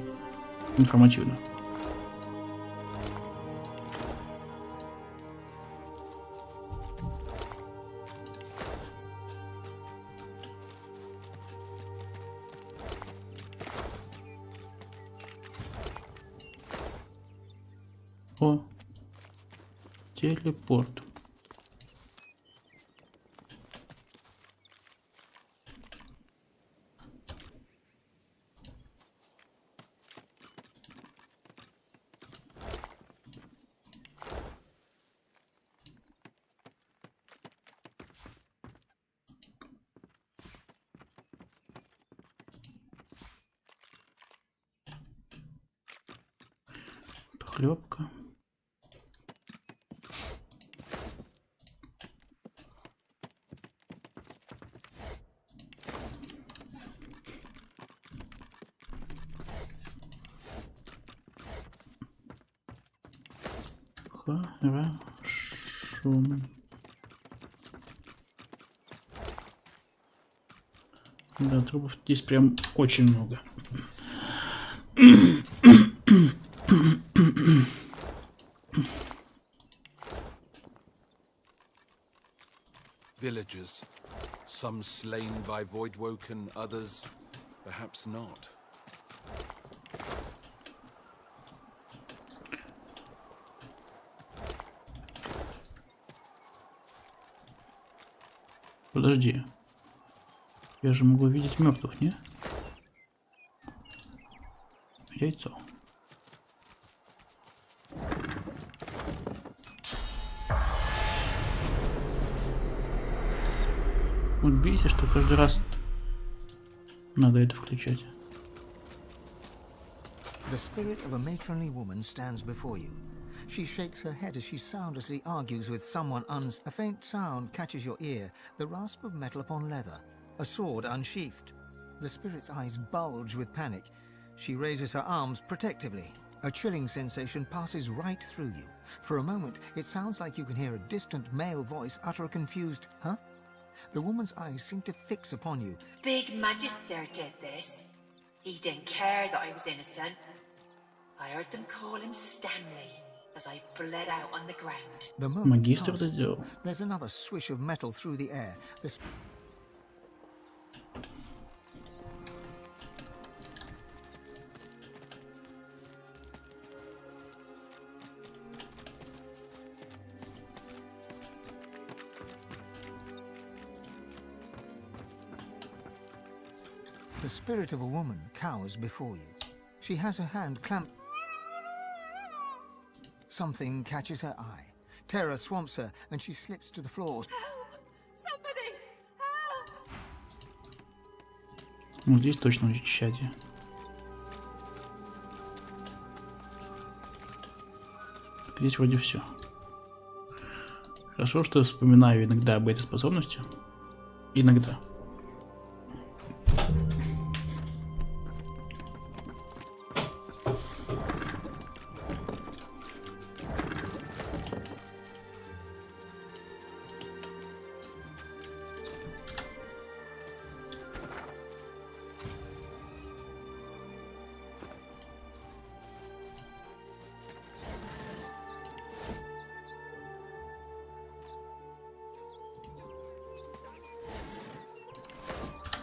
информативно. О, телепорт. Похлебка. Хорошо. Да, трупов здесь прям очень много. Villagers, some slain by Voidwoken, others perhaps not. Подожди. Я же могу видеть мертвых, не? яйцо. Убейся, что каждый раз надо это включать. The spirit of a matronly woman stands before you. She shakes her head as she soundlessly argues with someone. A faint sound catches your ear, the rasp of metal upon leather, a sword unsheathed. The spirit's eyes bulge with panic. She raises her arms protectively. A chilling sensation passes right through you. For a moment, it sounds like you can hear a distant male voice utter a confused, huh? The woman's eyes seem to fix upon you. Big Magister did this. He didn't care that I was innocent. I heard them call him Stanley as I bled out on the ground. The moment passes. There's another swish of metal through the air. The spirit of a woman cowers before you. She has her hand clamped. Something catches her eye. Terror swamps her, and she slips to the floor. Help! Somebody! Help! Ну, здесь точно исчадие. Здесь вроде все. Хорошо, что я вспоминаю иногда об этой способности. Иногда.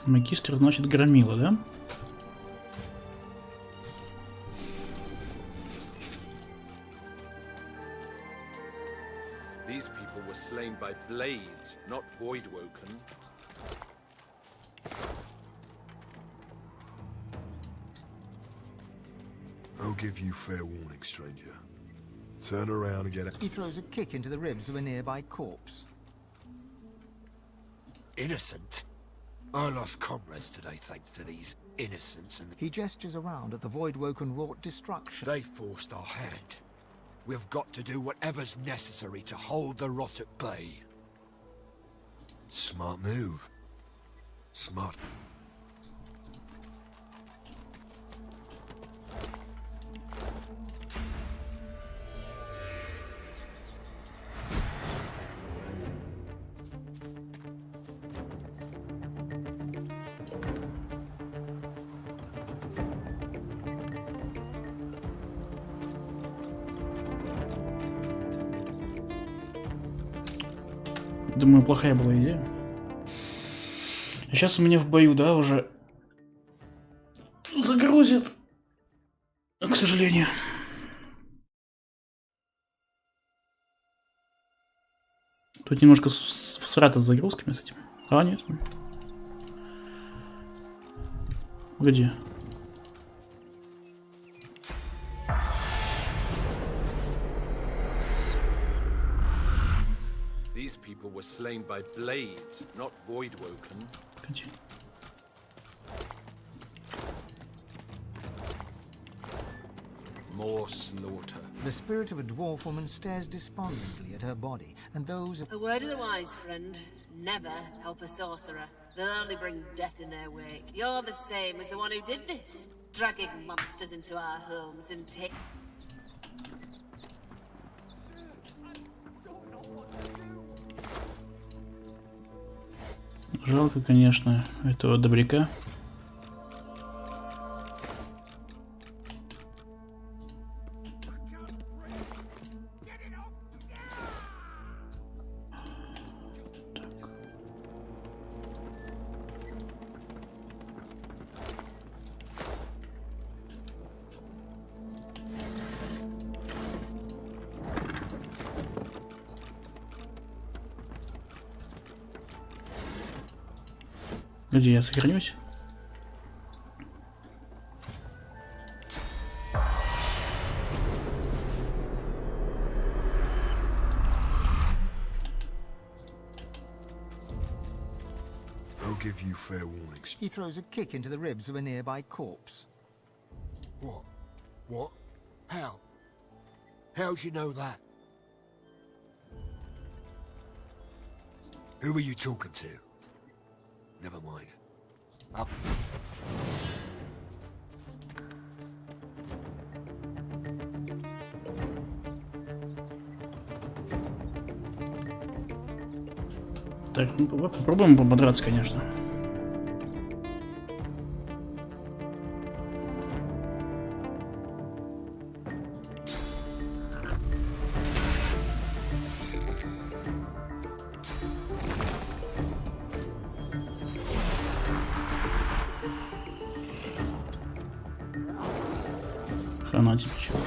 Магистр, значит, громила, да? These people were slain by blades, not void-woken. I'll give you fair warning, stranger. Turn around and get out. He throws a kick into the ribs of a nearby corpse. Innocent? I lost comrades today thanks to these innocents and... He gestures around at the void-woken wrought destruction. They forced our hand. We've got to do whatever's necessary to hold the rot at bay. Smart move. Smart. Думаю, плохая была идея. Сейчас у меня в бою, да, уже загрузит. К сожалению. Тут немножко всрато с загрузками с этим. А, нет. Где? These people were slain by blades, not void-woken. More slaughter. The spirit of a dwarf woman stares despondently at her body, and those of... A word of the wise, friend. Never help a sorcerer. They'll only bring death in their wake. You're the same as the one who did this. Dragging monsters into our homes and take... Жалко, конечно, этого добряка. Где я сохранюсь? give you fair warning. He throws a kick into the ribs of a nearby corpse. What? What? How? How'd you know that? Who were you talking to? Never mind. Up. Так, ну попробуем подраться, конечно. Хана тебе чего?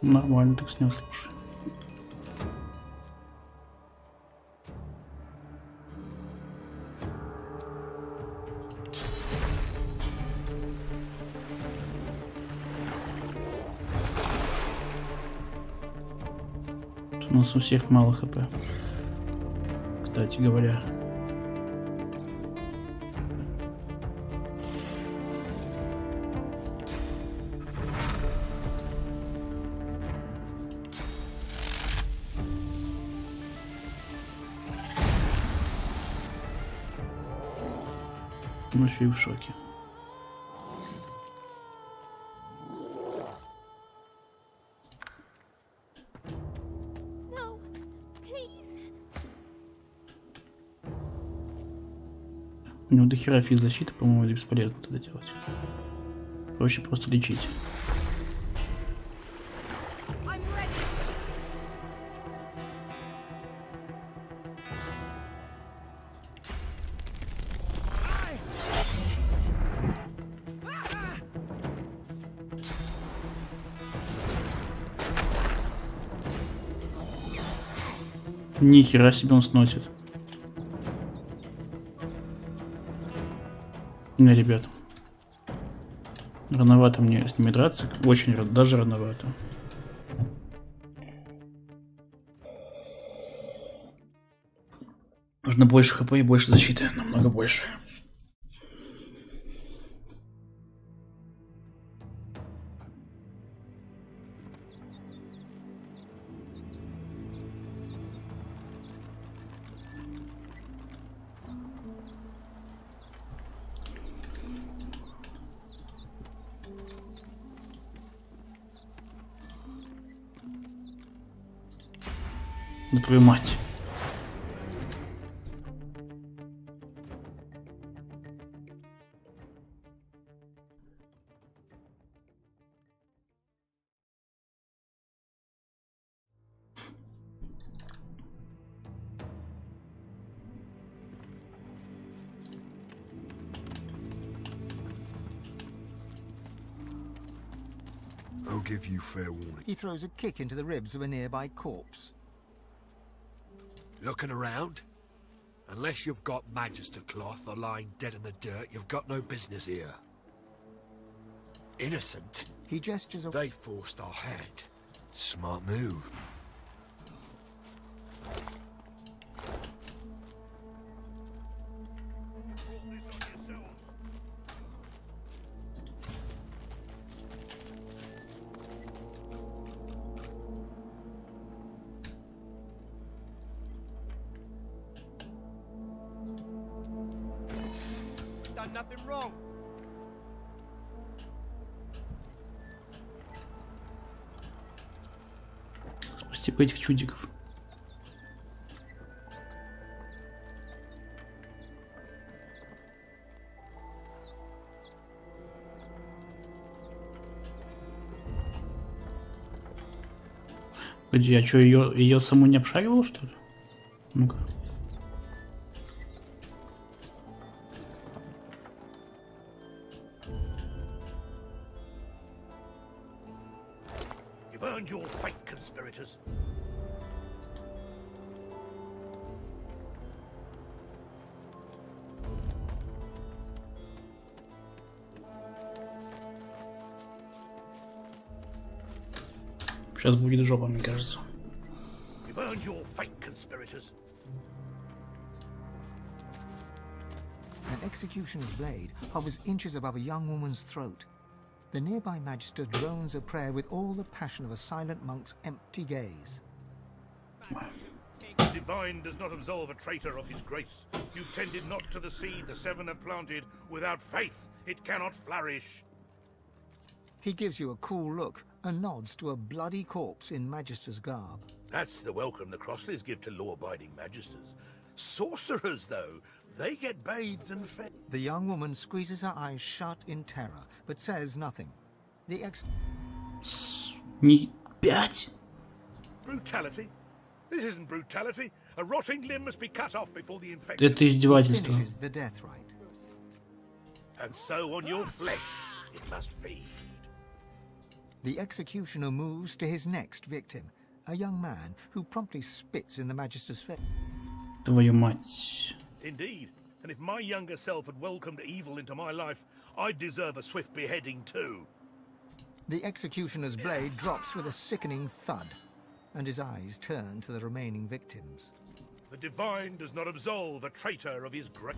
Нормально так снес, слушай. Тут у нас у всех мало хп. Кстати говоря. Он еще и в шоке. У него дохера физзащиты, по-моему, бесполезно это делать. Проще просто лечить. Ни хера себе он сносит. Не, ребят. Рановато мне с ними драться. Очень даже рановато. Нужно больше хп и больше защиты. Намного больше. Да твою мать. I'll give you fair warning. He throws a kick into the ribs of a nearby corpse. Looking around? Unless you've got Magister cloth or lying dead in the dirt, you've got no business here. Innocent? He gestures. They forced our hand. Smart move. Done nothing wrong. Спасти этих чудиков. Погоди, а что, ее саму не обшаривал, что ли? Ну-ка. You've earned your fate, conspirators. Сейчас будет жопа, мне кажется. You've earned your fate, conspirators. An executioner's blade hovers inches above a young woman's throat. The nearby magister drones a prayer with all the passion of a silent monk's empty gaze. The divine does not absolve a traitor of his grace. You've tended not to the seed the seven have planted. Without faith, it cannot flourish. He gives you a cool look and nods to a bloody corpse in magister's garb. That's the welcome the Crossleys give to law-abiding magisters. Sorcerers, though, they get bathed and fed. The young woman squeezes her eyes shut in terror, but says nothing. The Brutality? This isn't brutality. A rotting limb must be cut off before the infection. Это издевательство. Finishes the death rite. And so on your flesh it must feed. The executioner moves to his next victim, a young man who promptly spits in the magister's face. Твою мать. Indeed, and if my younger self had welcomed evil into my life, I'd deserve a swift beheading too. The executioner's blade drops with a sickening thud, and his eyes turn to the remaining victims. The divine does not absolve a traitor of his grace.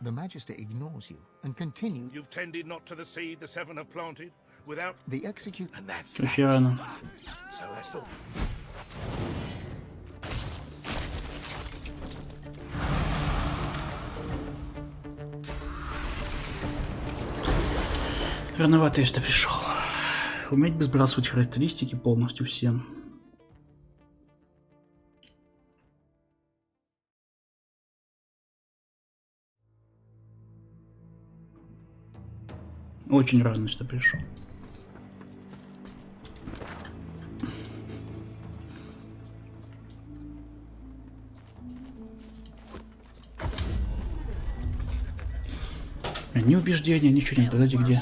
The magister ignores you and continues. You've tended not to the seed the seven have planted. Without the execute. And that's So that's all. Рановато я что пришел. Уметь бы сбрасывать характеристики полностью всем. Очень рано что пришел. Ни убеждения, ничего не. Подожди, где?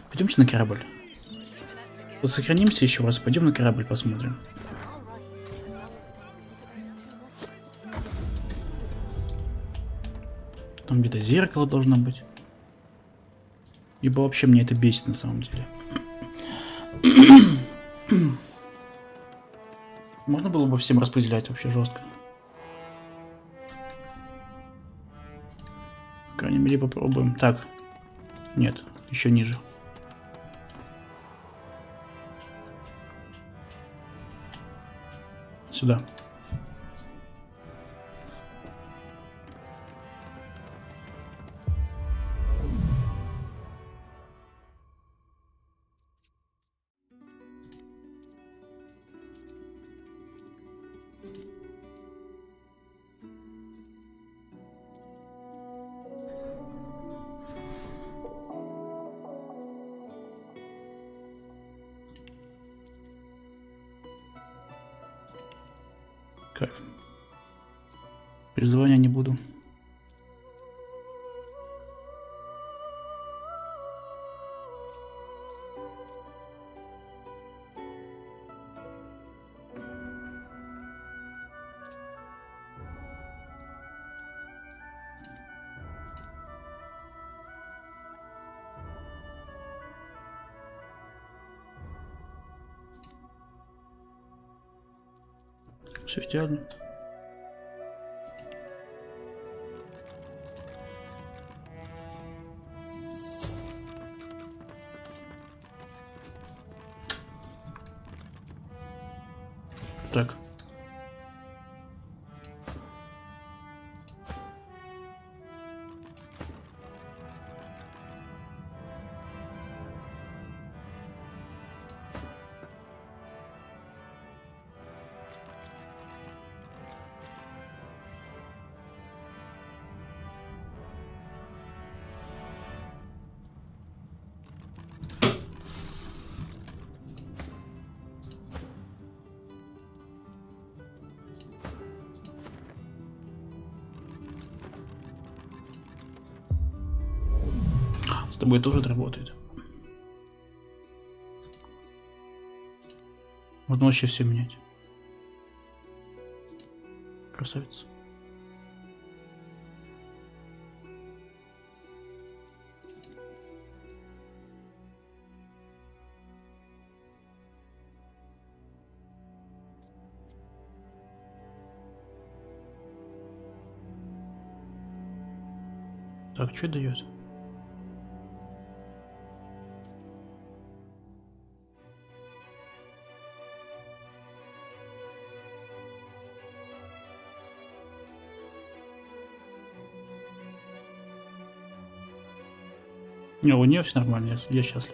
Пойдемте на корабль. Сохранимся еще раз, пойдем на корабль посмотрим. Там где-то зеркало должно быть. Ибо вообще мне это бесит на самом деле. Можно было бы всем распределять вообще жестко. По крайней мере попробуем. Так. Нет, еще ниже. Сюда. Кайф. Призывания не буду. Все идеально. Так. тобой тоже это работает. Можно вообще все менять. Красавица. Так, что дает? Не, у нее все нормально, я счастлив.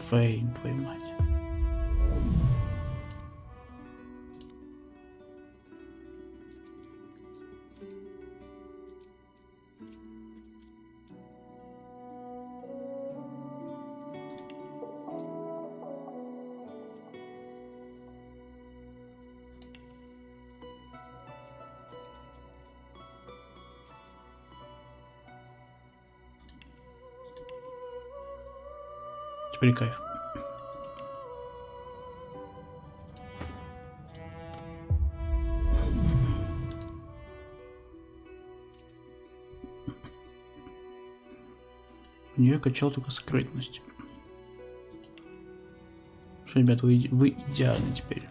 Фейн, твою мать. Теперь кайф. У нее качал только скрытность. Что, ребят, вы идеальны теперь.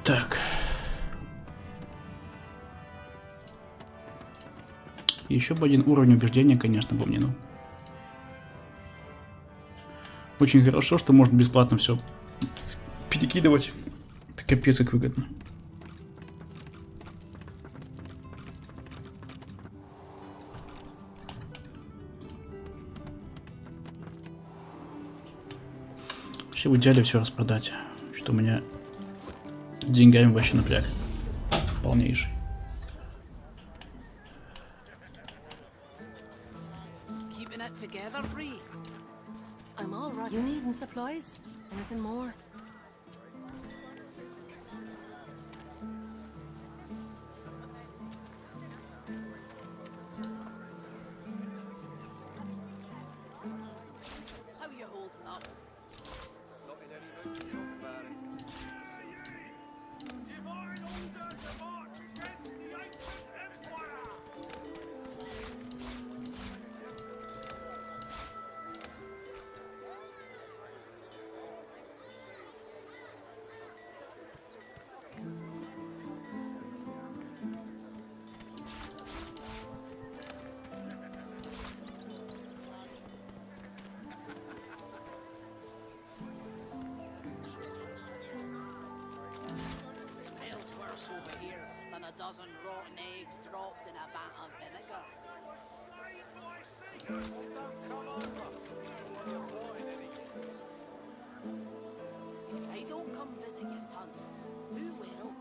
Так. Еще бы один уровень убеждения, конечно, бы мне, ну. Очень хорошо, что можно бесплатно все перекидывать. Это капец как выгодно. Вообще в идеале все распродать. Что у меня деньгами вообще напряг. Полнейший. I'm all right. You needing supplies? Anything more? How you holding up? Not in any mood to talk about it. Divine order to march against the ancient empire! Smells worse over here than a dozen rotten eggs dropped in a vat of vinegar. If I don't come visit your ton, who will?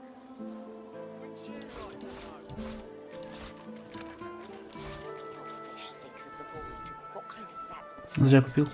Fish sticks of the void. What kind of rat? Зря купил.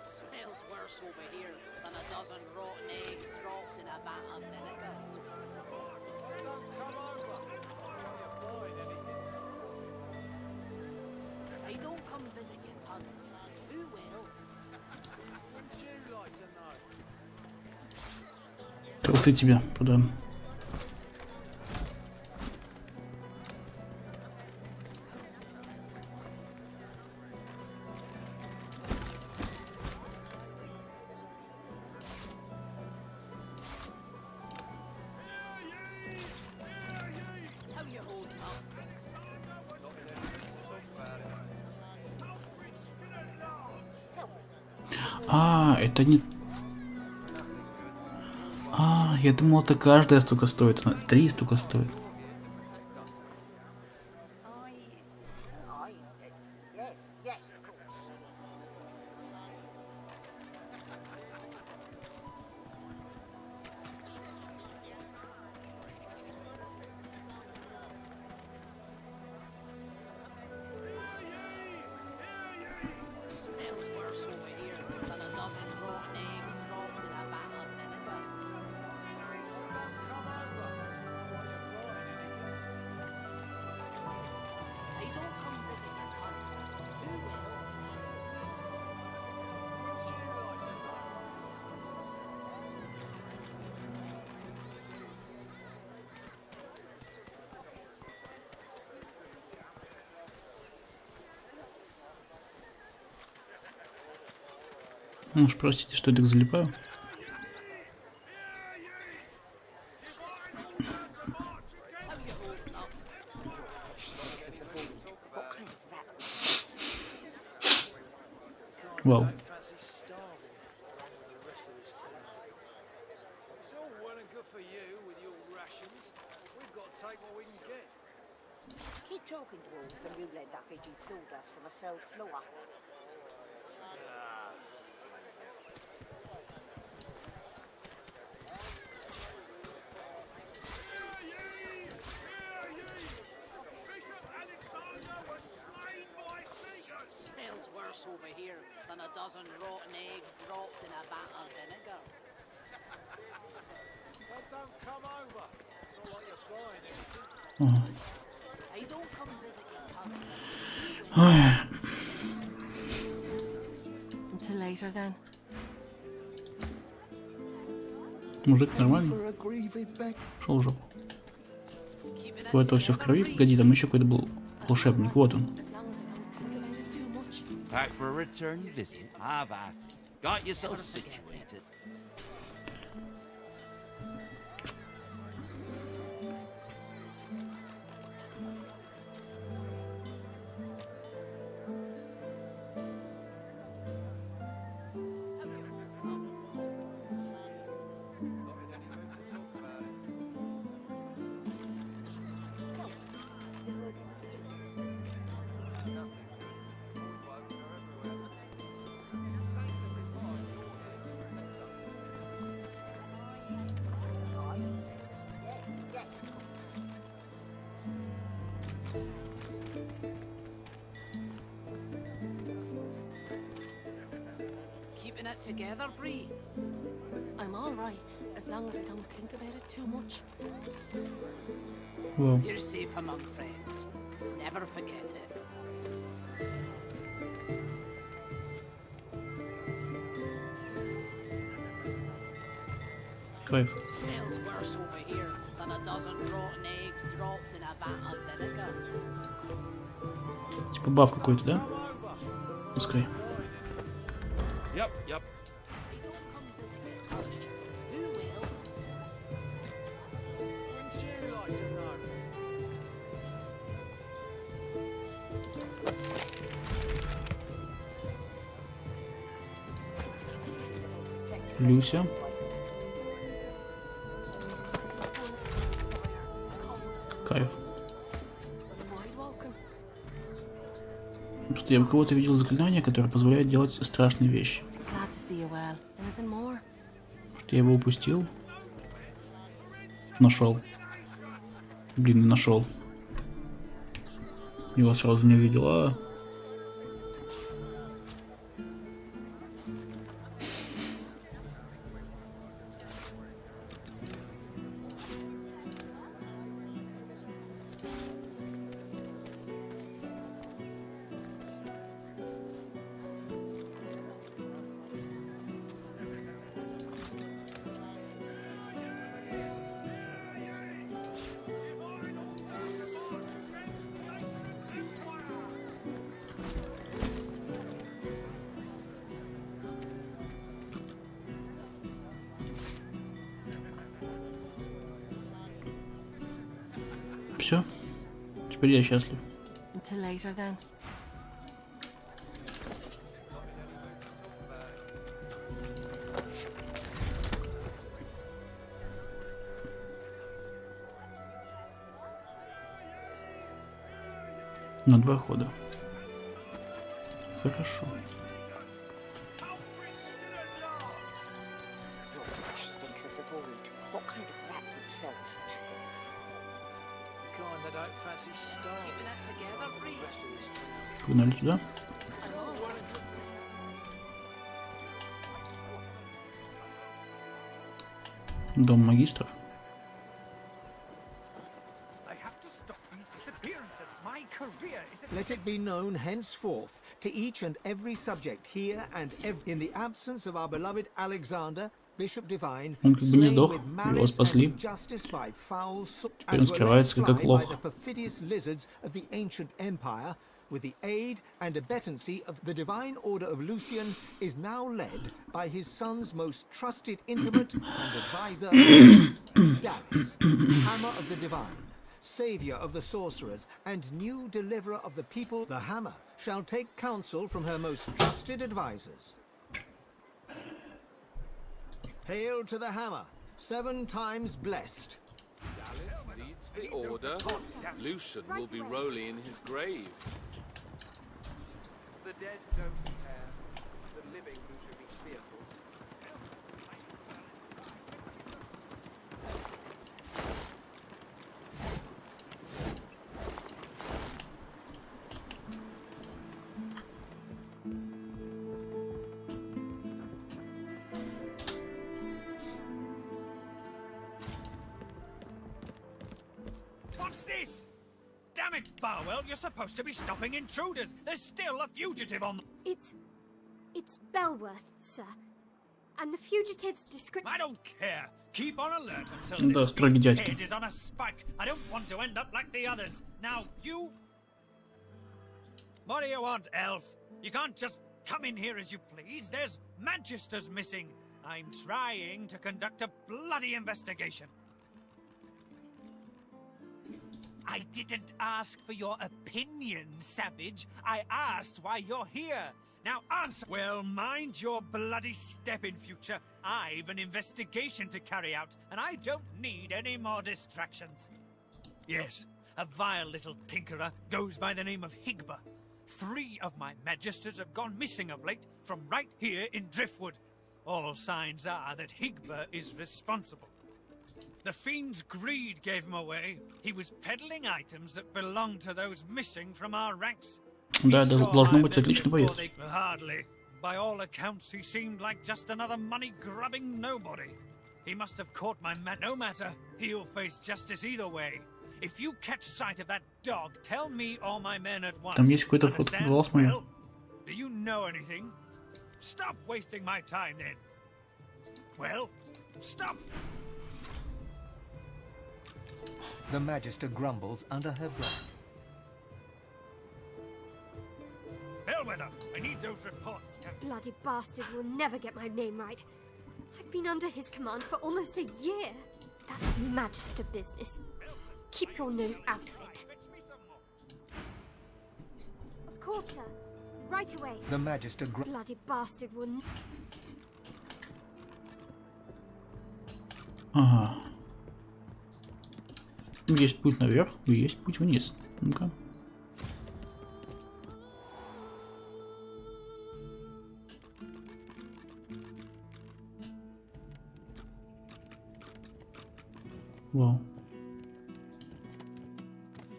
Smells worse over here than a dozen rotten eggs dropped in a vat of vinegar. Don't come over. If I don't come visit your ton, who will? Трусы тебе продам. А, это не... А, я думал, это каждая столько стоит. 3 столько стоит. Ну уж простите, что я так залипаю. Вау. Keep talking to Wolf and you let that big sawdust from a cell floor. Smells worse over here than a dozen rotten eggs dropped in a vat of vinegar. Well, don't come over. Not like you're buying anything. Hey, don't come visit your cousin. Until later, then. Мужик нормально. Шел в жопу. У этого все в крови. Погоди, там еще какой-то был волшебник. Вот он. Back for a return visit. I've got yourself situated. Keeping it together, Bree? I'm all right, as long as I don't think about it too much. Wow. You're safe among friends. Never forget it. Кайф. Smells worse over here than a dozen rotten eggs dropped in a vat of vinegar. Типа баф какой-то, да? Пускай. Yep, yep. Люся. Кайф. Просто я у кого-то видел заклинание, которое позволяет делать страшные вещи. Что я его упустил? Нашел. Блин, не нашел. Его сразу не увидел. теперь я счастлив. Until later, then. На 2 хода. Хорошо. Погнали туда. Дом магистров. Let it be known henceforth to each and every subject here and in the absence of our beloved Alexander, Bishop Divine, Он как бы не сдох, with его malice спасли. and injustice by foul Теперь он скрывается как by лох. the perfidious lizards of the ancient empire, with the aid and abettancy of the divine order of Lucian, is now led by his son's most trusted intimate and advisor, Dallas, Hammer of the Divine, Savior of the sorcerers, and new deliverer of the people. The Hammer shall take counsel from her most trusted advisors. Hail to the Hammer, 7 times blessed. Dallas leads the order. Lucian will be rolling in his grave. The dead don't care. The living who should be fearful. What's this? Damn it, Barwell, you're supposed to be stopping intruders. There's still a fugitive on the... It's Belworth, sir. And the fugitive's description... I don't care. Keep on alert until Да, this строгий beast's дядька. head is on a spike. I don't want to end up like the others. Now, you... What do you want, elf? You can't just come in here as you please. There's magisters missing. I'm trying to conduct a bloody investigation. I didn't ask for your opinion, savage. I asked why you're here. Now answer. Well, mind your bloody step in future. I've an investigation to carry out, and I don't need any more distractions. Yes, a vile little tinkerer goes by the name of Higba. 3 of my magisters have gone missing of late from right here in Driftwood. All signs are that Higba is responsible. The fiend's greed gave him away. He was peddling items that belonged to those missing from our ranks. Да, должно быть отличный боец. Hardly. By all accounts, he seemed like just another money-grubbing nobody. He must have caught my man. No matter, he'll face justice either way. If you catch sight of that dog, tell me or my men at once. Там есть какой-то голос мой. Well, do you know anything? Stop wasting my time then. Well, stop. The Magister grumbles under her breath. Bellwether, I need those reports. Bloody bastard will never get my name right. I've been under his command for almost a year. That's Magister business. Keep your nose out of it. Of course, sir. Right away. The Magister Bloody bastard will... Ага. Есть путь наверх, и есть путь вниз. Ну-ка. Вау.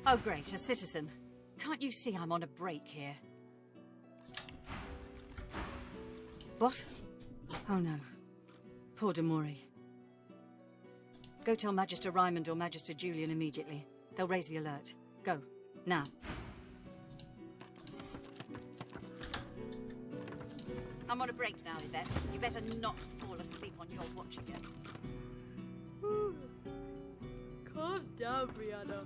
Oh great, a citizen. Can't you see I'm on a break here? What? Oh no. Poor Demori. Go tell Magister Raymond or Magister Julian immediately. They'll raise the alert. Go. Now. I'm on a break now, Yvette. You better not fall asleep on your watch again. Calm down, Brianna.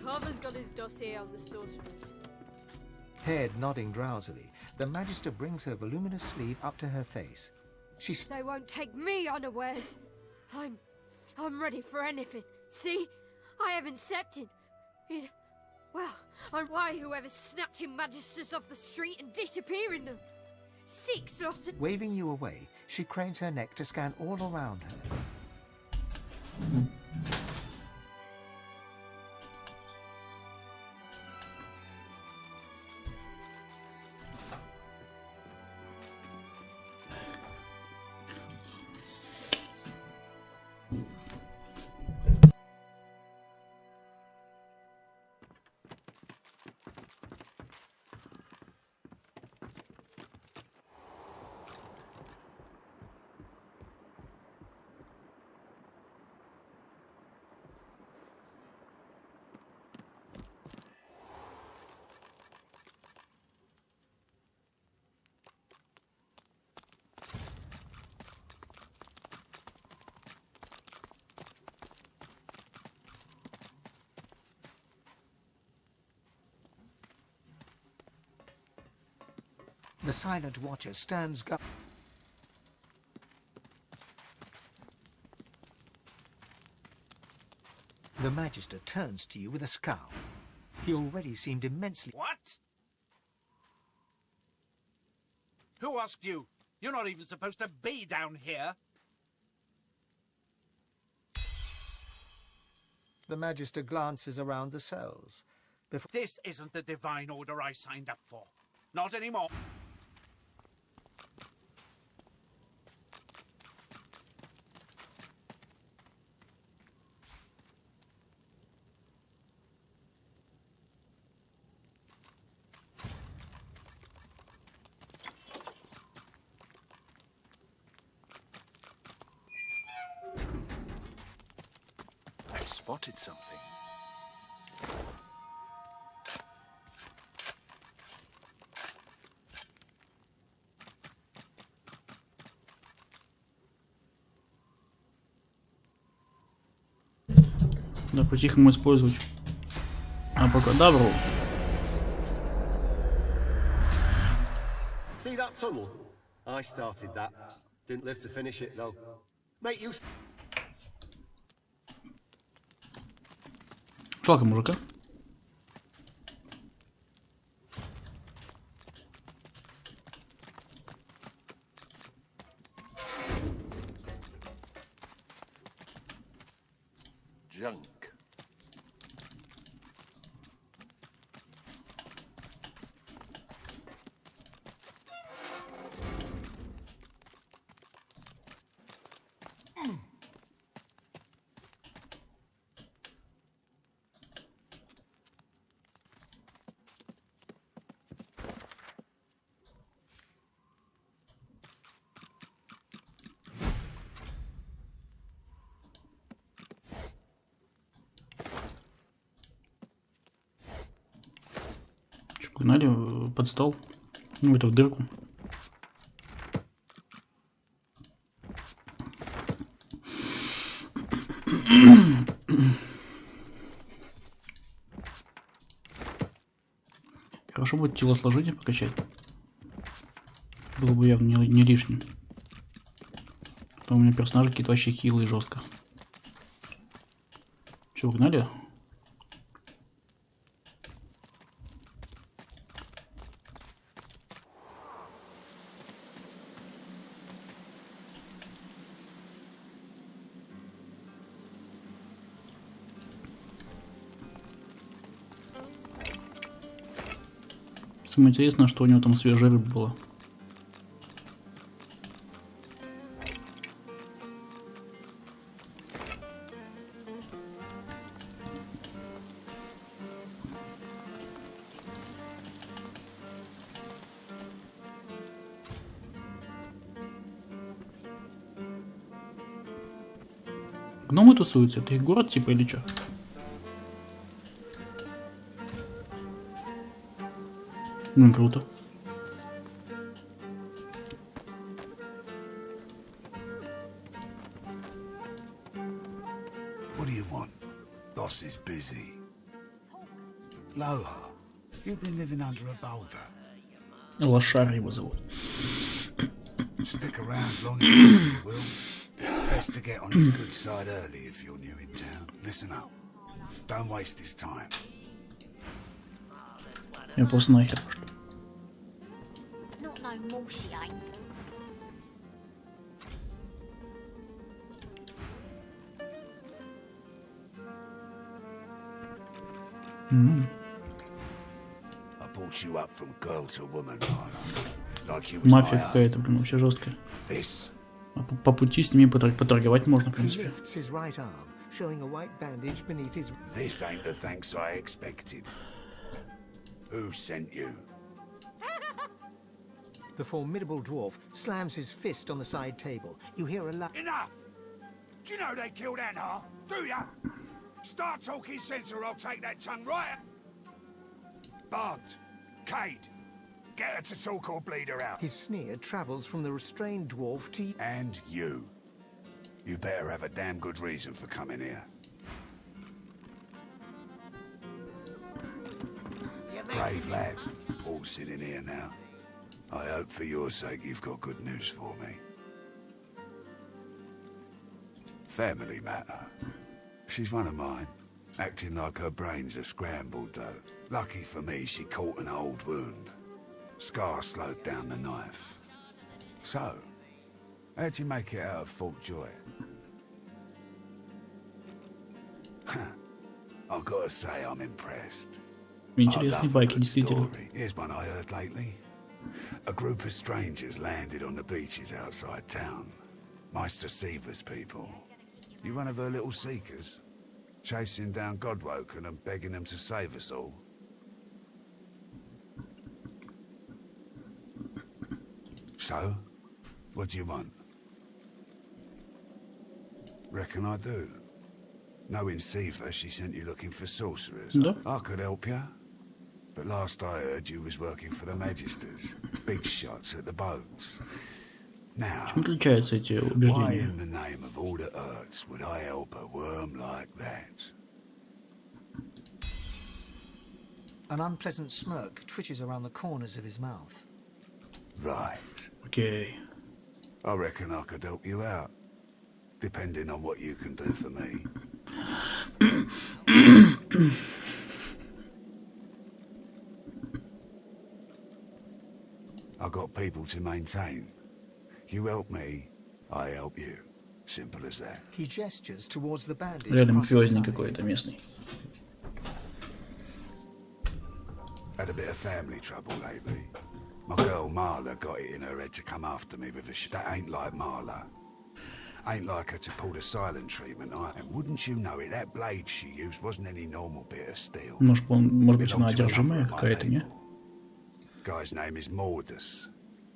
Carver's got his dossier on the sorcerers. Head nodding drowsily, the Magister brings her voluminous sleeve up to her face. They won't take me unawares. I'm ready for anything. See? I haven't slept in Well, and why whoever's snatching magisters off the street and disappearing them? 6 lost. Waving you away, she cranes her neck to scan all around her. The silent watcher stands guard. The Magister turns to you with a scowl. He already seemed immensely... What? Who asked you? You're not even supposed to be down here. The Magister glances around the cells. This isn't the divine order I signed up for. Not anymore. I've spotted something. Да, по-тихому использовать абракадабру. See that tunnel? I started that. Didn't live to finish it though. Mate, you... Жалко мужика. Junk. Погнали под стол. Ну, это в дырку. Хорошо будет телосложение покачать. Было бы явно не лишним. А то у меня персонажи какие-то вообще хилые жестко. Че, угнали? Самое интересное, что у него там свежая рыба была. Гномы тусуются? Это их город типа или что? Ну, круто. What do you want? Boss is busy. Loha, you've been living under a boulder. Лошар его зовут. Stick around long enough, you will. Best to get on his good side early if you're new in town. Listen up. Don't waste his time. Я просто нахер пошлю. Not no more she ain't. I brought you up from girl to woman, like you was Мафия my own. какая-то, блин, вообще жесткая. This. А по пути с ними поторговать можно, в He принципе. lifts his right arm, showing a white bandage beneath his... This ain't the thanks I expected. Who sent you? The formidable dwarf slams his fist on the side table. You hear a laugh. Enough! Do you know they killed Anna? Do ya? Start talking sense or I'll take that tongue right out. Barnes, Cade, get her to talk or bleed her out. His sneer travels from the restrained dwarf to... And you. You better have a damn good reason for coming here. Brave lad, all sitting here now. I hope for your sake you've got good news for me. Family matter. She's one of mine. Acting like her brains are scrambled, though. Lucky for me, she caught an old wound. Scar slowed down the knife. So, how'd you make it out of Fort Joy? I've got to say I'm impressed. Интересные байки, действительно. Here's one I heard lately. A group of strangers landed on the beaches outside town. Meister Seaver's people. You one of her little seekers? Chasing down Godwoken and begging them to save us all? So? What do you want? Reckon I do. Knowing Seaver, she sent you looking for sorcerers. Да. I could help you. But last I heard, you was working for the Magisters. Big shots at the boats. Now, Чем отличаются эти why убеждения? in the name of all the earths would I help a worm like that? An unpleasant smirk twitches around the corners of his mouth. Right. Окей. I reckon I could help you out. Depending on what you can do for me. I've got people to maintain. You help me, I help you. Simple as that. He gestures towards the bandage Реально across his мафиозник side. какой-то местный. Had a bit of family trouble lately. My girl Marla got it in her head to come after me with a that ain't like Marla. Ain't like her to pull the silent treatment. And wouldn't you know it, that blade she used wasn't any normal bit of steel. Может быть, она одержимая какая-то, не? Guy's name is Mordus.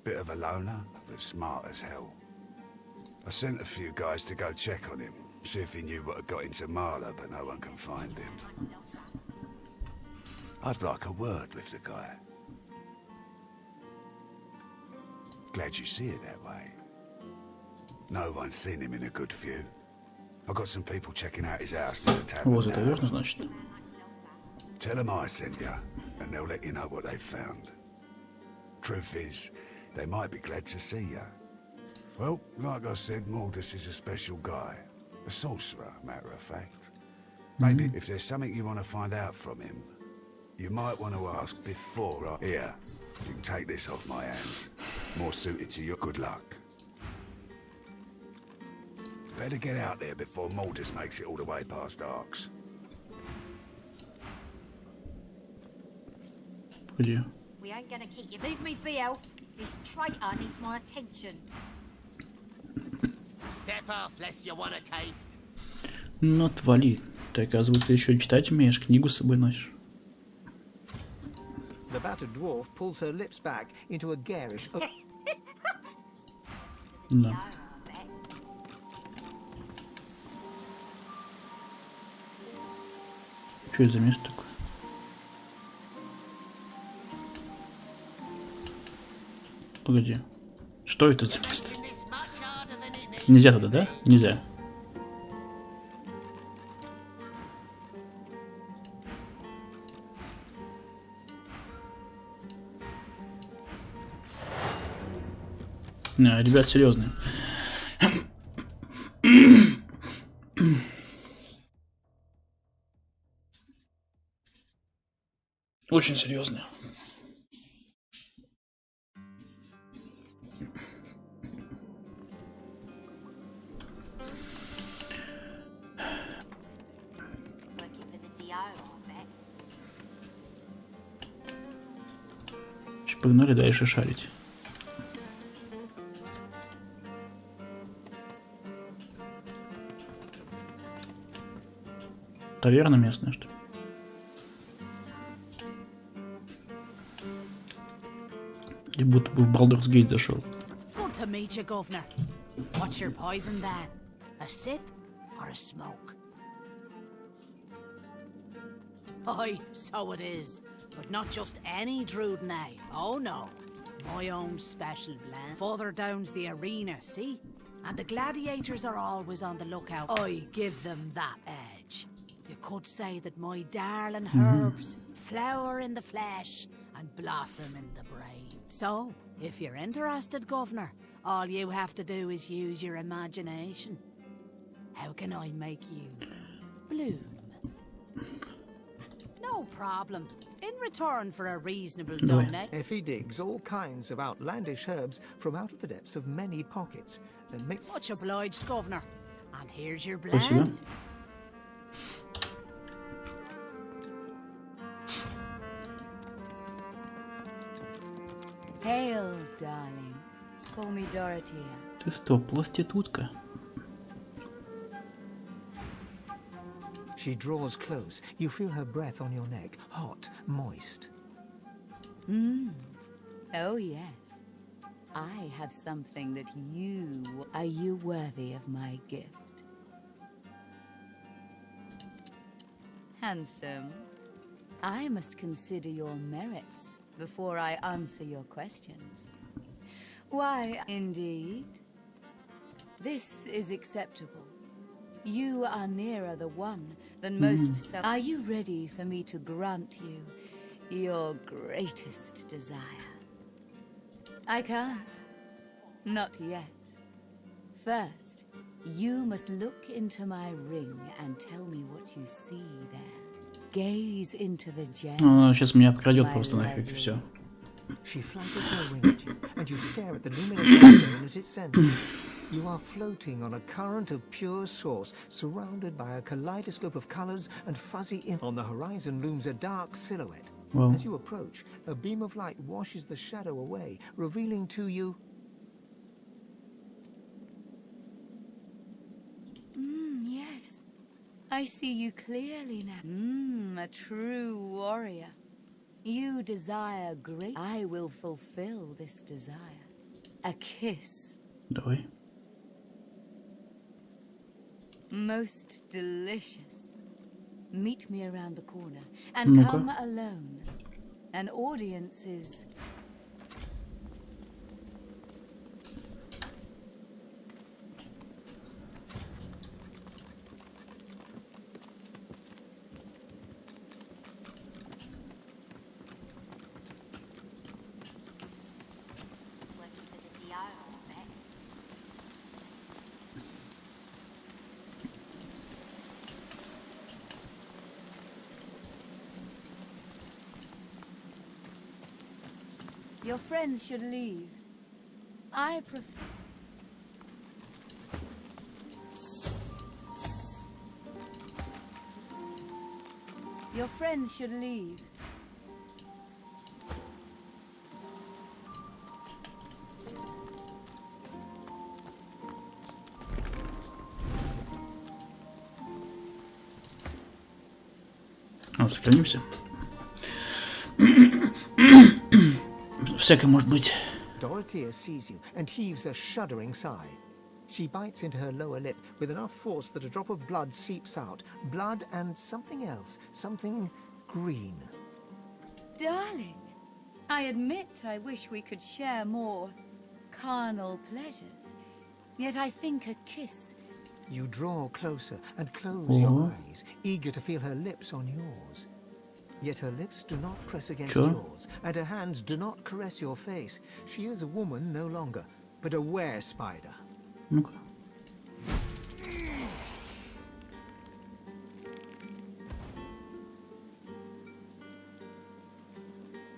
Bit of a loner, but smart as hell. I sent a few guys to go check on him, see if he knew what had got into Marla, but no one can find him. I'd like a word with the guy. Glad you see it that way. No one's seen him in a good view. I've got some people checking out his house near the tavern. Вот это верно, значит. Tell them I sent you, and they'll let you know what they've found. Truth is, they might be glad to see you. Well, like I said, Mordus is a special guy. A sorcerer, matter of fact. Maybe if there's something you want to find out from him, you might want to ask before I... Here, you can take this off my hands. More suited to your good luck. Better get out there before Mordus makes it all the way past Arcs. Где? We ain't gonna keep you. Leave me be, elf. This traitor needs my attention. Step off, lest you want a taste. Ну, отвали. Ты, оказывается, еще читать умеешь, книгу с собой носишь. The battered dwarf pulls her lips back into a garish... Да. Что это за место такое? Погоди. Что это за место? Нельзя туда, да? Нельзя. Не, ребят, серьезные. Очень серьезные. Погнали дальше шарить. Таверна местная, что ли? И будто бы в Baldur's Gate зашел. Good to meet you, Governor. What's your poison then? A sip or a smoke? Aye, so it is. But not just any Druidnay. Oh no. My own special blend. Further down's the arena, see? And the gladiators are always on the lookout. I give them that edge. You could say that my darling herbs flower in the flesh and blossom in the brain. So, if you're interested, Governor, all you have to do is use your imagination. How can I make you bloom? No problem. In return for a reasonable donation. If he digs all kinds of outlandish herbs from out of the depths of many pockets, then make... Much obliged, Governor. And here's your Спасибо. blend. Hail, darling. Call me Dorothy. Ты что, проститутка? She draws close. You feel her breath on your neck, hot, moist. Oh, yes. I have something that you... Are you worthy of my gift? Handsome. I must consider your merits before I answer your questions. Why, indeed. This is acceptable. You are nearer the one than most. Are you ready for me to grant you your greatest desire? I can't. Not yet. First, you must look into my ring and tell me what you see there. Gaze into the gem. Она сейчас меня обкрадет просто нафиг, и все. She flashes her ring at you, and you stare at the luminous stone at its center. You are floating on a current of pure source, surrounded by a kaleidoscope of colors and fuzzy on the horizon looms a dark silhouette. Wow. As you approach, a beam of light washes the shadow away, revealing to you... Yes. I see you clearly now. A true warrior. You desire great... I will fulfill this desire. A kiss. Давай. Most delicious. Meet me around the corner and come alone. An audience is... Your friends should leave. I prefer... Your friends should leave. Сохранимся. Всякое может быть. Dorothea sees you and heaves a shuddering sigh. She bites into her lower lip with enough force that a drop of blood seeps out. Blood and something else. Something green. Darling, I admit I wish we could share more carnal pleasures. Yet I think a kiss... You draw closer and close your eyes, eager to feel her lips on yours. Yet her lips do not press against yours, and her hands do not caress your face. She is a woman no longer, but a were-spider. Ну-ка.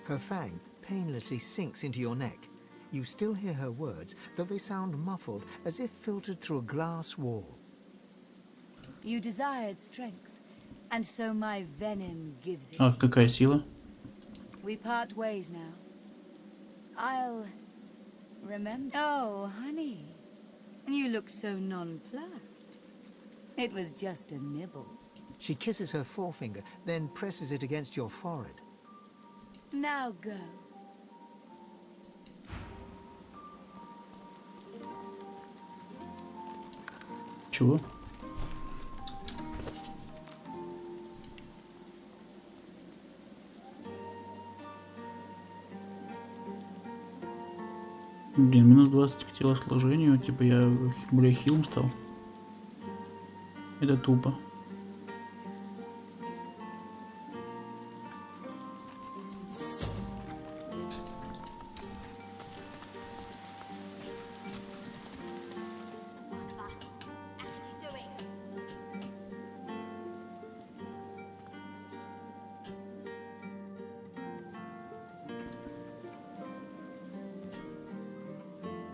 Her fang painlessly sinks into your neck. You still hear her words, though they sound muffled, as if filtered through a glass wall. You desired strength, and so my venom gives it. А какая сила? We part ways now. I'll remember. Oh, honey. You look so nonplussed. It was just a nibble. She kisses her forefinger, then presses it against your forehead. Now go. Чего? Блин, минус 20 к телосложению, типа я более хилым стал. Это тупо.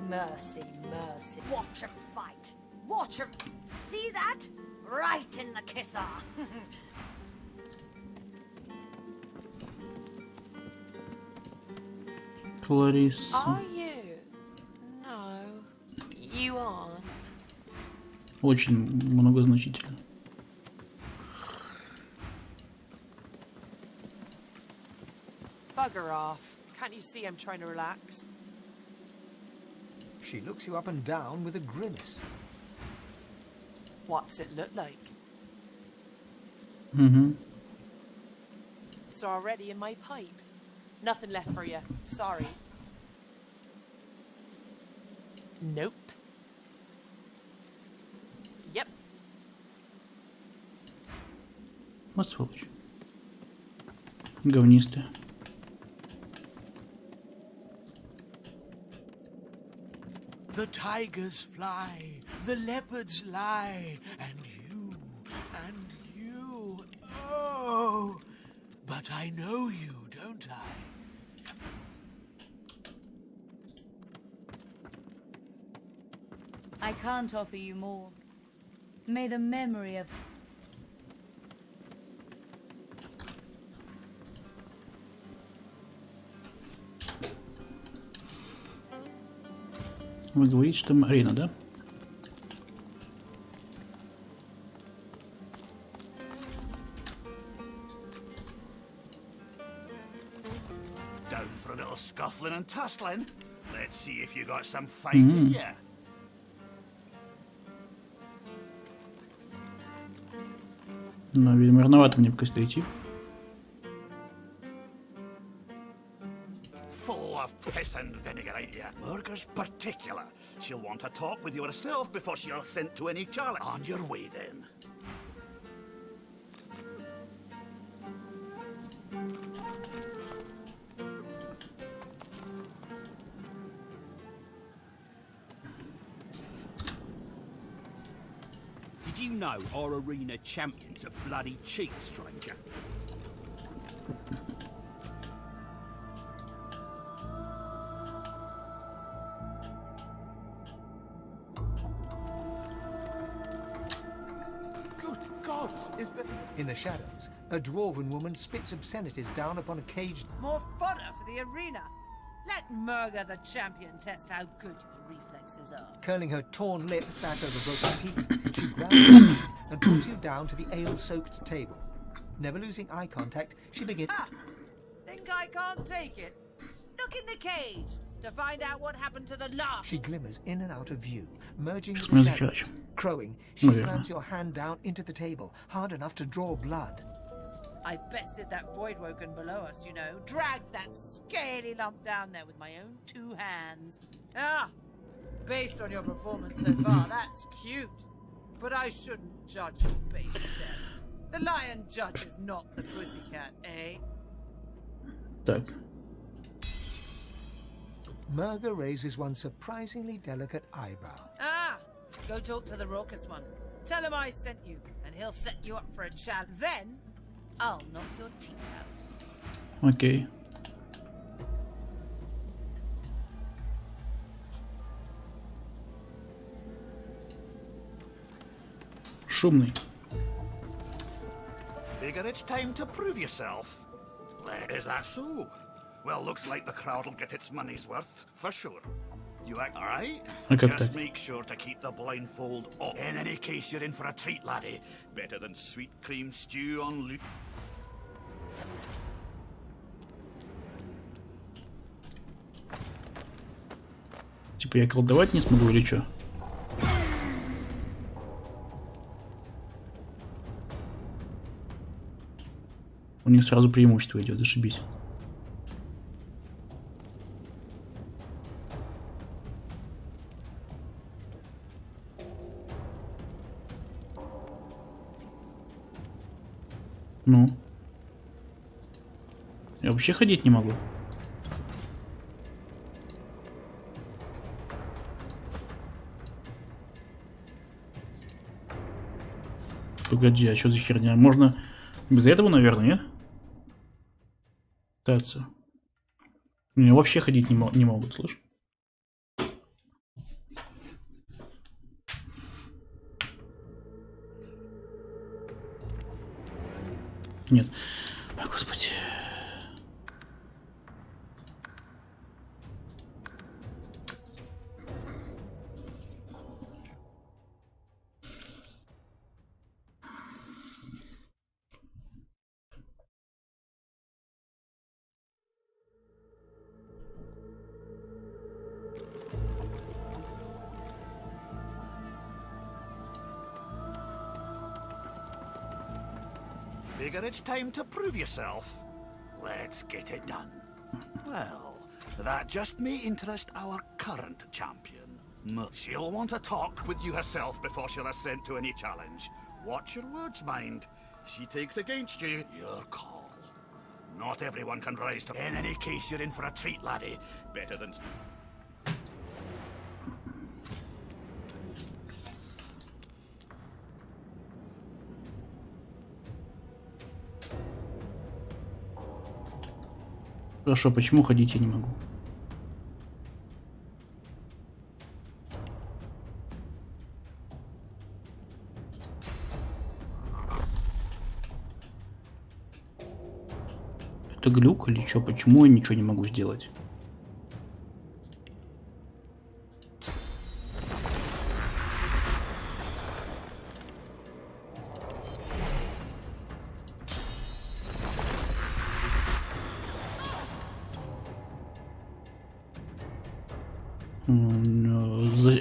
Mercy, mercy. Watch him fight. Watch him. See that? Right in the kisser. Клариса. Are you? No, you aren't. Очень многозначительно. Bugger off. Can't you see I'm trying to relax? She looks you up and down with a grimace. What's it look like? Mm-hmm. So already in my pipe. Nothing left for you. Sorry. Nope. Yep. Вот сволочь. Говнистая. The tigers fly, the leopards lie, and you, oh, but I know you, don't I? I can't offer you more. May the memory of... Вы говорите, что Марина, да? Down for a little scuffling and tussling. Let's see if you got some fight in you. Но, видимо, рановато мне пока сюда идти. Full of piss and vinegar, ain't ya? Murga's particular. She'll want to talk with you herself before she'll send to any challenge. On your way, then. Did you know our arena champion's a bloody cheat, stranger? Good gods, is that... In the shadows, a dwarven woman spits obscenities down upon a caged... More fodder for the arena. Let Murga the champion test how good your reflexes are. Curling her torn lip back over broken teeth, she grabs you and pulls you down to the ale-soaked table. Never losing eye contact, she begins... Ah! Think I can't take it? Look in the cage to find out what happened to the last... She glimmers in and out of view, merging with the shadows. Crowing, she slams your hand down into the table, hard enough to draw blood. I bested that void-woken below us, you know. Dragged that scaly lump down there with my own two hands. Ah! Based on your performance so far, that's cute. But I shouldn't judge your baby steps. The lion judges not the pussycat, eh? Так. Murga raises one surprisingly delicate eyebrow. Ah! Go talk to the raucous one. Tell him I sent you, and he'll set you up for a challenge. Then, I'll knock your teeth out. Окей. Шумный. Figure it's time to prove yourself. Is that so? Well, looks like the crowd'll get its money's worth, for sure. You act all right? Just make sure to keep the blindfold off. In any case, you're in for a treat, laddie. Better than sweet cream stew on loot. Типа я колдовать не смогу или что? У них сразу преимущество идет, зашибись. Ну? Я вообще ходить не могу. Погоди, а что за херня? Можно без этого, наверное, нет? Пытаться. Мне вообще ходить не могут, слышь? Нет. Ой, господи. Figure it's time to prove yourself. Let's get it done. Well, that just may interest our current champion. She'll want to talk with you herself before she'll assent to any challenge. Watch your words, mind. She takes against you, your call. Not everyone can rise to... In any case, you're in for a treat, laddie. Better than... Хорошо, почему ходить я не могу? Это глюк или что? Почему я ничего не могу сделать?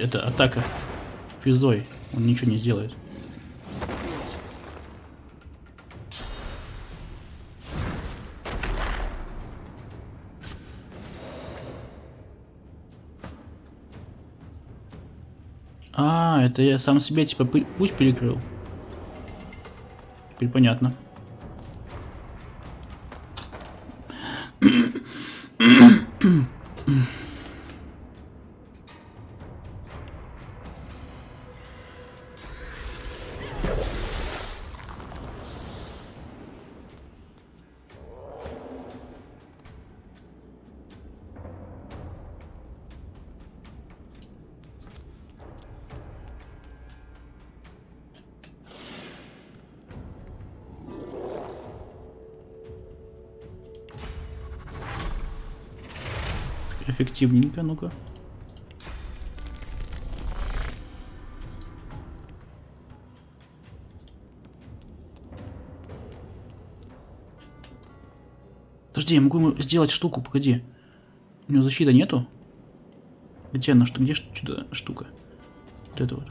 Это атака физой. Он ничего не сделает. А, это я сам себе типа путь перекрыл. Теперь понятно. Эффективненько, ну-ка. Подожди, я могу ему сделать штуку, погоди. У него защиты нету? Где она? Где штука? Вот это вот.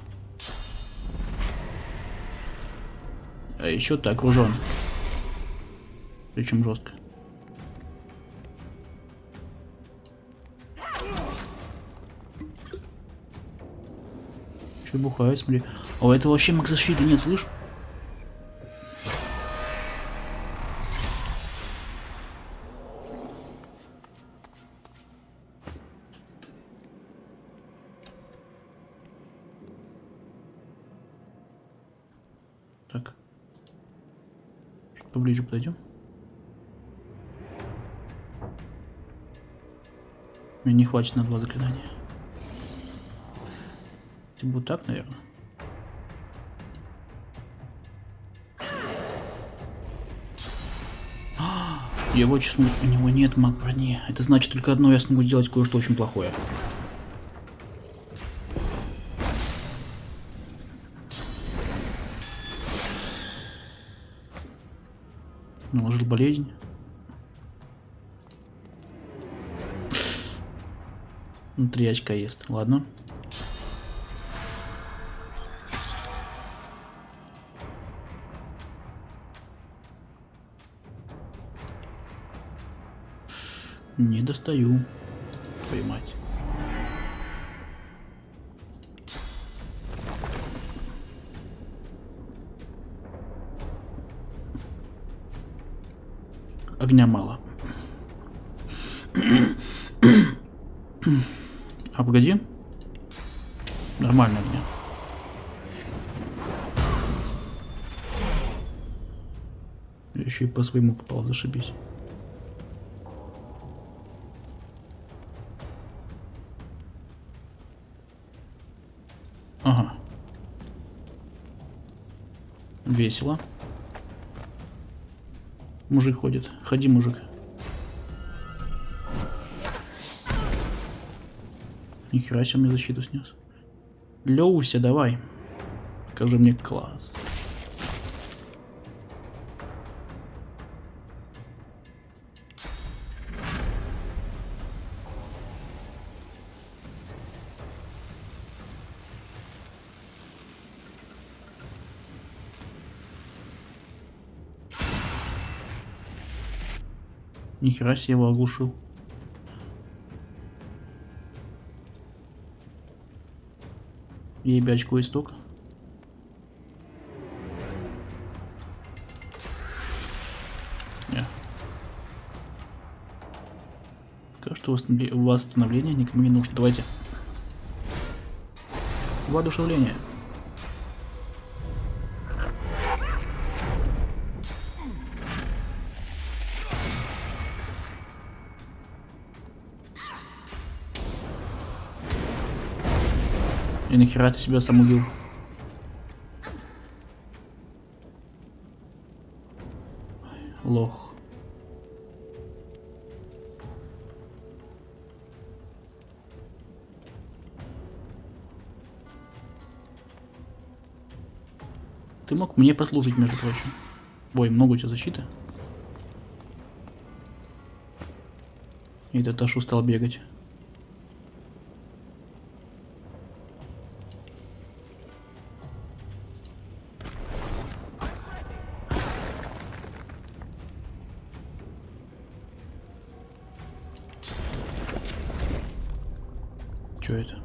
А еще ты окружен. Причем жестко. Что бухает, смотри. О, это вообще маг защиты нет, слышь? Так. Чуть поближе подойдем. Мне не хватит на 2 заклинания. Типа вот так, наверное. Его честно, у него нет маг брони. Это значит только одно, я смогу сделать кое-что очень плохое. Наложил болезнь. Ну, 3 очка есть. Ладно. Не достаю. Твою мать. Огня мало. А погоди. Нормально огня. Я еще и по своему попал, зашибись. Ага. Весело. Мужик ходит. Ходи, мужик. Нихера себе мне защиту снес. Леуся, давай. Покажи мне класс. Нихера себе его оглушил. Ебе очко исток. Пока что восстановление никому не нужно. Давайте. Воодушевление. И нахера ты себя сам убил? Лох. Ты мог мне послужить, между прочим. Ой, много у тебя защиты. И этот аж устал бегать. Что это?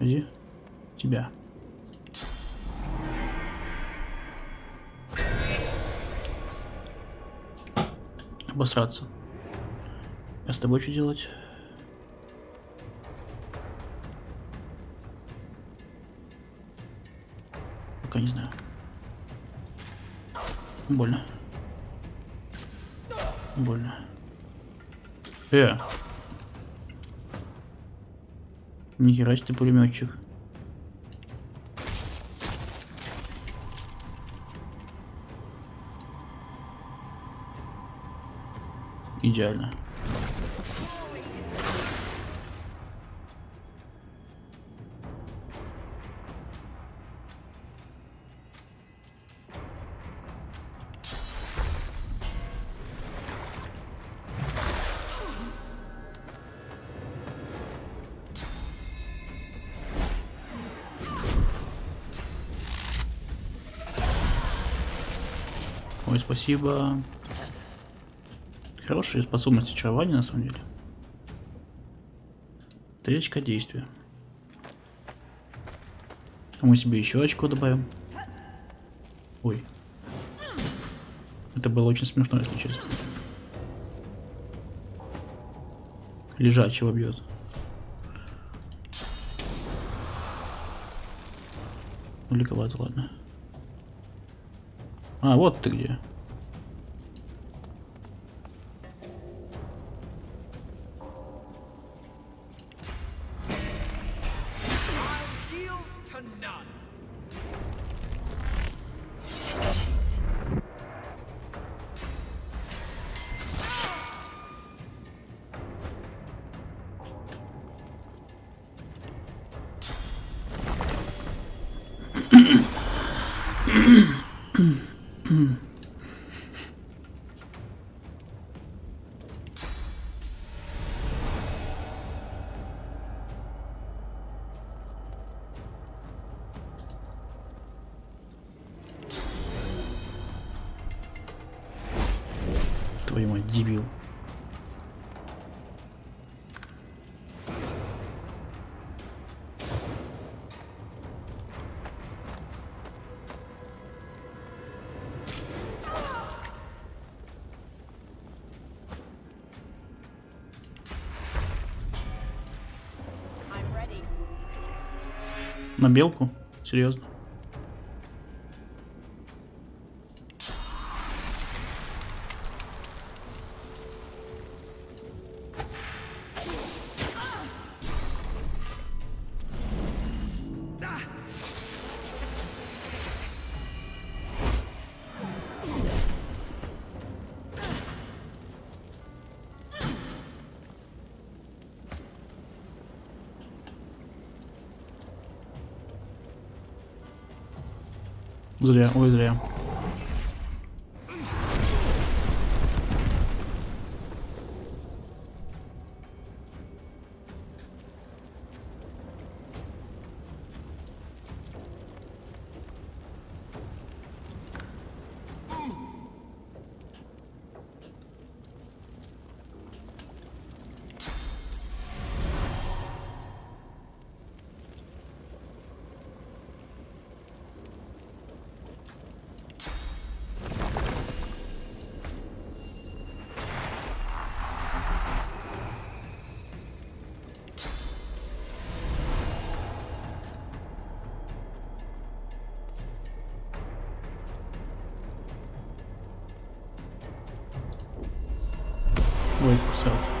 Где? Тебя. Обосраться. А с тобой что делать? Пока не знаю. Больно. Больно. Нихера себе ты пулеметчик. Идеально. Ой, спасибо. Хорошие способности очарования, на самом деле. 3 очка действия. А мы себе еще очко добавим. Ой. Это было очень смешно, если честно. Лежачего бьет. Далековато, ладно. А, вот ты где. to none. Твою мать, дебил. На белку? Серьезно? Зря, ой, зря. Ой, кусают.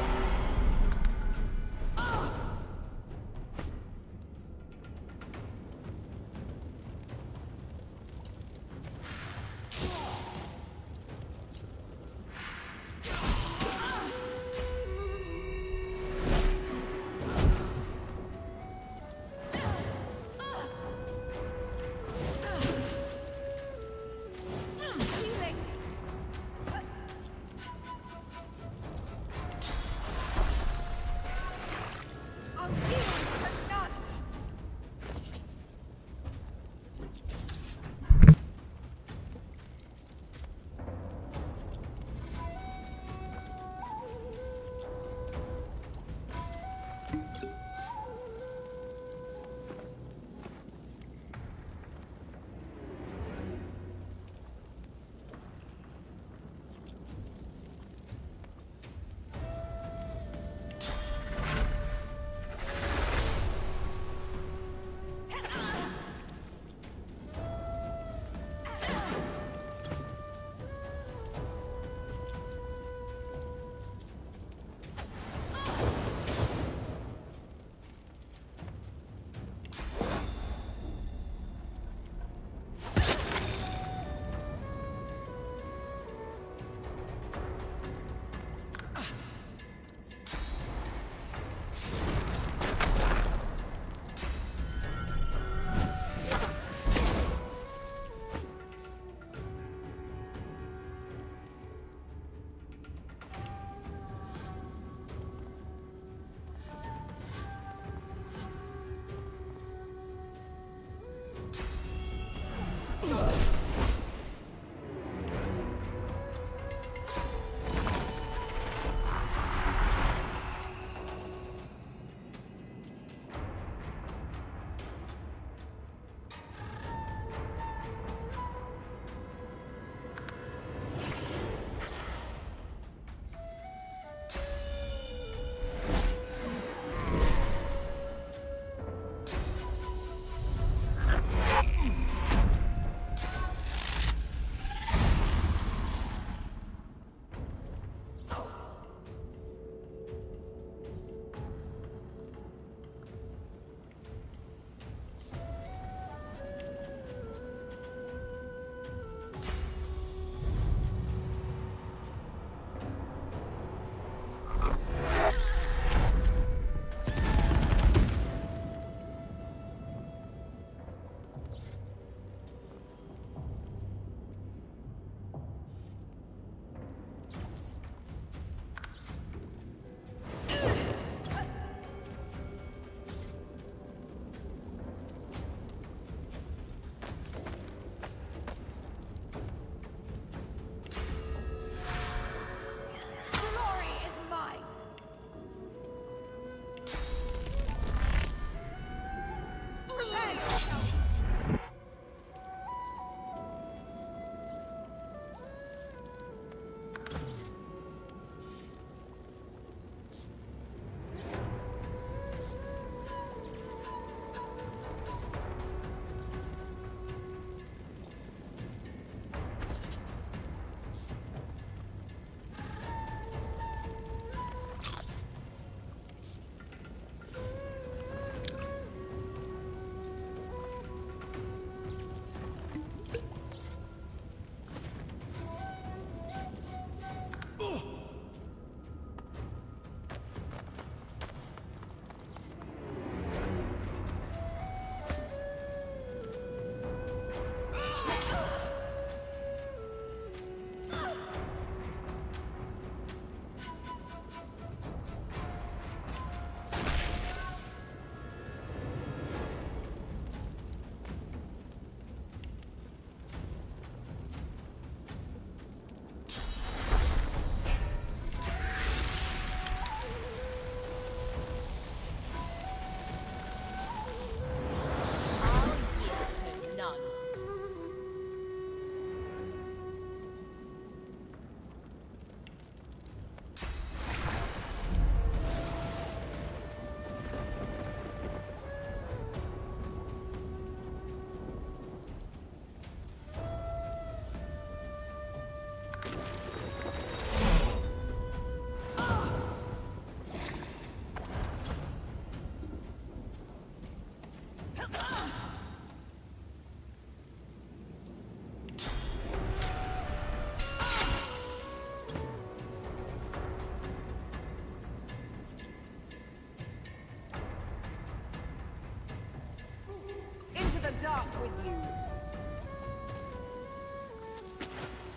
with you.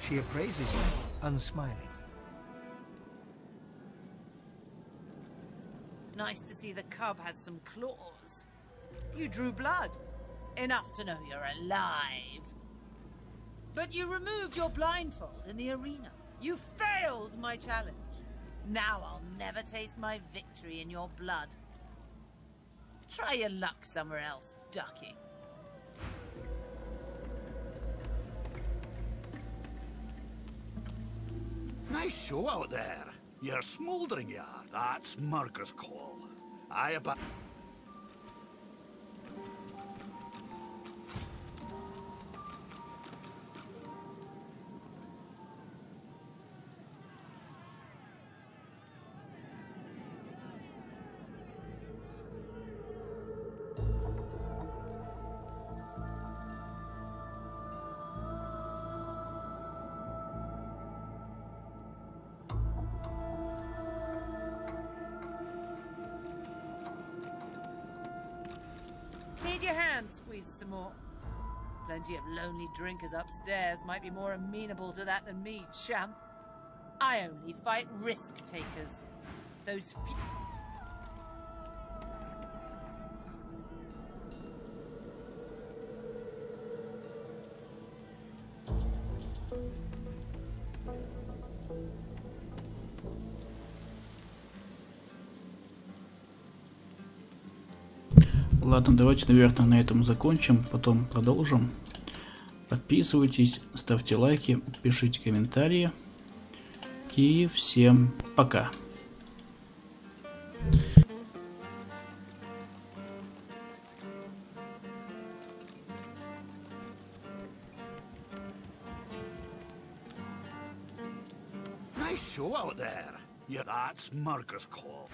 She appraises you, unsmiling. Nice to see the cub has some claws. You drew blood. Enough to know you're alive. But you removed your blindfold in the arena. You failed my challenge. Now I'll never taste my victory in your blood. Try your luck somewhere else, ducky. Nice show out there. You're smouldering, ya. That's Murker's call. I about. Need your hand squeezed some more. Plenty of lonely drinkers upstairs might be more amenable to that than me, champ. I only fight risk takers. Those few... Ладно, давайте, наверное, на этом закончим, потом продолжим. Подписывайтесь, ставьте лайки, пишите комментарии. И всем пока. Nice show out there. Yeah, that's Murker's call.